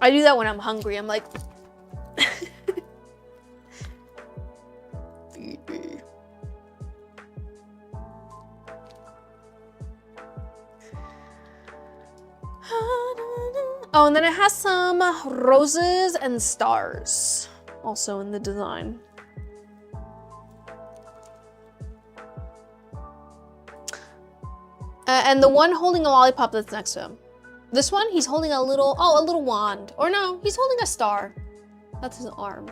I do that when I'm hungry. I'm like, feed me. Oh, and then it has some roses and stars also in the design. And the one holding a lollipop that's next to him. This one, he's holding a little wand. Or no, he's holding a star. That's his arm.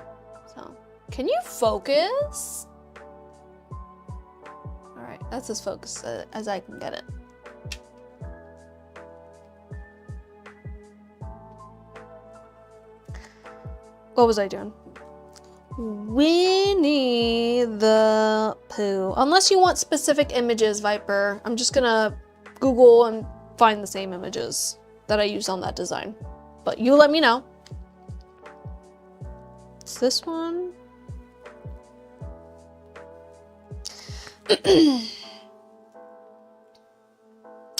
So, can you focus? All right, that's as focused as I can get it. What was I doing? Winnie the Pooh. Unless you want specific images, Viper, I'm just gonna Google and find the same images that I used on that design. But you let me know. It's this one.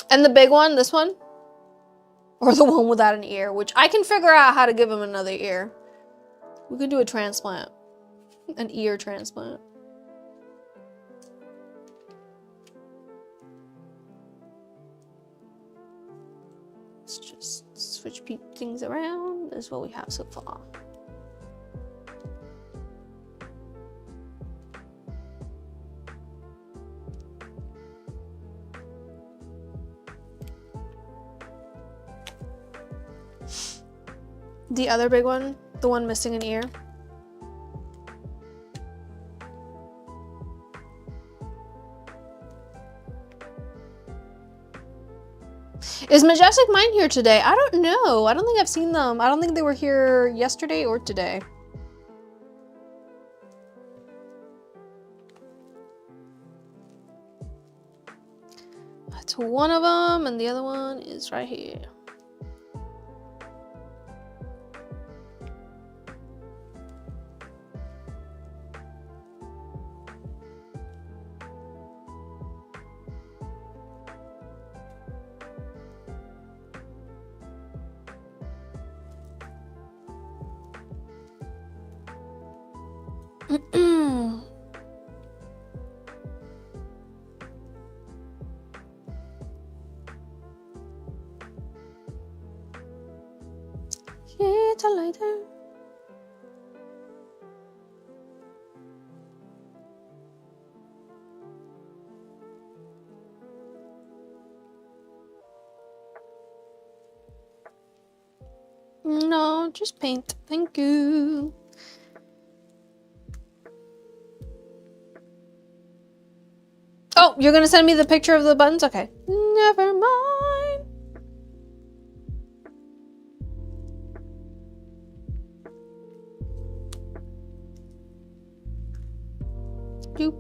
And the big one, this one? Or the one without an ear, which I can figure out how to give him another ear. We could do a transplant. An ear transplant. Let's just switch things around. This is what we have so far. The other big one, the one missing an ear. Is Majestic Mind here today? I don't know. I don't think I've seen them. I don't think they were here yesterday or today. That's one of them, and the other one is right here. It's a lighter. No, just paint. Thank you. Oh, you're gonna send me the picture of the buttons? Okay. Never mind. Doop.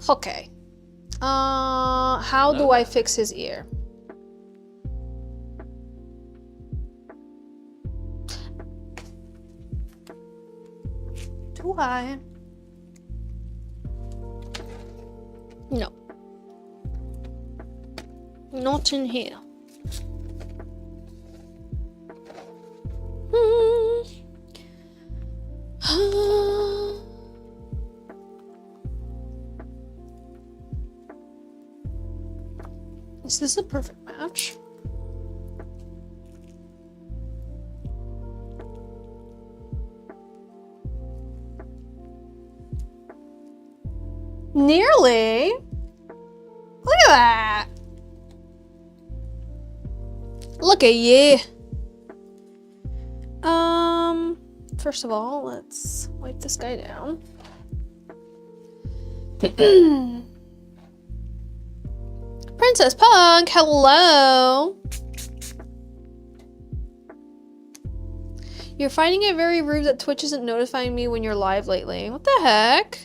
Okay. How do I fix his ear? Do I? No. Not in here. Is this a perfect match? Nearly. Look at that. Look at you. First of all, let's wipe this guy down. Princess Punk, hello. You're finding it very rude that Twitch isn't notifying me when you're live lately. What the heck?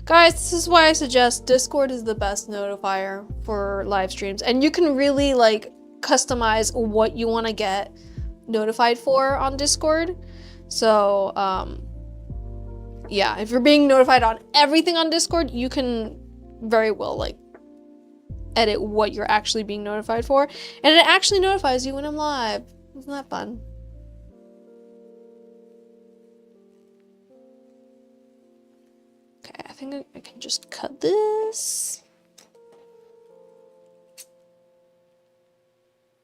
Guys, this is why I suggest Discord is the best notifier for live streams. And you can really like customize what you want to get notified for on Discord. So, yeah, if you're being notified on everything on Discord, you can very well like edit what you're actually being notified for. And it actually notifies you when I'm live. Isn't that fun? Okay, I think I can just cut this.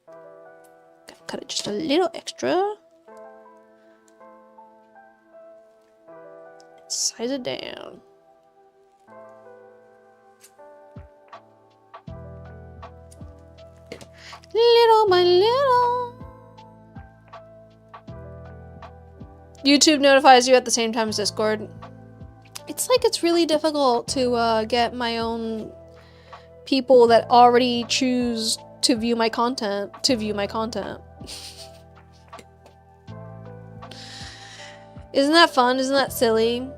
Gotta cut it just a little extra. Size it down. Little by little. YouTube notifies you at the same time as Discord. It's like it's really difficult to get my own people that already choose to view my content Isn't that fun? Isn't that silly?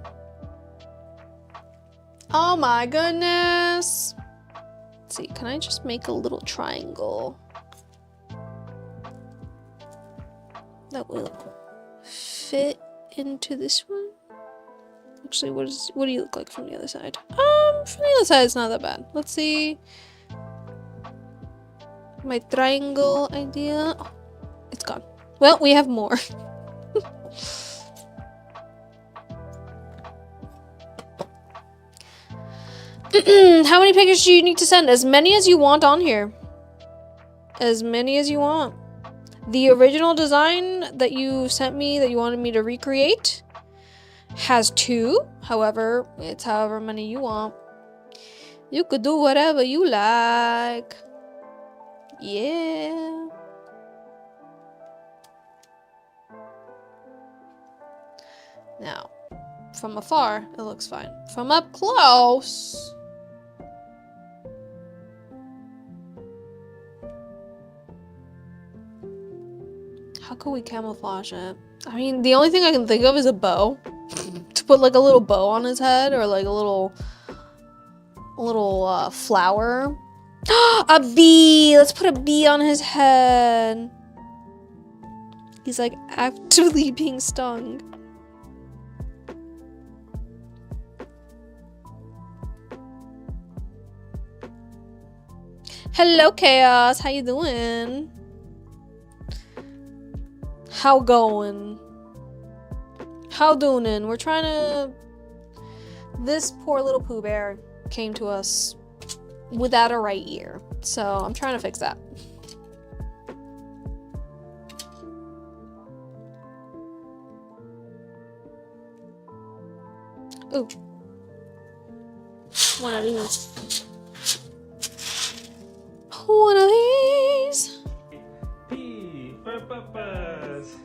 Oh my goodness. Let's see, can I just make a little triangle that will fit into this one? Actually, what do you look like from the other side? From the other side, it's not that bad. Let's see. My triangle idea. Oh, it's gone. Well, we have more. How many pictures do you need to send? As many as you want on here. As many as you want. The original design that you sent me that you wanted me to recreate has 2. However, it's however many you want. You could do whatever you like. Yeah. Now, from afar, it looks fine. From up close... How can we camouflage it? I mean, the only thing I can think of is a bow. To put like a little bow on his head or like a little flower. A bee! Let's put a bee on his head. He's like actively being stung. Hello, Chaos. How you doing? How going? How doing? We're trying to... This poor little Pooh Bear came to us without a right ear. So I'm trying to fix that. Ooh. One of these. One of these. P for Papas.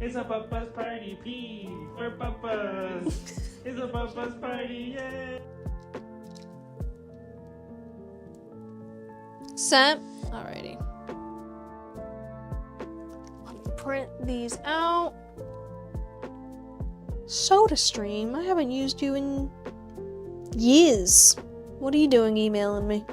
It's a Papa's party. P for Papas. It's a Papa's party. Yay! Set. Alrighty. Print these out. SodaStream. I haven't used you in years. What are you doing emailing me?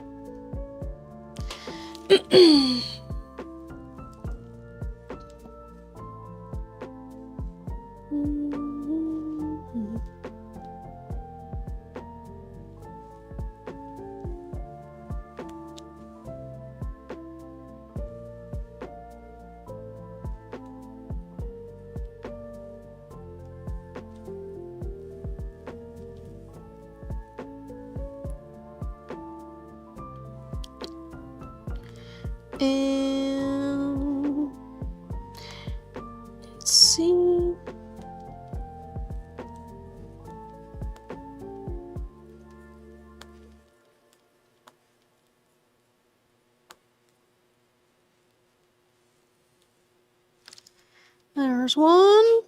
And let's see. There's one.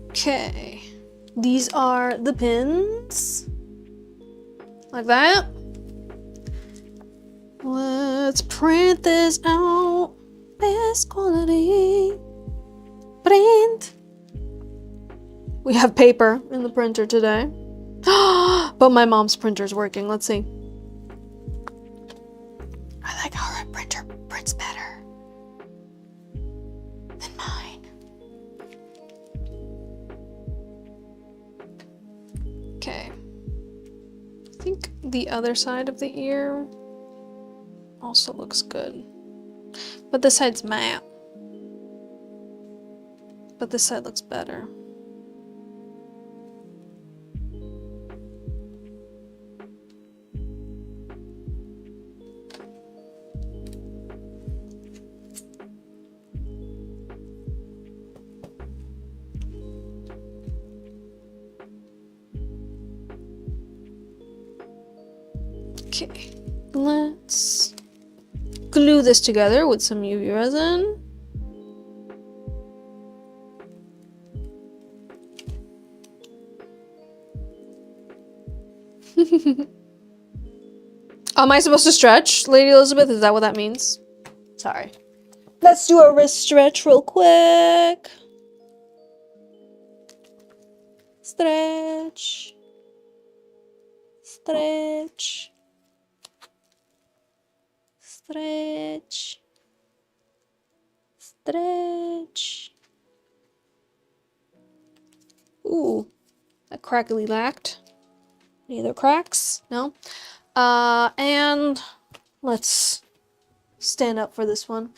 Okay, these are the pins, like that. Let's print this out. Best quality print. We have paper in the printer today. But my mom's printer's working. Let's see. I like how her printer prints better than mine. Okay. I think the other side of the ear also looks good. But this side's matte. But this side looks better. Okay, let's glue this together with some UV resin. Am I supposed to stretch, Lady Elizabeth? Is that what that means? Sorry. Let's do a wrist stretch real quick. Stretch. Stretch. Stretch. Stretch. Ooh, that crackly lacked. Any other cracks? No. And let's stand up for this one.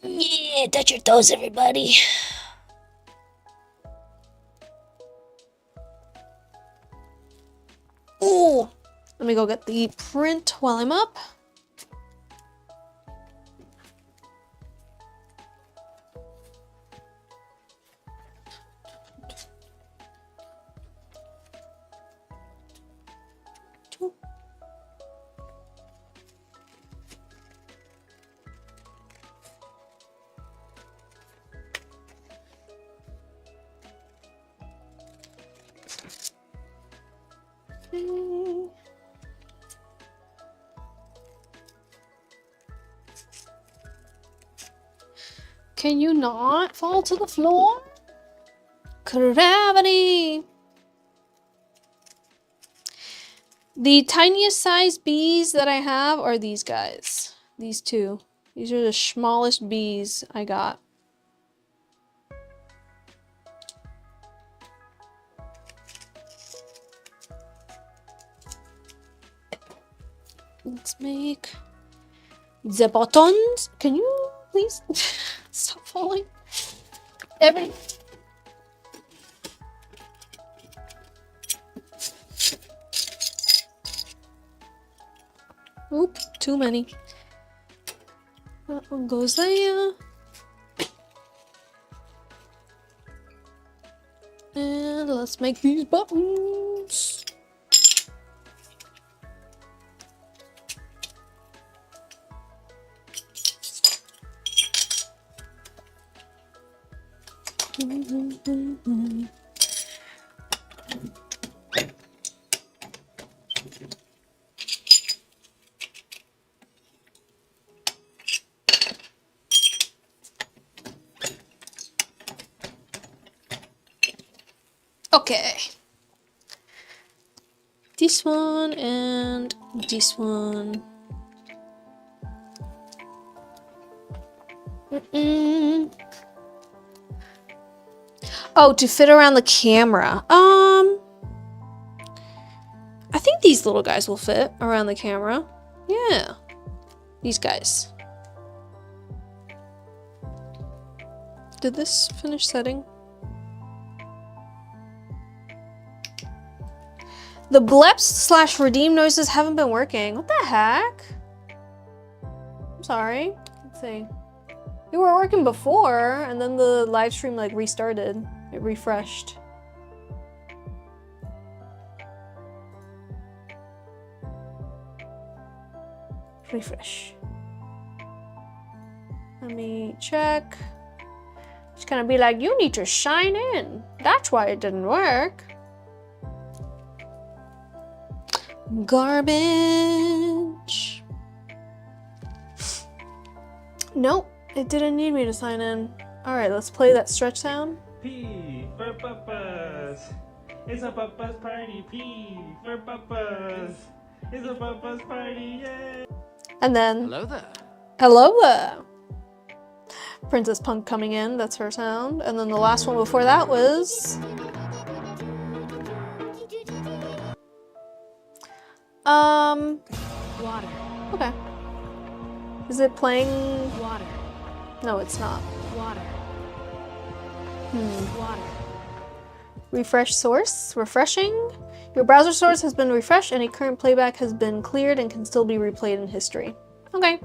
Yeah, touch your toes, everybody. Ooh, let me go get the print while I'm up. Can you not fall to the floor? Gravity! The tiniest size bees that I have are these guys. These two. These are the smallest bees I got. Let's make the buttons. Can you please stop falling? Oop, too many. That one goes there. And let's make these buttons. Okay. This one and this one. Oh, to fit around the camera. I think these little guys will fit around the camera. Yeah. These guys. Did this finish setting? The bleps / redeem noises haven't been working. What the heck? I'm sorry. Let's see. They were working before, and then the live stream like restarted. It refreshed. Refresh. Let me check. It's gonna be like, you need to sign in. That's why it didn't work. Garbage. Nope, it didn't need me to sign in. All right, let's play that stretch sound. P for papas. It's a papa's party. P for papas. It's a papa's party. Yay! And then, Hello there. hello there. Princess Punk coming in, that's her sound. And then the last one before that was... Water. Okay. Is it playing? Water. No, it's not. Water. Water. Refresh source, refreshing. Your browser source has been refreshed. Any current playback has been cleared and can still be replayed in history. Okay.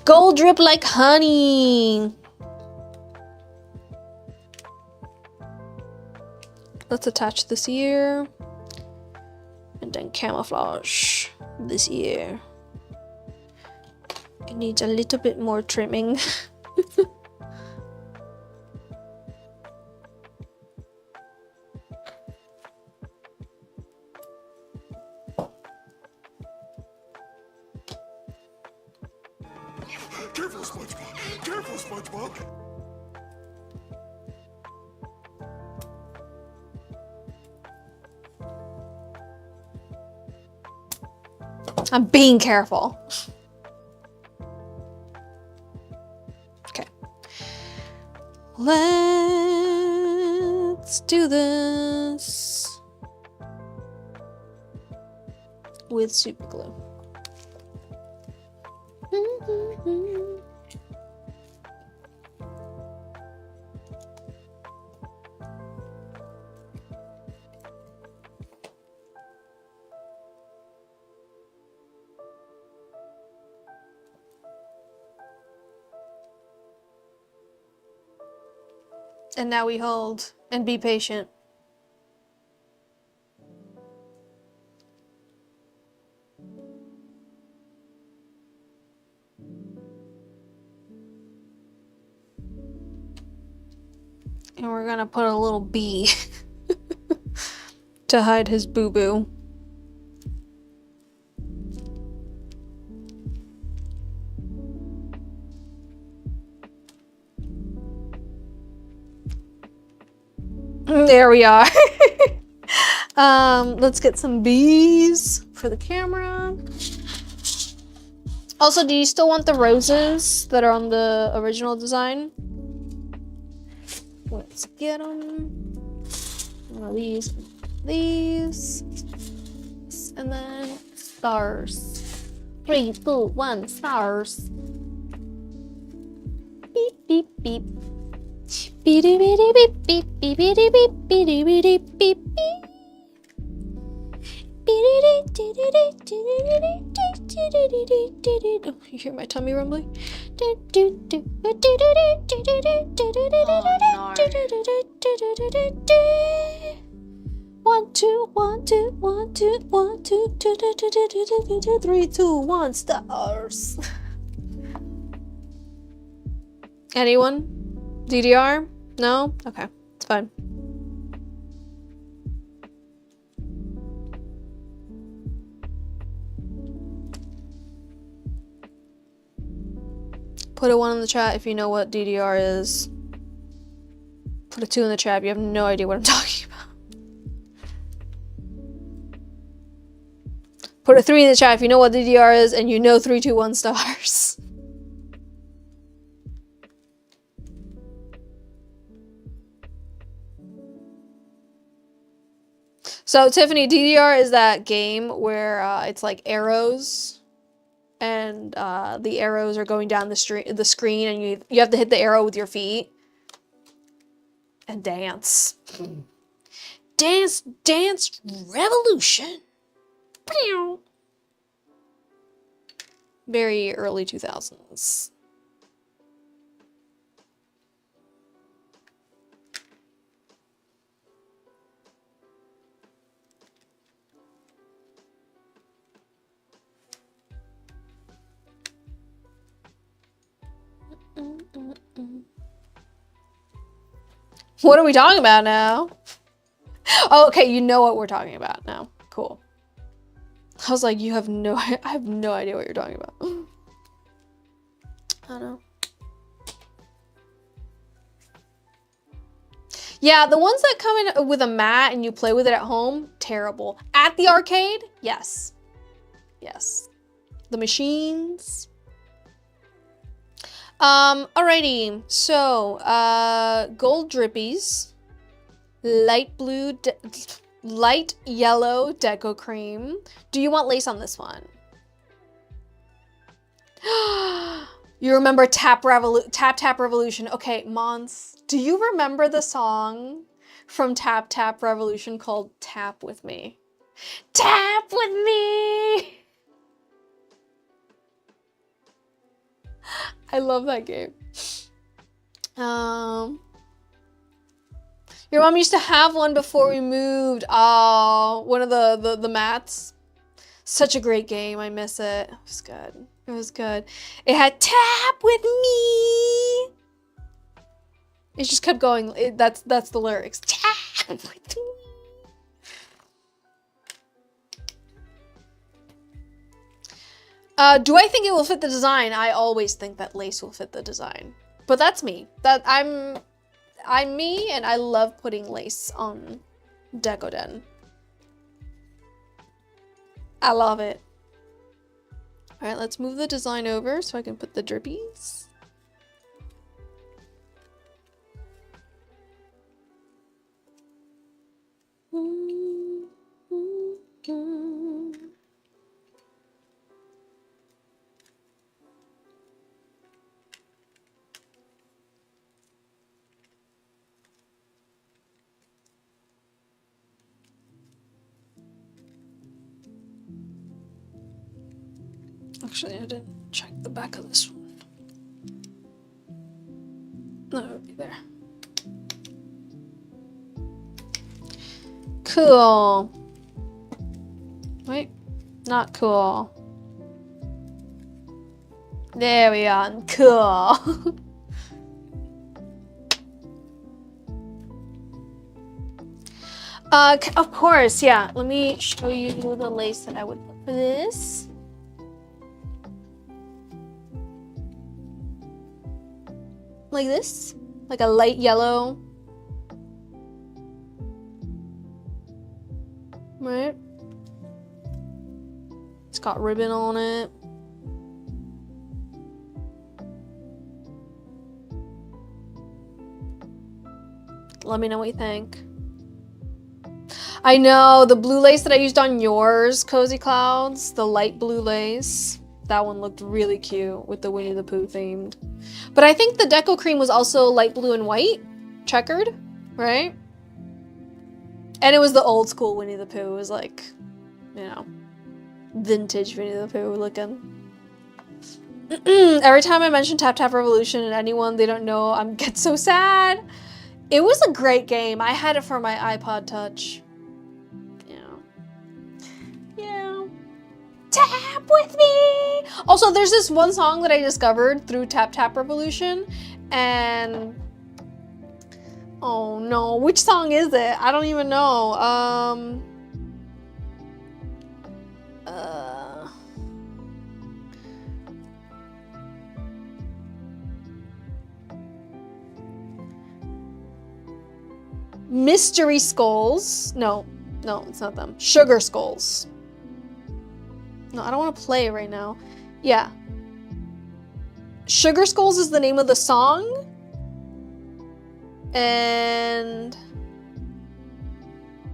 Gold drip like honey. Let's attach this here. And then camouflage this here. It needs a little bit more trimming. Careful, SpongeBob! Careful, SpongeBob! I'm being careful. Let's do this with super glue. And now we hold and be patient. And we're gonna put a little bee to hide his boo-boo. There we are. Let's get some bees for the camera. Also, do you still want the roses that are on the original design? Let's get them. One of these, and then stars. 3, 2, 1, stars. Beep, beep, beep. Beep, beep, beep, beep, beep, beep, beep, beep, beep, beep, beep. Oh, you hear my tummy rumbling? One, two, one, two, one, two, one, two, 3, 2, 1, stars. Anyone? DDR? No? Okay, it's fine. Put a 1 in the chat if you know what DDR is. Put a 2 in the chat if you have no idea what I'm talking about. Put a 3 in the chat if you know what DDR is and you know 3, 2, 1 stars. So Tiffany, DDR is that game where it's like arrows, and the arrows are going down the screen, and you have to hit the arrow with your feet and dance. Dance, dance, revolution. Very early 2000s. What are we talking about now? Oh, okay, you know what we're talking about now. Cool. I was like, I have no idea what you're talking about. I don't know. Yeah, the ones that come in with a mat and you play with it at home, terrible. At the arcade, yes. Yes. The machines. Alrighty, so, gold drippies, light yellow deco cream. Do you want lace on this one? You remember Tap Tap Revolution. Okay, Mons, do you remember the song from Tap Tap Revolution called Tap With Me? Tap with me! I love that game. Your mom used to have one before we moved. Oh, one of the mats. Such a great game. I miss it. It was good. It was good. It had tap with me. It just kept going. That's the lyrics. Tap with me. Do I think it will fit the design? I always think that lace will fit the design. But that's me. I'm me, and I love putting lace on Decoden. I love it. All right, let's move the design over so I can put the drippies. Actually, I didn't check the back of this one. No, it would be there. Cool. Wait, not cool. There we are. Cool. Of course, yeah. Let me show you the lace that I would put for this. Like this, like a light yellow. Right? It's got ribbon on it. Let me know what you think. I know, the blue lace that I used on yours, Cozy Clouds, the light blue lace, that one looked really cute with the Winnie the Pooh themed. But I think the Deco Cream was also light blue and white, checkered, right? And it was the old school Winnie the Pooh. It was like, you know, vintage Winnie the Pooh looking. Every time I mention Tap Tap Revolution and anyone they don't know, I get so sad. It was a great game. I had it for my iPod Touch. Yeah. Tap with me! Also, there's this one song that I discovered through Tap Tap Revolution, and oh no, which song is it? I don't even know. Mystery Skulls. No, it's not them. Sugar Skulls. No, I don't want to play it right now. Yeah. Sugar Skulls is the name of the song. And...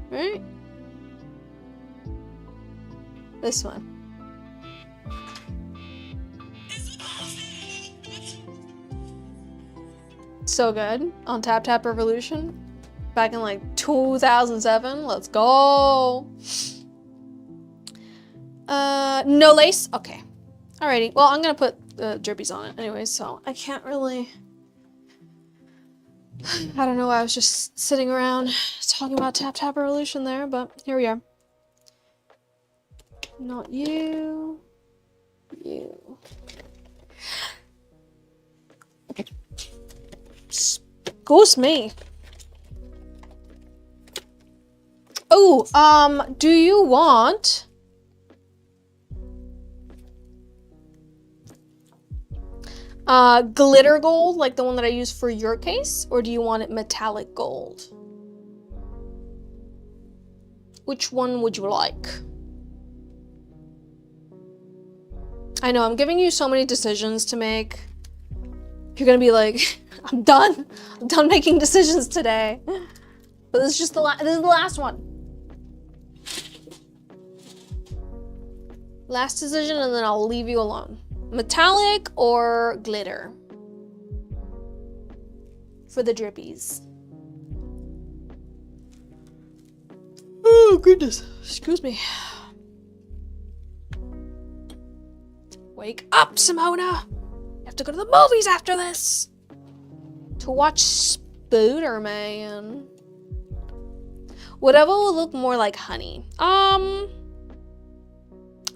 right? This one. So good. On Tap Tap Revolution. Back in like 2007. Let's go. No lace? Okay. Alrighty. Well, I'm gonna put drippies on it anyway, so I can't really... I don't know why I was just sitting around talking about Tap Tap Revolution there, but here we are. Not you. You. Ghost me. Oh, do you want... glitter gold, like the one that I used for your case, or do you want it metallic gold? Which one would you like? I know, I'm giving you so many decisions to make. You're gonna be like, I'm done making decisions today. But this is just this is the last one. Last decision, and then I'll leave you alone. Metallic or glitter? For the drippies. Oh, goodness. Excuse me. Wake up, Simona! You have to go to the movies after this! To watch Spider-Man. Whatever will look more like honey.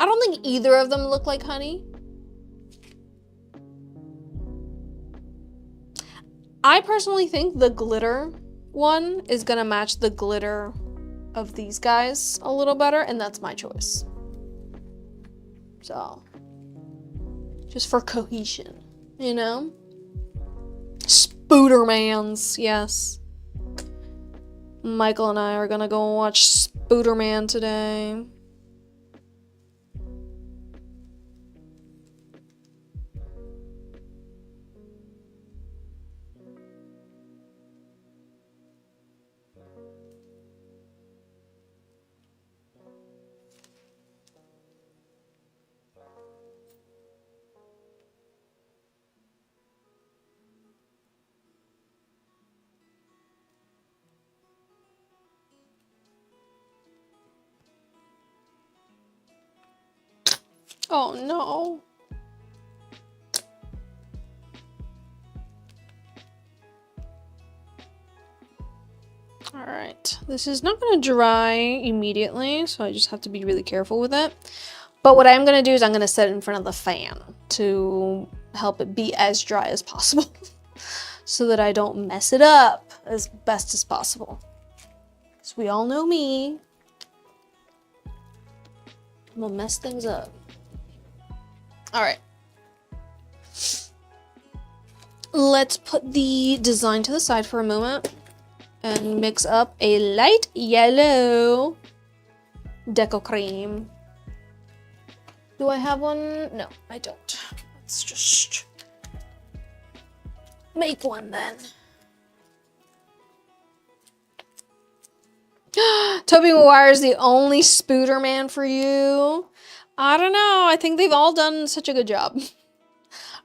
I don't think either of them look like honey. I personally think the glitter one is gonna match the glitter of these guys a little better, and that's my choice. So, just for cohesion, you know? Spoodermans, yes. Michael and I are gonna go watch Spooderman today. Oh no. All right, this is not gonna dry immediately, so I just have to be really careful with it. But what I'm gonna do is I'm gonna set it in front of the fan to help it be as dry as possible so that I don't mess it up as best as possible. So we all know me. I'm gonna mess things up. All right. Let's put the design to the side for a moment and mix up a light yellow deco cream. Do I have one? No, I don't. Let's just make one then. Tobey Maguire's the only Spooder man for you. I don't know. I think they've all done such a good job.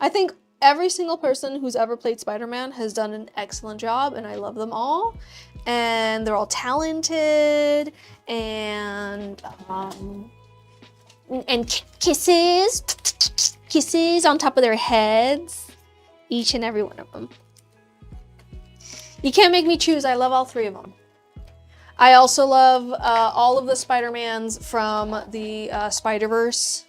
I think every single person who's ever played Spider-Man has done an excellent job, and I love them all. And they're all talented, and kisses on top of their heads, each and every one of them. You can't make me choose. I love all three of them. I also love all of the Spider-Mans from the Spider-Verse.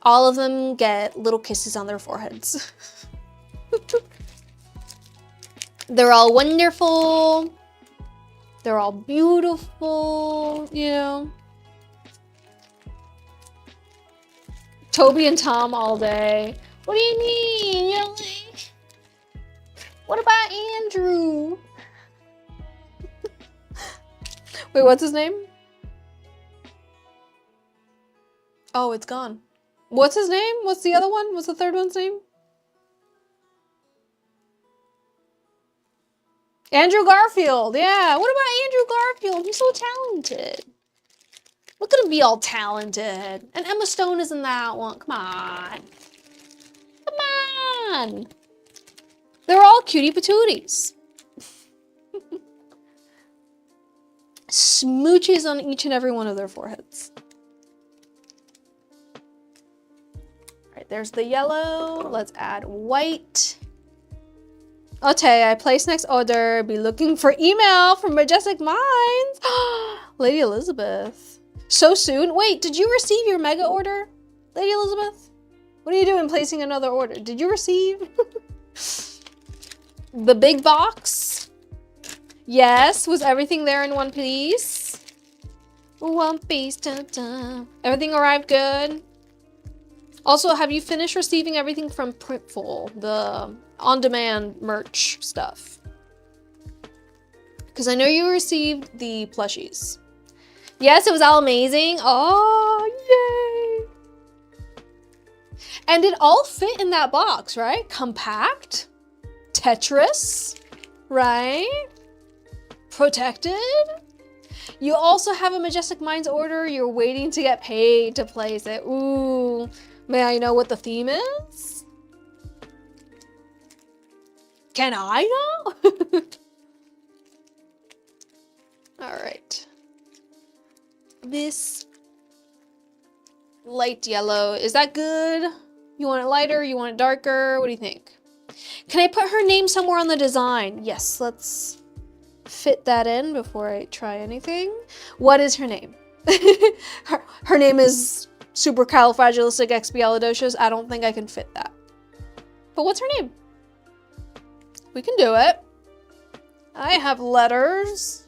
All of them get little kisses on their foreheads. They're all wonderful. They're all beautiful, you know. Toby and Tom all day. What do you mean? You know, like, what about Andrew? Wait, what's his name? Oh, it's gone. What's his name? What's the other one? What's the third one's name? Andrew Garfield. Yeah, what about Andrew Garfield? He's so talented. Look at him be all talented. And Emma Stone is in that one. Come on. Come on. They're all cutie patooties. Smooches on each and every one of their foreheads. All right, there's the yellow. Let's add white. Okay, I place next order. Be looking for email from Majestic Minds. Lady Elizabeth. So soon? Wait, did you receive your mega order, Lady Elizabeth? What are you doing placing another order? Did you receive the big box? Yes, was everything there in one piece? One piece, dun, dun. Everything arrived good? Also, have you finished receiving everything from Printful, the on-demand merch stuff? Because I know you received the plushies. Yes, it was all amazing. Oh, yay. And it all fit in that box, right? Compact, Tetris, right? Protected. You also have a Majestic Minds order. You're waiting to get paid to place it. Ooh, may I know what the theme is? Can I know? All right. This light yellow, is that good? You want it lighter? You want it darker? What do you think? Can I put her name somewhere on the design? Yes, let's fit that in before I try anything. What is her name? her name is Supercalifragilisticexpialidocious. I don't think I can fit that. But what's her name? We can do it. I have letters.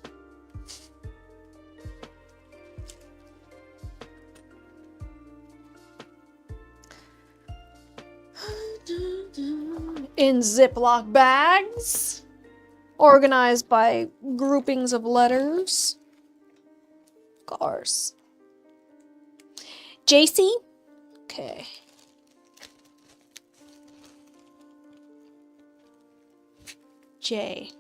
In Ziploc bags. Organized by groupings of letters. Cars. JC? Okay. J.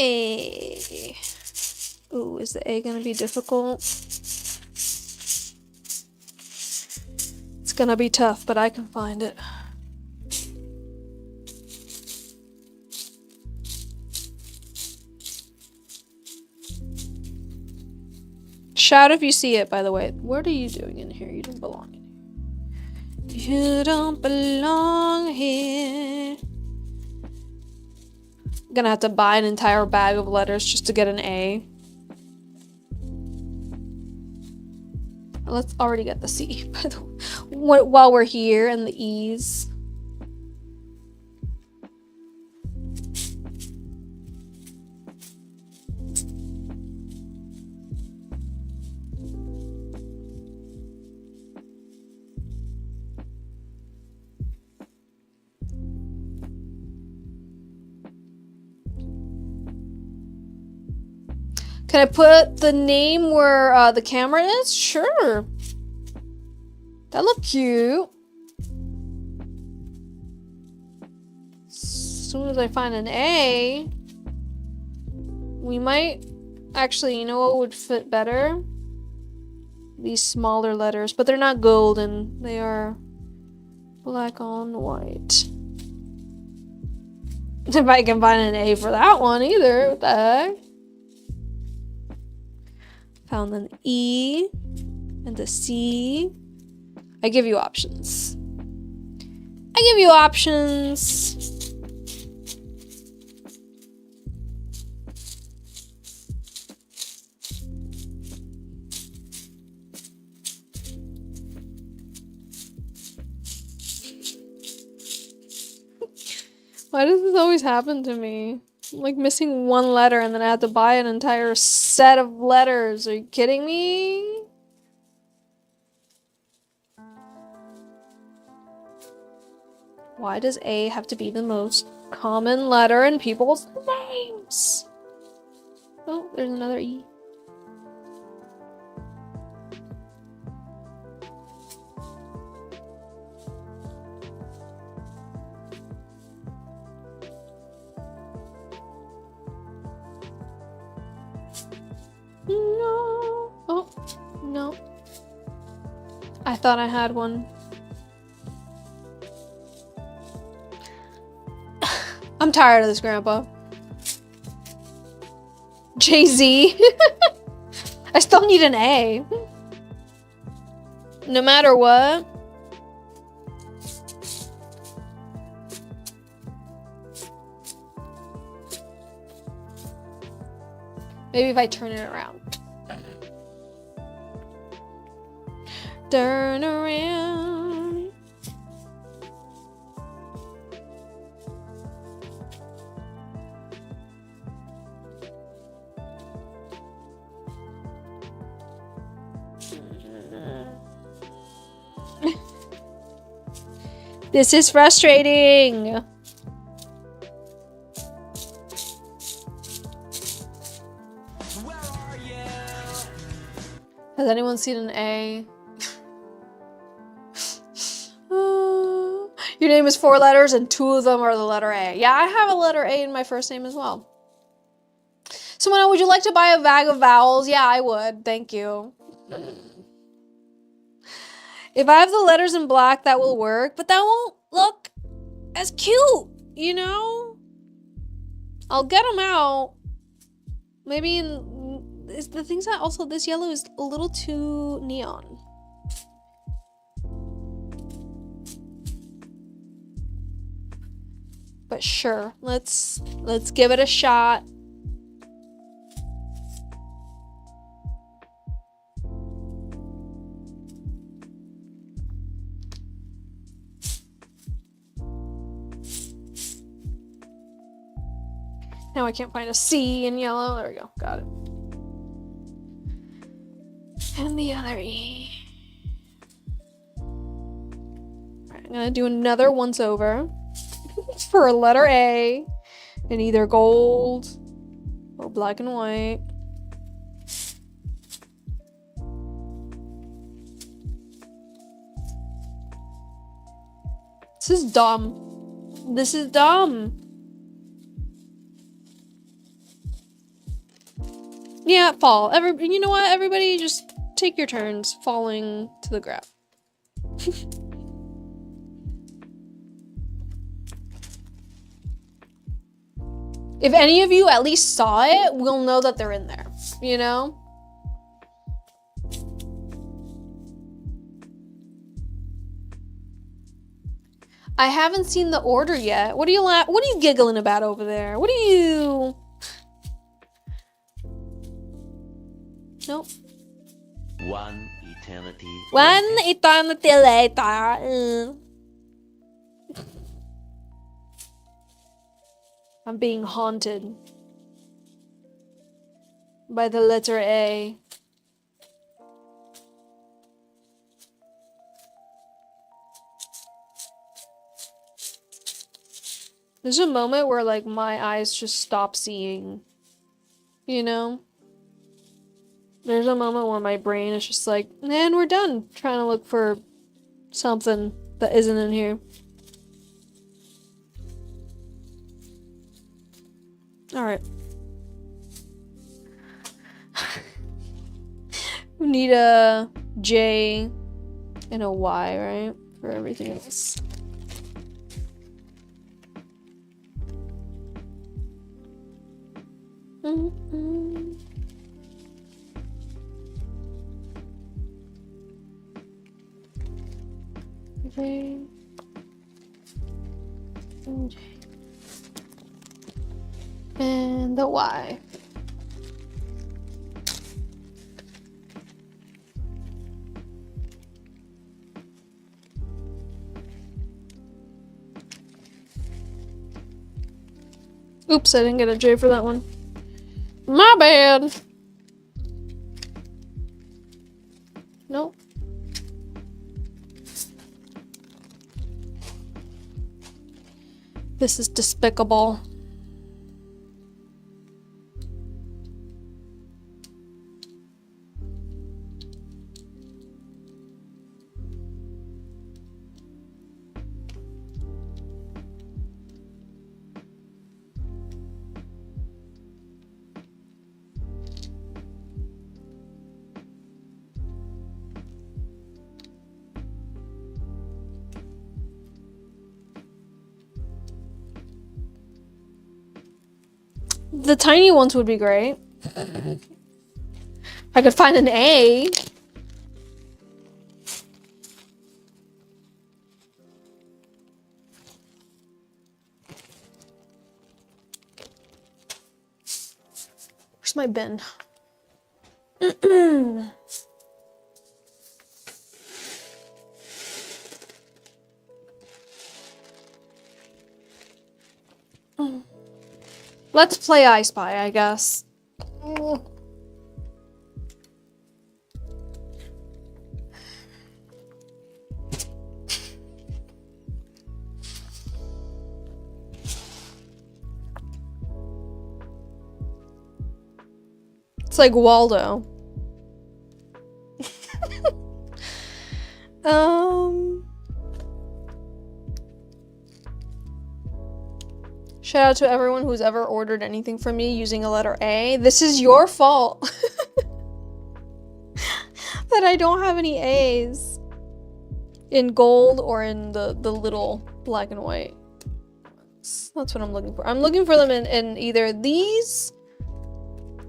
A. Ooh, is the A gonna be difficult? It's gonna be tough, but I can find it. Shout if you see it, by the way. What are you doing in here? You don't belong in here. You don't belong here. I'm gonna have to buy an entire bag of letters just to get an A. Let's already get the C, by the way, while we're here, and the E's. Can I put the name where the camera is? Sure. That look cute. As soon as I find an A, we might actually, you know what would fit better? These smaller letters, but they're not golden. They are black on white. If I can find an A for that one either, what the heck? Found an E and a C. I give you options. I give you options. Why does this always happen to me? I'm like missing one letter and then I have to buy an entire set of letters. Are you kidding me? Why does A have to be the most common letter in people's names? Oh, there's another E. No. Oh, no. I thought I had one. I'm tired of this, Grandpa. Jay-Z. I still need an A. No matter what. Maybe if I turn it around. Turn around. This is frustrating. Has anyone seen an A? Your name is 4 letters and 2 of them are the letter A. Yeah, I have a letter A in my first name as well. Simona, would you like to buy a bag of vowels? Yeah, I would. Thank you. If I have the letters in black, that will work, but that won't look as cute, you know? I'll get them out. Maybe the things that also, this yellow is a little too neon. But sure, let's give it a shot. Now I can't find a C in yellow. There we go. Got it. And the other E. Alright, I'm gonna do another once over for a letter A in either gold or black and white. This is dumb. This is dumb. Yeah, fall. You know what? Everybody just take your turns falling to the ground. If any of you at least saw it, we'll know that they're in there, you know? I haven't seen the order yet. What are you giggling about over there? What are you? Nope. One eternity. One later. eternity later. I'm being haunted by the letter A. There's a moment where like my eyes just stop seeing, you know? There's a moment where my brain is just like, man, we're done trying to look for something that isn't in here. Alright. We need a J and a Y, right? For everything else. J and J and the Y. Oops, I didn't get a J for that one. My bad. Nope. This is despicable. The tiny ones would be great. I could find an A. Where's my bin? Let's play I Spy, I guess. It's like Waldo. Shout out to everyone who's ever ordered anything from me using a letter A. This is your fault that I don't have any A's in gold or in the little black and white. That's what I'm looking for. I'm looking for them in either these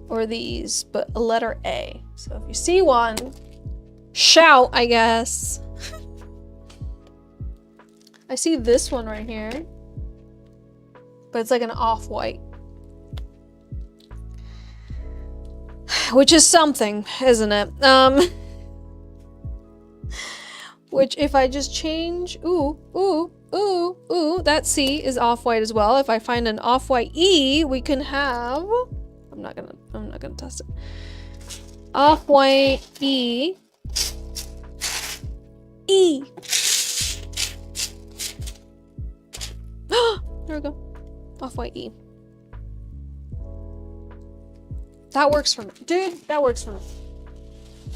or these, but a letter A. So if you see one, shout, I guess. I see this one right here. But it's like an off-white. Which is something, isn't it? Which if I just change, that C is off-white as well. If I find an off-white E, we can have, I'm not gonna test it. Off-white E. E. There we go. Off-white E. That works for me. Dude, that works for me.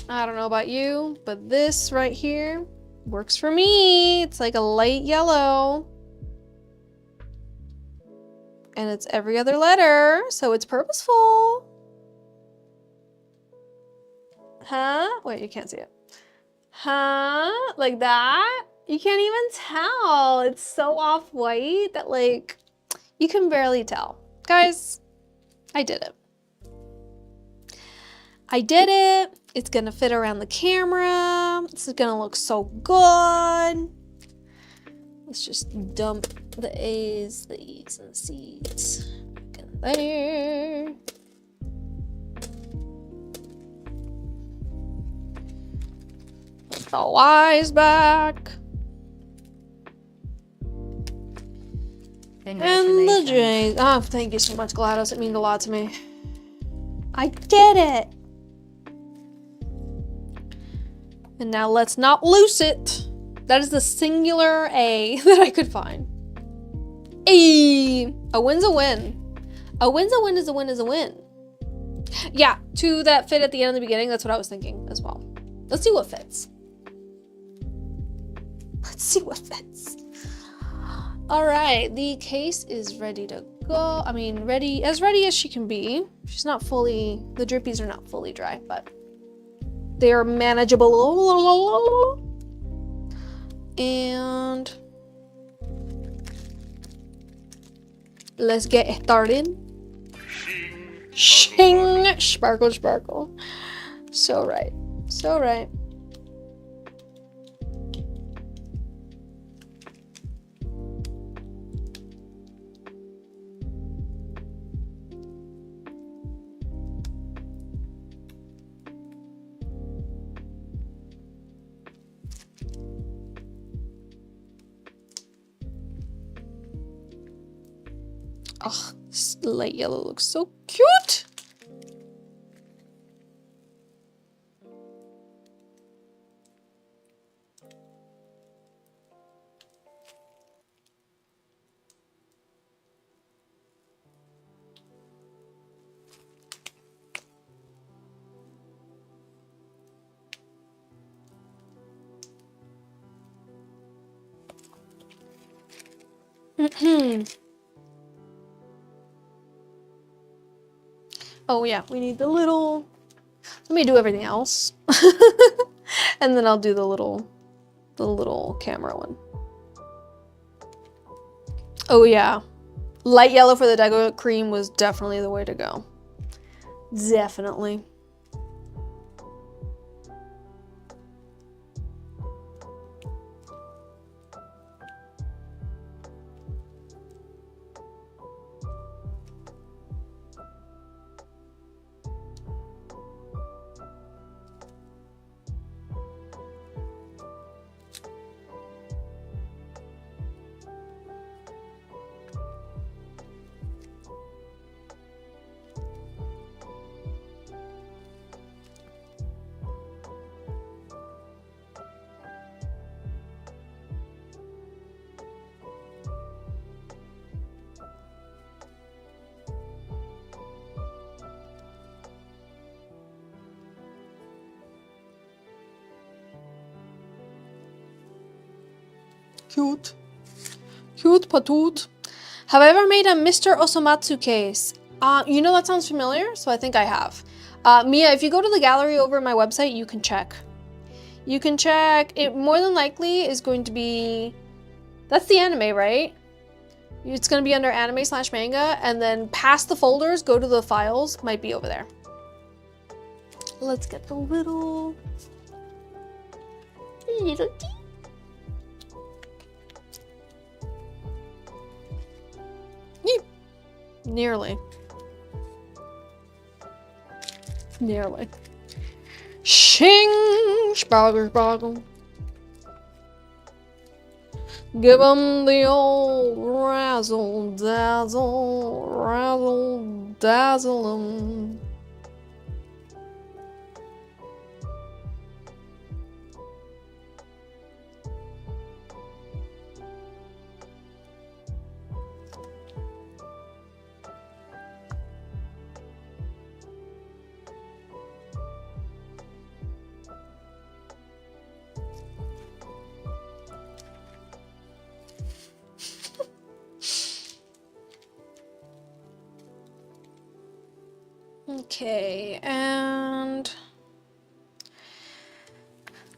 I don't know about you, but this right here works for me. It's like a light yellow. And it's every other letter, so it's purposeful. Huh? Wait, you can't see it. Huh? Like that? You can't even tell. It's so off-white that like, you can barely tell. Guys, I did it. I did it. It's gonna fit around the camera. This is gonna look so good. Let's just dump the A's, the E's, and the C's back in there. Put the Y's back. And the J's. Oh, thank you so much, GLaDOS. It means a lot to me. I did it! And now let's not lose it. That is the singular A that I could find. A win's a win. A win's a win is a win is a win. Yeah, two that fit at the end and the beginning. That's what I was thinking as well. Let's see what fits. Let's see what fits. All right, the case is ready to go. I mean, ready as she can be. She's not fully, the drippies are not fully dry, but they are manageable. And let's get started. Shing! Sparkle, sparkle. So right. So right. Oh, this light yellow looks so cute. Oh yeah, we need the little, let me do everything else. And then I'll do the little camera one. Oh yeah, light yellow for the Deco cream was definitely the way to go. Definitely. Cute. Cute patoot. Have I ever made a Mr. Osomatsu case? You know, that sounds familiar, so I think I have. Mia, if you go to the gallery over my website, you can check. You can check. It more than likely is going to be... That's the anime, right? It's going to be under anime/manga, and then past the folders, go to the files. Might be over there. Let's get the little tea. Nearly. Nearly. Shing! Sparkle, sparkle. Give 'em the old razzle dazzle 'em. Okay, and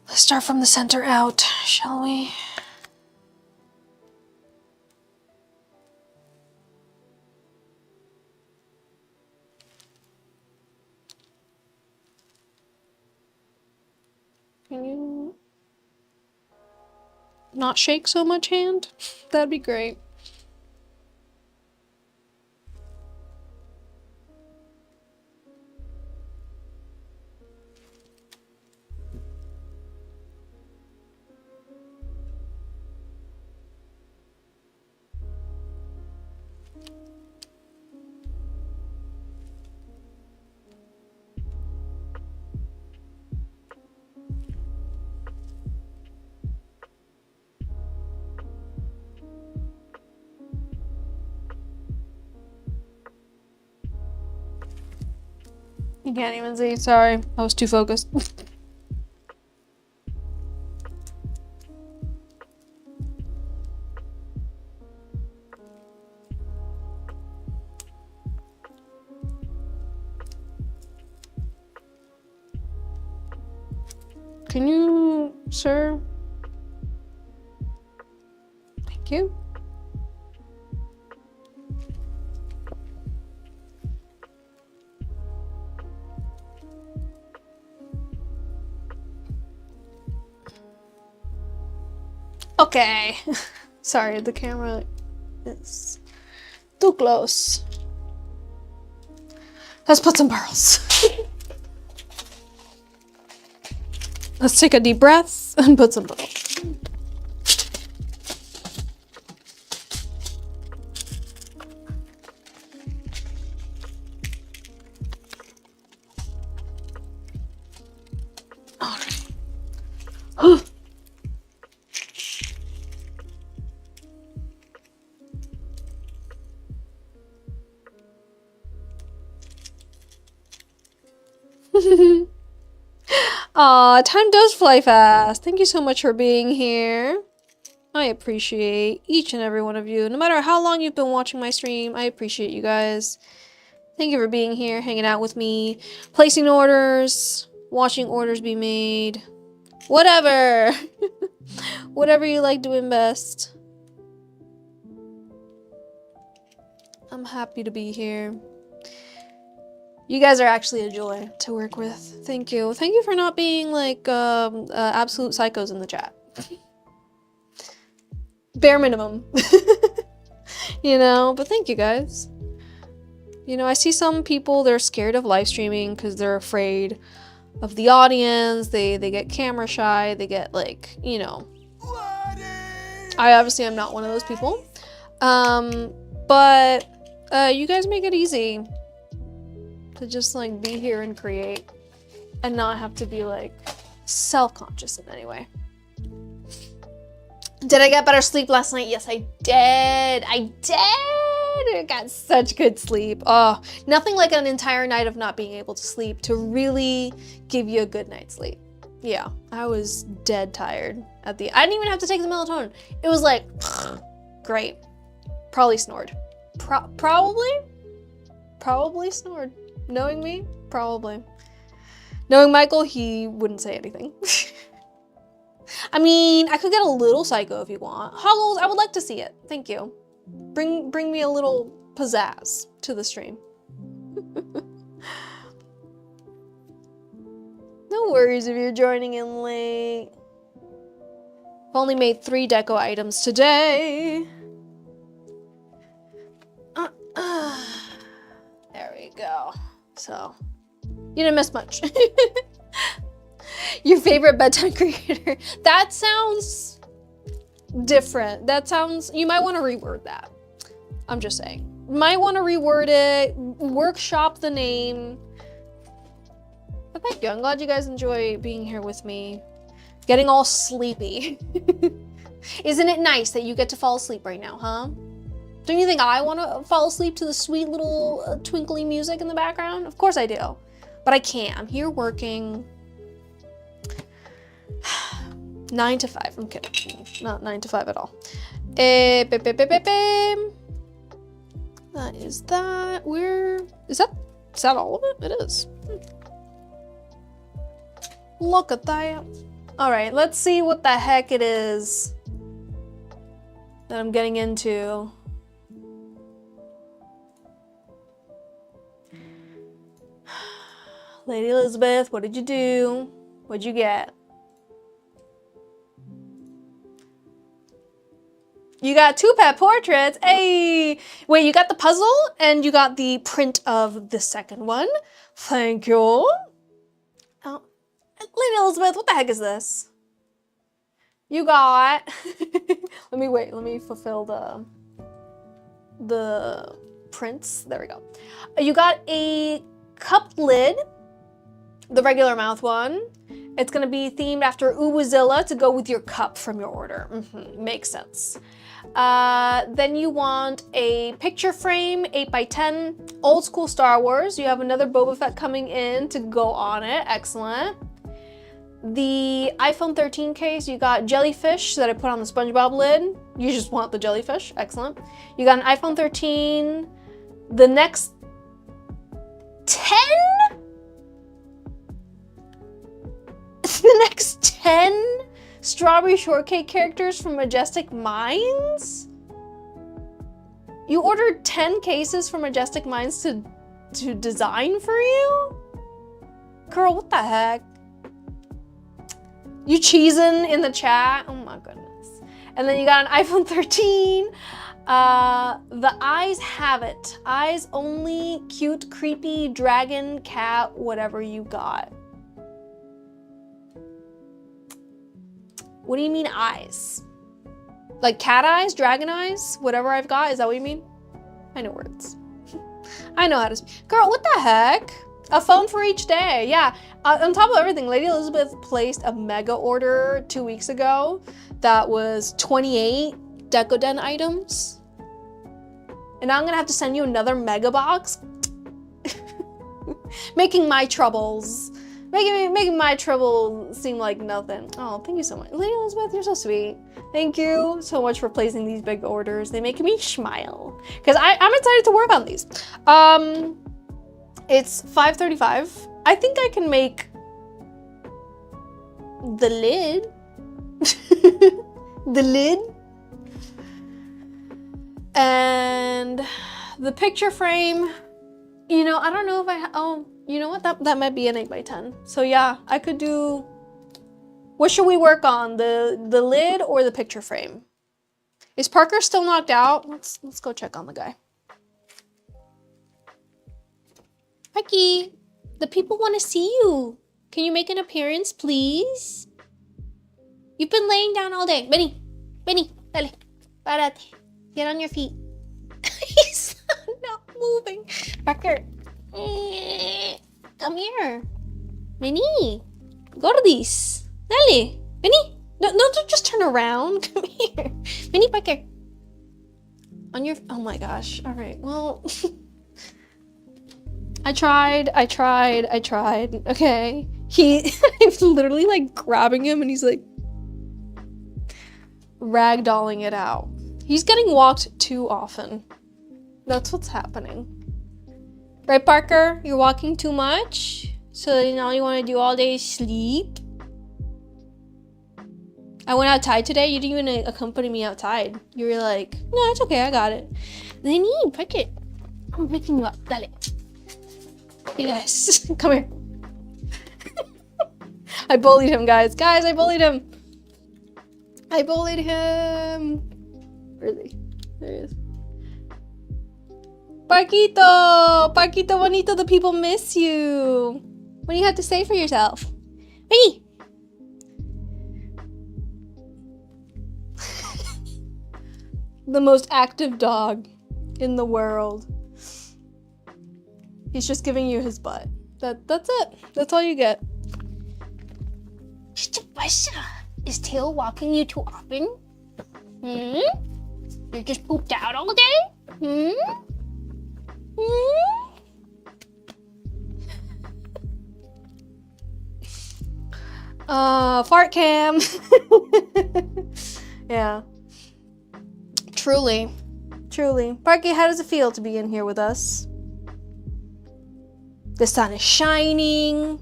let's start from the center out, shall we? Can you not shake so much hand? That'd be great. You can't even see, sorry. I was too focused. Can you, sir? Thank you. Okay. Sorry, the camera is too close. Let's put some pearls. Let's take a deep breath and put some pearls. Alright. Aw, time does fly fast. Thank you so much for being here. I appreciate each and every one of you. No matter how long you've been watching my stream, I appreciate you guys. Thank you for being here, hanging out with me, placing orders, watching orders be made. Whatever. Whatever you like doing best. I'm happy to be here. You guys are actually a joy to work with. Thank you. Thank you for not being like absolute psychos in the chat. Bare minimum. You know, but thank you guys. You know, I see some people, they're scared of live streaming because they're afraid of the audience. They get camera shy. They get like, you know. I obviously am not one of those people. But you guys make it easy to just like be here and create and not have to be like self-conscious in any way. Did I get better sleep last night? Yes, I did. I got such good sleep. Oh, nothing like an entire night of not being able to sleep to really give you a good night's sleep. Yeah, I was dead tired at the, I didn't even have to take the melatonin. It was like, great. Probably snored. Probably snored. Knowing me, probably. Knowing Michael, he wouldn't say anything. I mean, I could get a little psycho if you want. Hoggles, I would like to see it. Thank you. Bring me a little pizzazz to the stream. No worries if you're joining in late. I've only made 3 deco items today. There we go. So, you didn't miss much. Your favorite bedtime creator. That sounds different. That sounds, you might want to reword that. I'm just saying. Might want to reword it, workshop the name. But thank you. I'm glad you guys enjoy being here with me. Getting all sleepy. Isn't it nice that you get to fall asleep right now, huh? Don't you think I want to fall asleep to the sweet little twinkly music in the background? Of course I do. But I can't. I'm here working 9 to 5. I'm kidding. Not 9 to 5 at all. That is that. Is that all of it? It is. Look at that. All right, let's see what the heck it is that I'm getting into. Lady Elizabeth, what did you do? What'd you get? You got 2 pet portraits. Hey, wait, you got the puzzle and you got the print of the second one. Thank you. Oh, Lady Elizabeth, what the heck is this? You got. Let me fulfill the prints. There we go. You got a cup lid, the regular mouth one. It's gonna be themed after Uwazilla to go with your cup from your order. Makes sense. Then you want a picture frame, 8x10, old school Star Wars. You have another Boba Fett coming in to go on it. Excellent. The iPhone 13 case, you got jellyfish that I put on the SpongeBob lid. You just want the jellyfish. Excellent. You got an iPhone 13. The next 10? The next 10 strawberry shortcake characters from Majestic Minds? You ordered 10 cases from Majestic Minds to design for you? Girl, what the heck? You cheesing in the chat? Oh my goodness. And then you got an iPhone 13. The eyes have it. Eyes only, cute, creepy, dragon, cat, whatever you got. What do you mean eyes? Like cat eyes, dragon eyes, whatever I've got, is that what you mean? I know words. I know how to speak. Girl, what the heck? A phone for each day, yeah. On top of everything, Lady Elizabeth placed a mega order 2 weeks ago that was 28 Decoden items. And now I'm gonna have to send you another mega box. Making my troubles seem like nothing. Oh, thank you so much. Lady Elizabeth, you're so sweet. Thank you so much for placing these big orders. They make me smile. Because I'm excited to work on these. It's 5:35. I think I can make the lid. The lid. And the picture frame. You know, I don't know if oh, you know what? That might be an 8x10. So yeah, I could do, what should we work on? The lid or the picture frame? Is Parker still knocked out? Let's go check on the guy. Parky, the people want to see you. Can you make an appearance, please? You've been laying down all day. Benny, dale, párate. Get on your feet. He's not moving. Parker, come here. Vení, gordis. Dale, vení. No, don't just turn around. Come here. Vení, Parker. On your, oh my gosh. All right, well. I tried. Okay. I'm literally like grabbing him and he's like ragdolling it out. He's getting walked too often. That's what's happening. Right, Parker? You're walking too much? So then all you want to do all day is sleep? I went outside today. You didn't even accompany me outside. You were like, no, it's okay. I got it. Then pick it. I'm picking you up. Dale. Yes. Come here. I bullied him, guys. Guys, I bullied him. Really? There he is. Parquito bonito, the people miss you. What do you have to say for yourself? Me. The most active dog in the world. He's just giving you his butt. That's it. That's all you get. Is Tail walking you too often? You're just pooped out all day? Fart cam. Yeah. Truly. Parky, how does it feel to be in here with us? The sun is shining.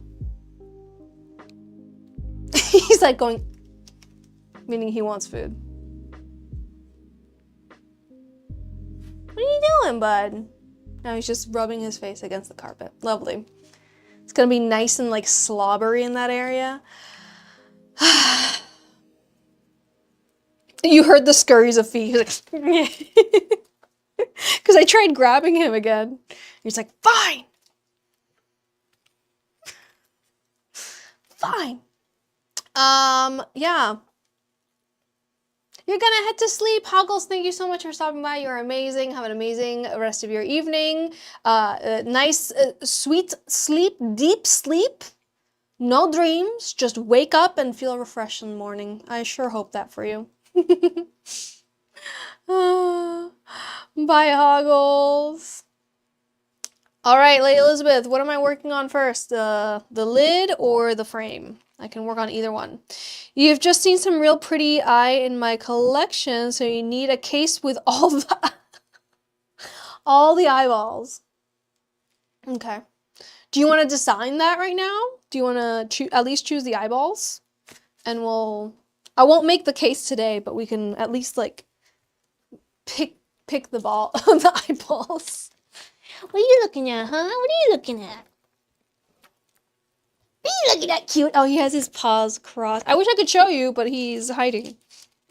He's like going, meaning he wants food. What are you doing, bud? Now he's just rubbing his face against the carpet. Lovely. It's gonna be nice and like slobbery in that area. You heard the scurries of feet. He's like, because I tried grabbing him again. He's like, fine. Fine. Yeah. You're gonna head to sleep. Hoggles, thank you so much for stopping by. You're amazing. Have an amazing rest of your evening. Nice, sweet sleep, deep sleep. No dreams. Just wake up and feel refreshed in the morning. I sure hope that for you. Bye, Hoggles. All right, Lady Elizabeth, what am I working on first? The lid or the frame? I can work on either one. You've just seen some real pretty eye in my collection, so you need a case with all the all the eyeballs. Okay. Do you want to design that right now? Do you want to at least choose the eyeballs? And I won't make the case today, but we can at least like pick the the eyeballs. What are you looking at, huh? What are you looking at? What are you looking at, cute? Oh, he has his paws crossed. I wish I could show you, but he's hiding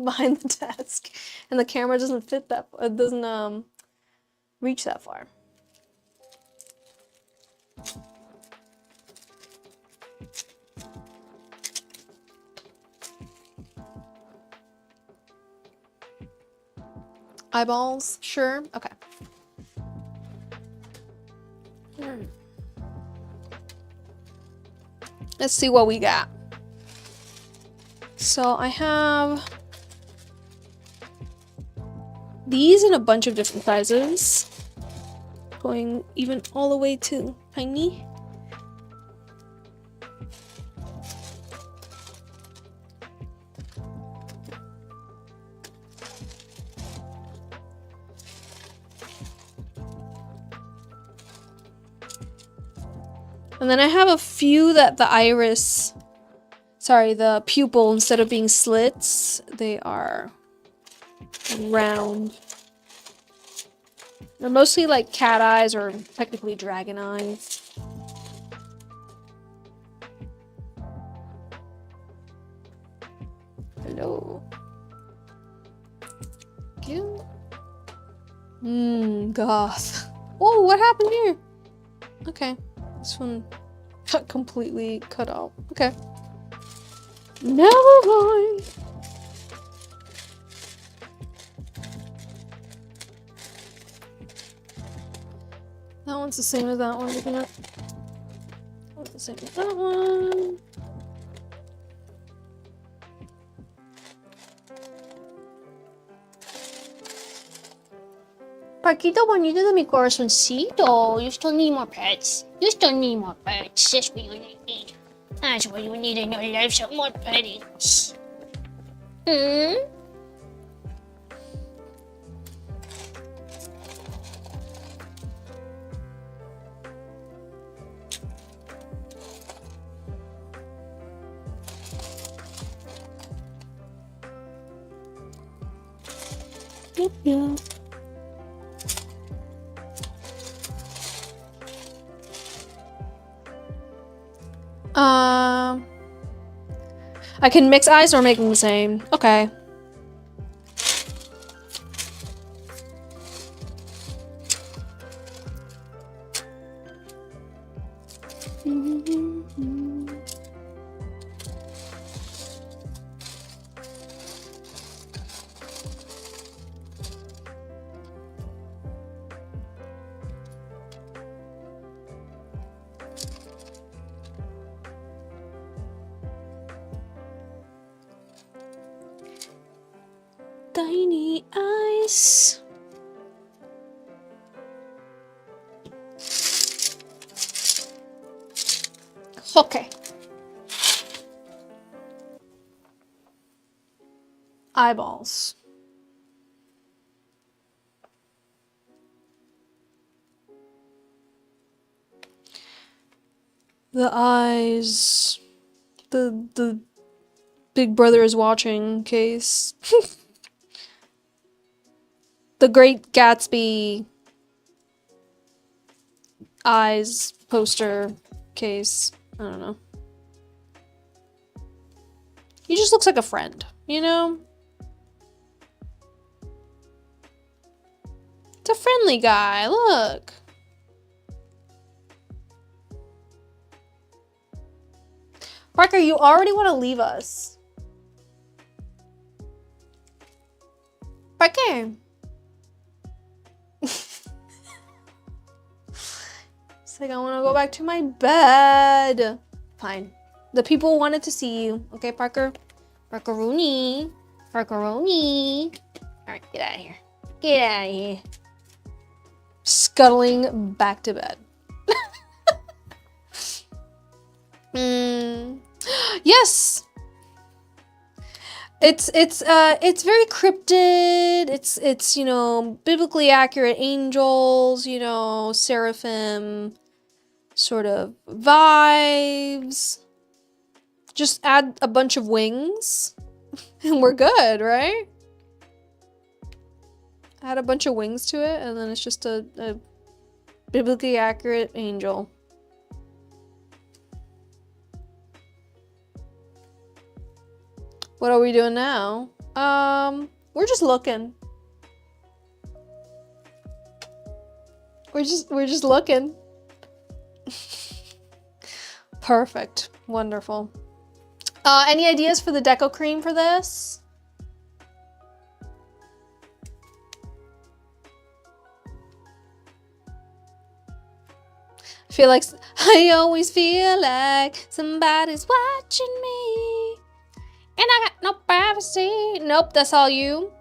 behind the desk. And the camera doesn't fit that, it doesn't reach that far. Eyeballs? Sure. Okay. Let's see what we got. So I have these in a bunch of different sizes, going even all the way to tiny. And then I have a few that the pupil, instead of being slits, they are round. They're mostly like cat eyes or technically dragon eyes. Hello. Cute. Goth. Oh, what happened here? Okay. This one got completely cut out. Okay. Never mind. That one's the same as that one, isn't it? That's the same as that one. Parquito bonito de mi corazoncito. You still need more pets. You still need more pets. That's what you need. That's what you need in your life. Some more pets. Hmm? Yeah. I can mix eyes or make them the same. Okay. Tiny eyes. Okay. Eyeballs. The eyes. The Big Brother is watching case. The Great Gatsby eyes poster case. I don't know. He just looks like a friend, you know? It's a friendly guy, look. Parker, you already want to leave us. Parker. It's like, I want to go back to my bed. Fine. The people wanted to see you. Okay, Parker? Parkeroni. Parkeroni. Alright, get out of here. Get out of here. Scuttling back to bed. Yes. It's very cryptid. It's you know, biblically accurate angels, you know, seraphim sort of vibes. Just add a bunch of wings and we're good, right? Add a bunch of wings to it and then it's just a biblically accurate angel. What are we doing now? We're just looking. We're just looking. Perfect. Wonderful. Any ideas for the deco cream for this? I always feel like somebody's watching me. And I got no privacy. Nope, that's all you.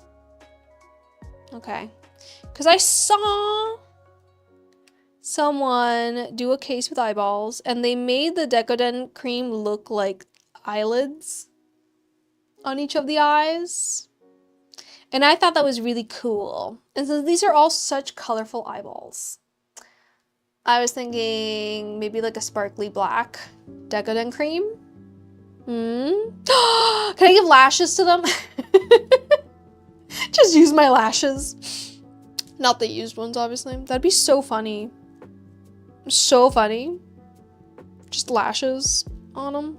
Okay. Because I saw someone do a case with eyeballs and they made the Decoden cream look like eyelids on each of the eyes. And I thought that was really cool. And so these are all such colorful eyeballs. I was thinking maybe like a sparkly black Decoden cream. Can I give lashes to them? Just use my lashes. Not the used ones, obviously. That'd be so funny. So funny. Just lashes on them.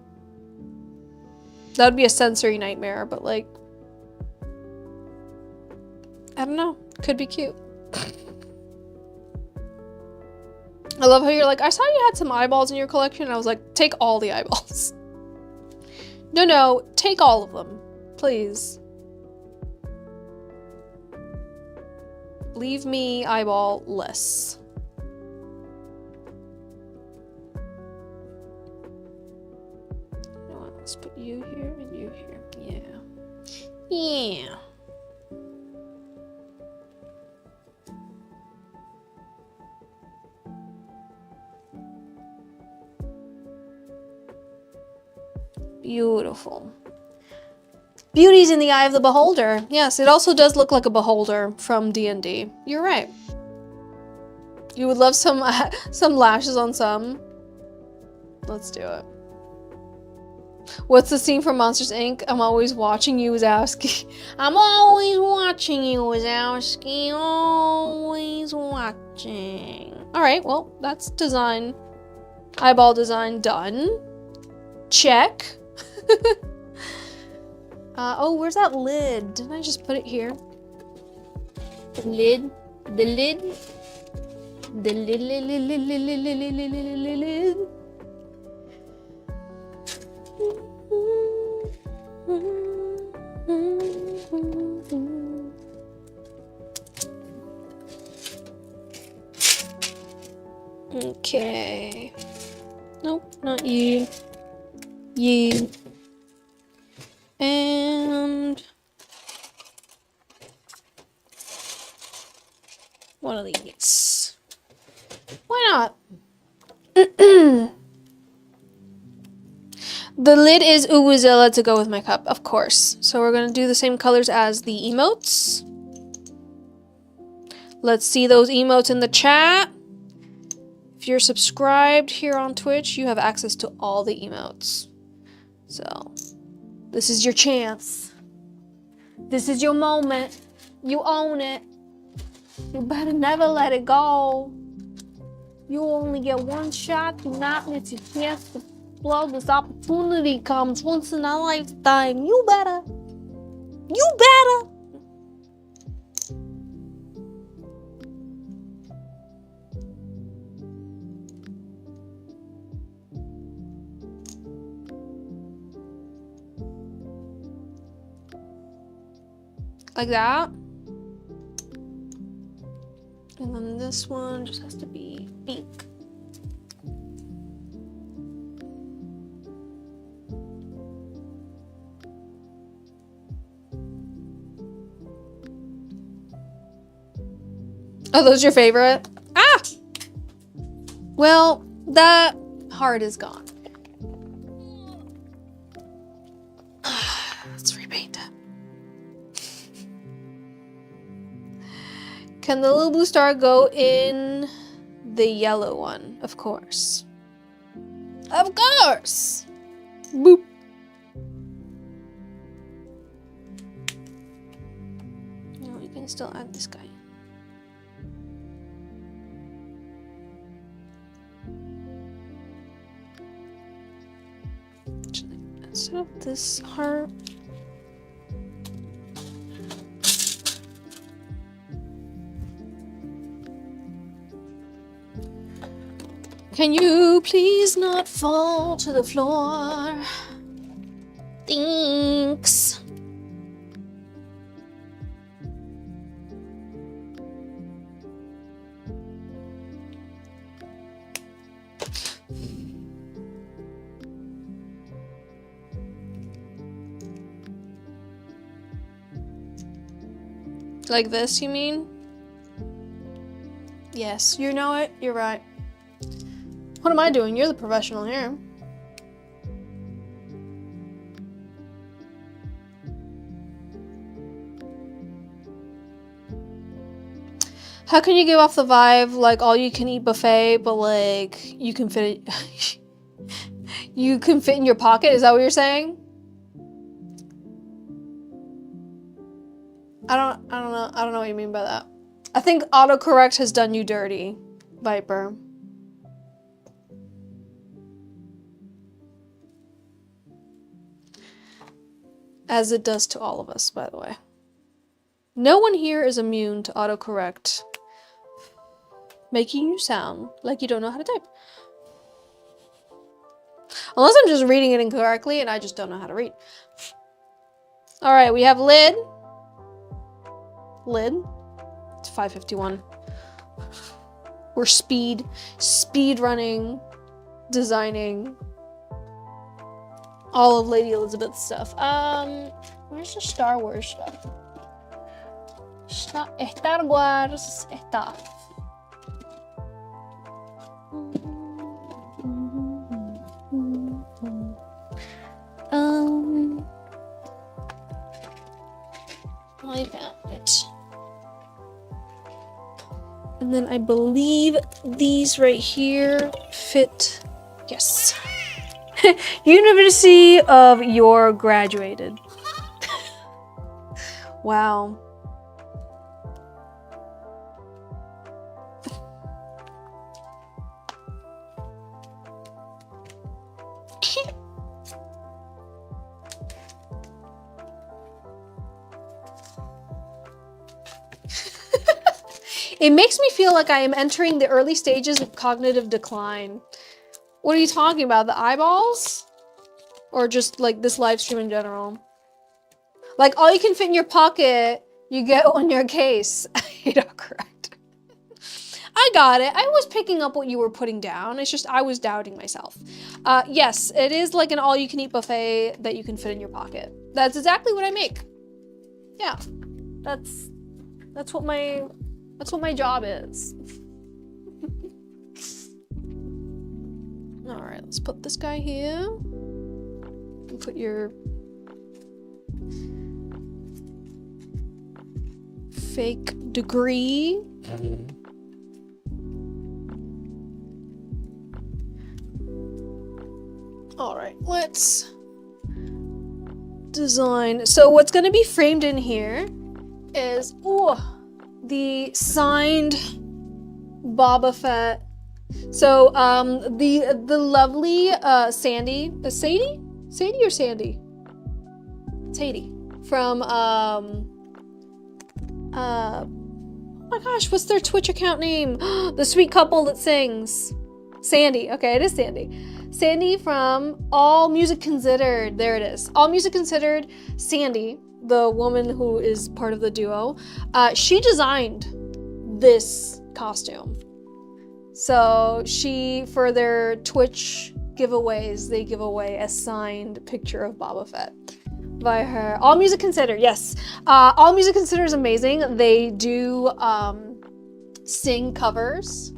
That'd be a sensory nightmare, but like, I don't know. Could be cute. I love how you're like, I saw you had some eyeballs in your collection. And I was like, take all the eyeballs. No, take all of them, please. Leave me eyeball-less. You know what, let's put you here and you here. Yeah. Beautiful. Beauty's in the eye of the beholder. Yes, it also does look like a beholder from D&D. You're right. You would love some lashes on some. Let's do it. What's the scene from Monsters, Inc? I'm always watching you, Wazowski. I'm always watching you, Wazowski. Always watching. Alright, well, that's design. Eyeball design done. Check. Oh, where's that lid? Didn't I just put it here? The lid. The lid. The lid. Okay. Nope, not you. You. And one of these. Why not? The lid is Uwuzilla to go with my cup, of course. So we're gonna do the same colors as the emotes. Let's see those emotes in the chat. If you're subscribed here on Twitch, you have access to all the emotes. So, this is your chance. This is your moment. You own it. You better never let it go. You only get one shot. Do not miss your chance to blow. This opportunity comes once in a lifetime. You better. You better. like that. And then this one just has to be beak. Oh, those your favorite? Ah! Well, that heart is gone. Let's repaint it. Can the little blue star go in the yellow one? Of course. Of course! Boop. No, you can still add this guy. Instead of this heart. Can you please not fall to the floor? Thanks. Like this, you mean? Yes, you know it. You're right. What am I doing? You're the professional here. How can you give off the vibe like all you can eat buffet, but like you can fit it you can fit in your pocket? Is that what you're saying? I don't know what you mean by that. I think autocorrect has done you dirty, Viper. As it does to all of us, by the way. No one here is immune to autocorrect, making you sound like you don't know how to type. Unless I'm just reading it incorrectly and I just don't know how to read. Alright, we have lid. Lid. It's 5:51. We're speed running, designing all of Lady Elizabeth's stuff. Where's the Star Wars stuff? Star Wars stuff. I found it. And then I believe these right here fit. Yes. University of Your graduated. Wow. It makes me feel like I am entering the early stages of cognitive decline. What are you talking about? The eyeballs? Or just like this live stream in general? Like all you can fit in your pocket, you get on your case. Correct. I got it. I was picking up what you were putting down. It's just I was doubting myself. Yes, it is like an all you can eat buffet that you can fit in your pocket. That's exactly what I make. Yeah. That's what my job is. All right, let's put this guy here. And put your fake degree. All right, let's design. So what's going to be framed in here is the signed Boba Fett. So the lovely Sadie or Sandy? Sadie from oh my gosh, what's their Twitch account name? The sweet couple that sings. Sandy. Okay, it is Sandy. Sandy from All Music Considered. There it is. All Music Considered. Sandy, the woman who is part of the duo, she designed this costume. So she, for their Twitch giveaways, they give away a signed picture of Boba Fett by her. All Music Considered, yes. All Music Considered is amazing. They do sing covers.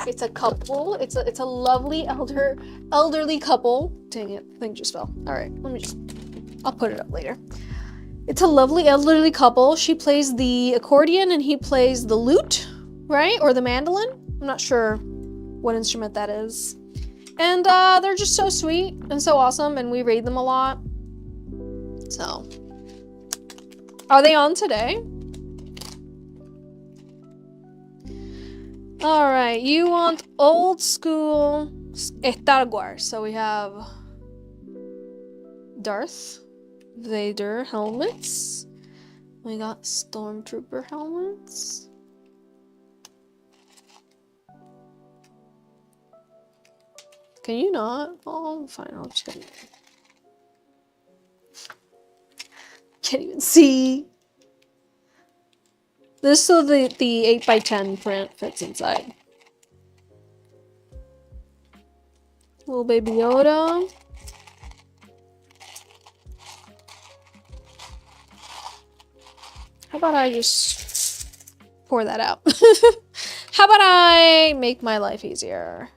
It's a couple. It's a lovely elderly couple. Dang it, thing just fell. All right, I'll put it up later. It's a lovely elderly couple. She plays the accordion and he plays the lute, right? Or the mandolin. I'm not sure what instrument that is. And they're just so sweet and so awesome, and we raid them a lot. So, are they on today? All right, you want old school Star Wars. So we have Darth Vader helmets. We got Stormtrooper helmets. Can you not? Oh, fine, I'll just get it. Can't even see. This so the 8x10 print fits inside. Little baby Yoda. How about I just pour that out? How about I make my life easier?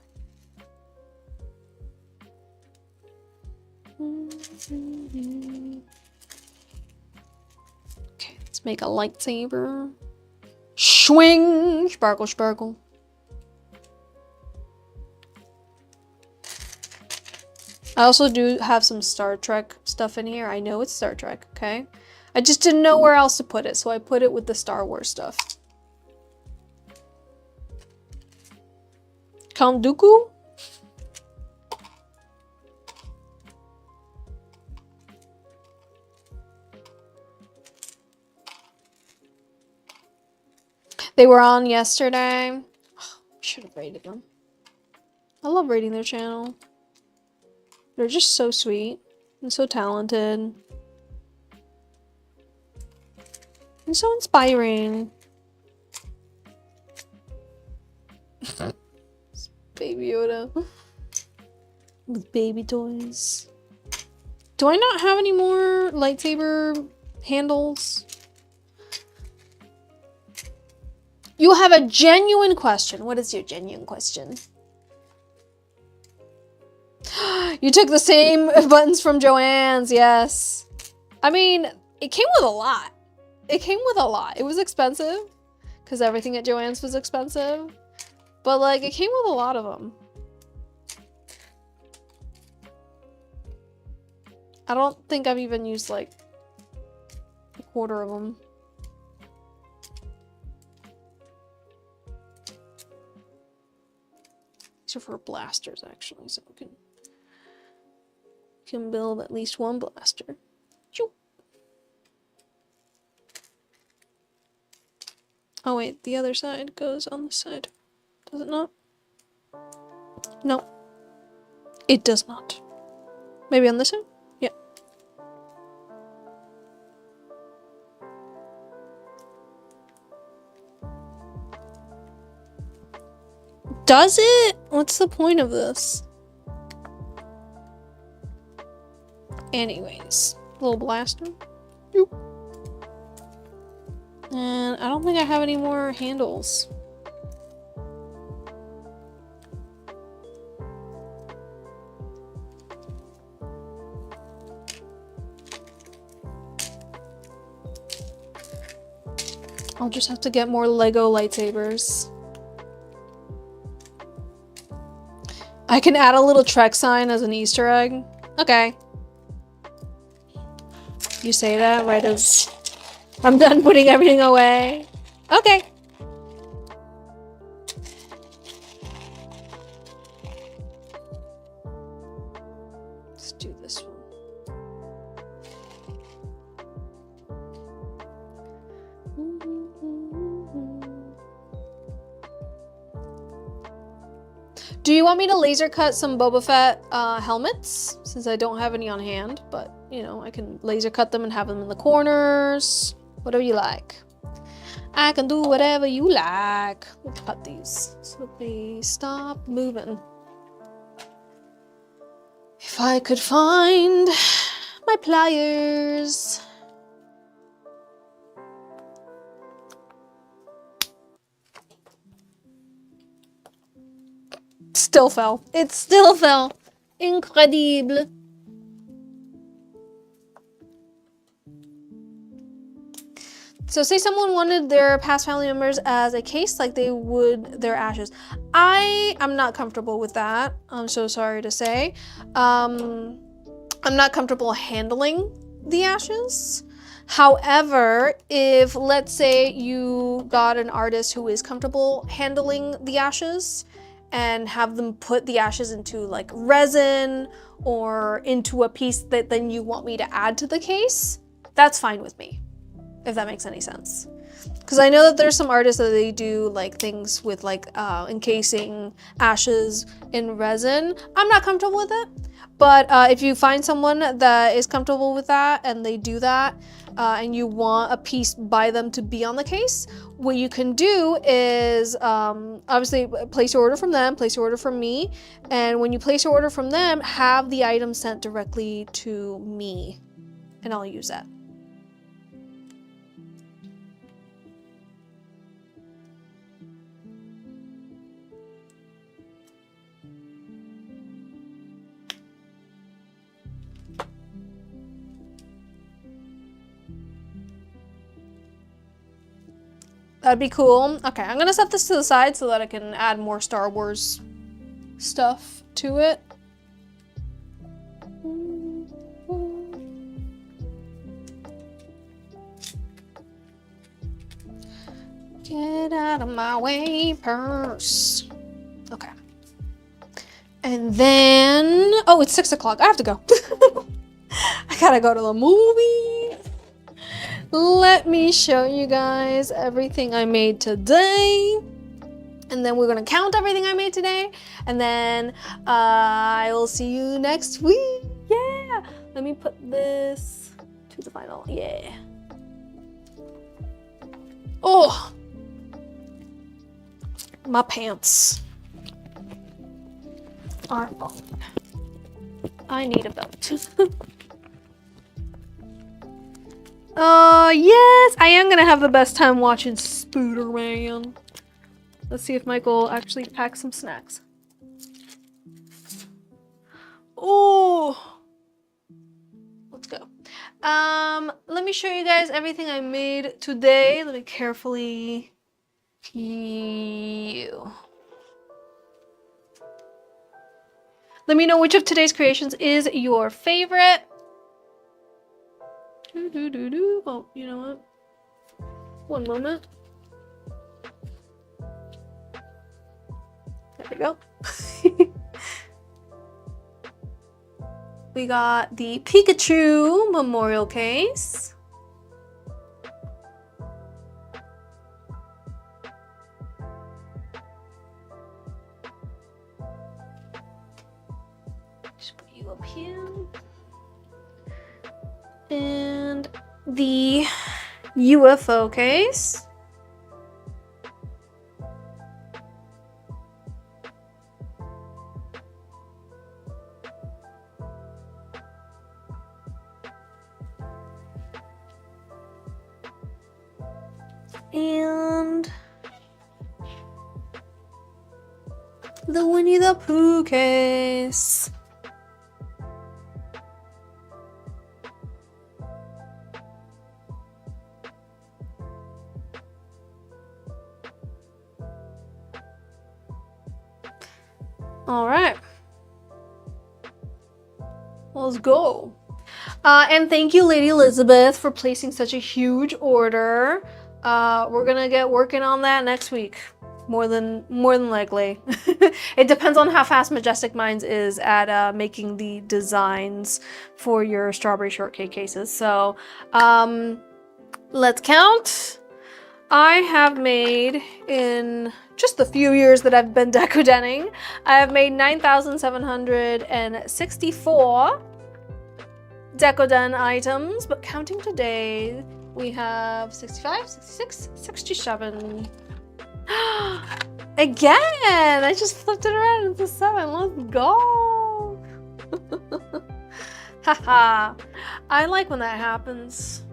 Okay, let's make a lightsaber. Swing! Sparkle, sparkle. I also do have some Star Trek stuff in here. I know it's Star Trek, okay? I just didn't know where else to put it, so I put it with the Star Wars stuff. Count Dooku? They were on yesterday. Oh, should have rated them. I love rating their channel. They're just so sweet and so talented. And so inspiring. Baby Yoda. With baby toys. Do I not have any more lightsaber handles? You have a genuine question. What is your genuine question? You took the same buttons from Joann's, yes. I mean, it came with a lot. It came with a lot. It was expensive, because everything at Joann's was expensive. But, like, it came with a lot of them. I don't think I've even used, like, a quarter of them. These are for blasters, actually, so we can build at least one blaster. Choo. Oh wait, the other side goes on this side. Does it not? No. It does not. Maybe on this side? Yeah. Does it? What's the point of this? Anyways, little blaster. Boop. And I don't think I have any more handles. I'll just have to get more Lego lightsabers. I can add a little Trek sign as an Easter egg. Okay. You say that right as I'm done putting everything away. Okay. Let's do this one. Do you want me to laser cut some Boba Fett helmets? Since I don't have any on hand, but you know, I can laser cut them and have them in the corners. Whatever you like. I can do whatever you like. Let's cut these so they stop moving. If I could find my pliers. Still fell. It still fell. Incredible. So say someone wanted their past family members as a case like they would their ashes. I am not comfortable with that. I'm so sorry to say. I'm not comfortable handling the ashes. However, if let's say you got an artist who is comfortable handling the ashes and have them put the ashes into like resin or into a piece that then you want me to add to the case, that's fine with me. If that makes any sense. Because I know that there's some artists that they do like things with like encasing ashes in resin. I'm not comfortable with it, but if you find someone that is comfortable with that and they do that and you want a piece by them to be on the case, what you can do is obviously place your order from them, place your order from me, and when you place your order from them, have the item sent directly to me and I'll use that. That'd be cool. Okay, I'm gonna set this to the side so that I can add more Star Wars stuff to it. Get out of my way, purse. Okay. And then, oh, it's 6 o'clock. I have to go. I gotta go to the movie. Let me show you guys everything I made today. And then we're gonna count everything I made today. And then I will see you next week. Yeah. Let me put this to the final. Yeah. Oh. My pants are on. I need a belt. Yes, I am gonna have the best time watching Spooderman. Let's see if Michael actually packs some snacks. Oh, let's go. Let me show you guys everything I made today. Let me carefully. Let me know which of today's creations is your favorite. Oh, you know what? One moment. There we go. We got the Pikachu memorial case. Just put you up here. And the UFO case. And the Winnie the Pooh case. All right, let's go. And thank you, Lady Elizabeth, for placing such a huge order. We're gonna get working on that next week, more than likely. It depends on how fast Majestic Minds is at making the designs for your strawberry shortcake cases. So let's count. I have made, in just the few years that I've been decodening, I have made 9,764 Decoden items, but counting today, we have 65, 66, 67. Again! I just flipped it around into 7. Let's go! Haha. I like when that happens.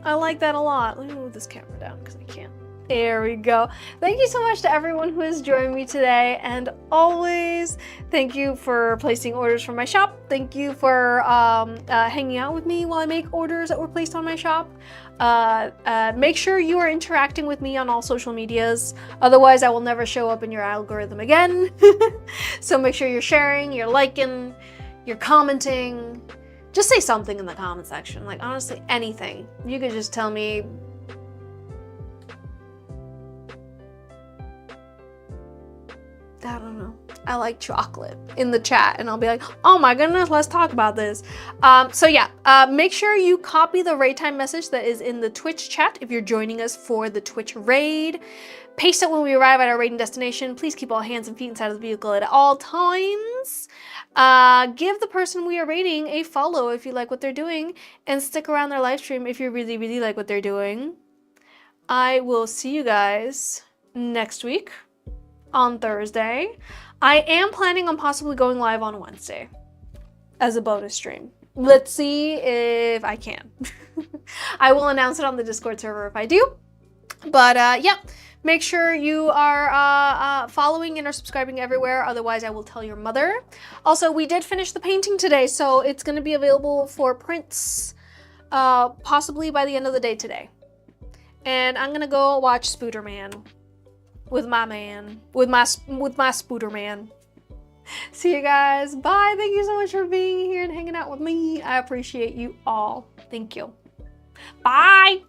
I like that a lot. Let me move this camera down because I can't. There we go. Thank you so much to everyone who has joined me today, and always thank you for placing orders from my shop. Thank you for hanging out with me while I make orders that were placed on my shop. Make sure you are interacting with me on all social medias, otherwise I will never show up in your algorithm again. So make sure you're sharing, you're liking, you're commenting. Just say something in the comment section, like honestly anything. You could just tell me, I don't know, I like chocolate in the chat, and I'll be like, oh my goodness, let's talk about this. So yeah, make sure you copy the raid time message that is in the Twitch chat if you're joining us for the Twitch raid. Paste it when we arrive at our raiding destination. Please keep all hands and feet inside of the vehicle at all times. Give the person we are raiding a follow if you like what they're doing, and stick around their live stream if you really, really like what they're doing. I will see you guys next week on Thursday. I am planning on possibly going live on Wednesday as a bonus stream. Let's see if I can. I will announce it on the Discord server if I do. But yeah, make sure you are following and are subscribing everywhere, otherwise I will tell your mother. Also, we did finish the painting today, so it's going to be available for prints possibly by the end of the day today. And I'm gonna go watch Spooderman with my man, with my Spooderman. See you guys. Bye. Thank you so much for being here and hanging out with me. I appreciate you all. Thank you. Bye.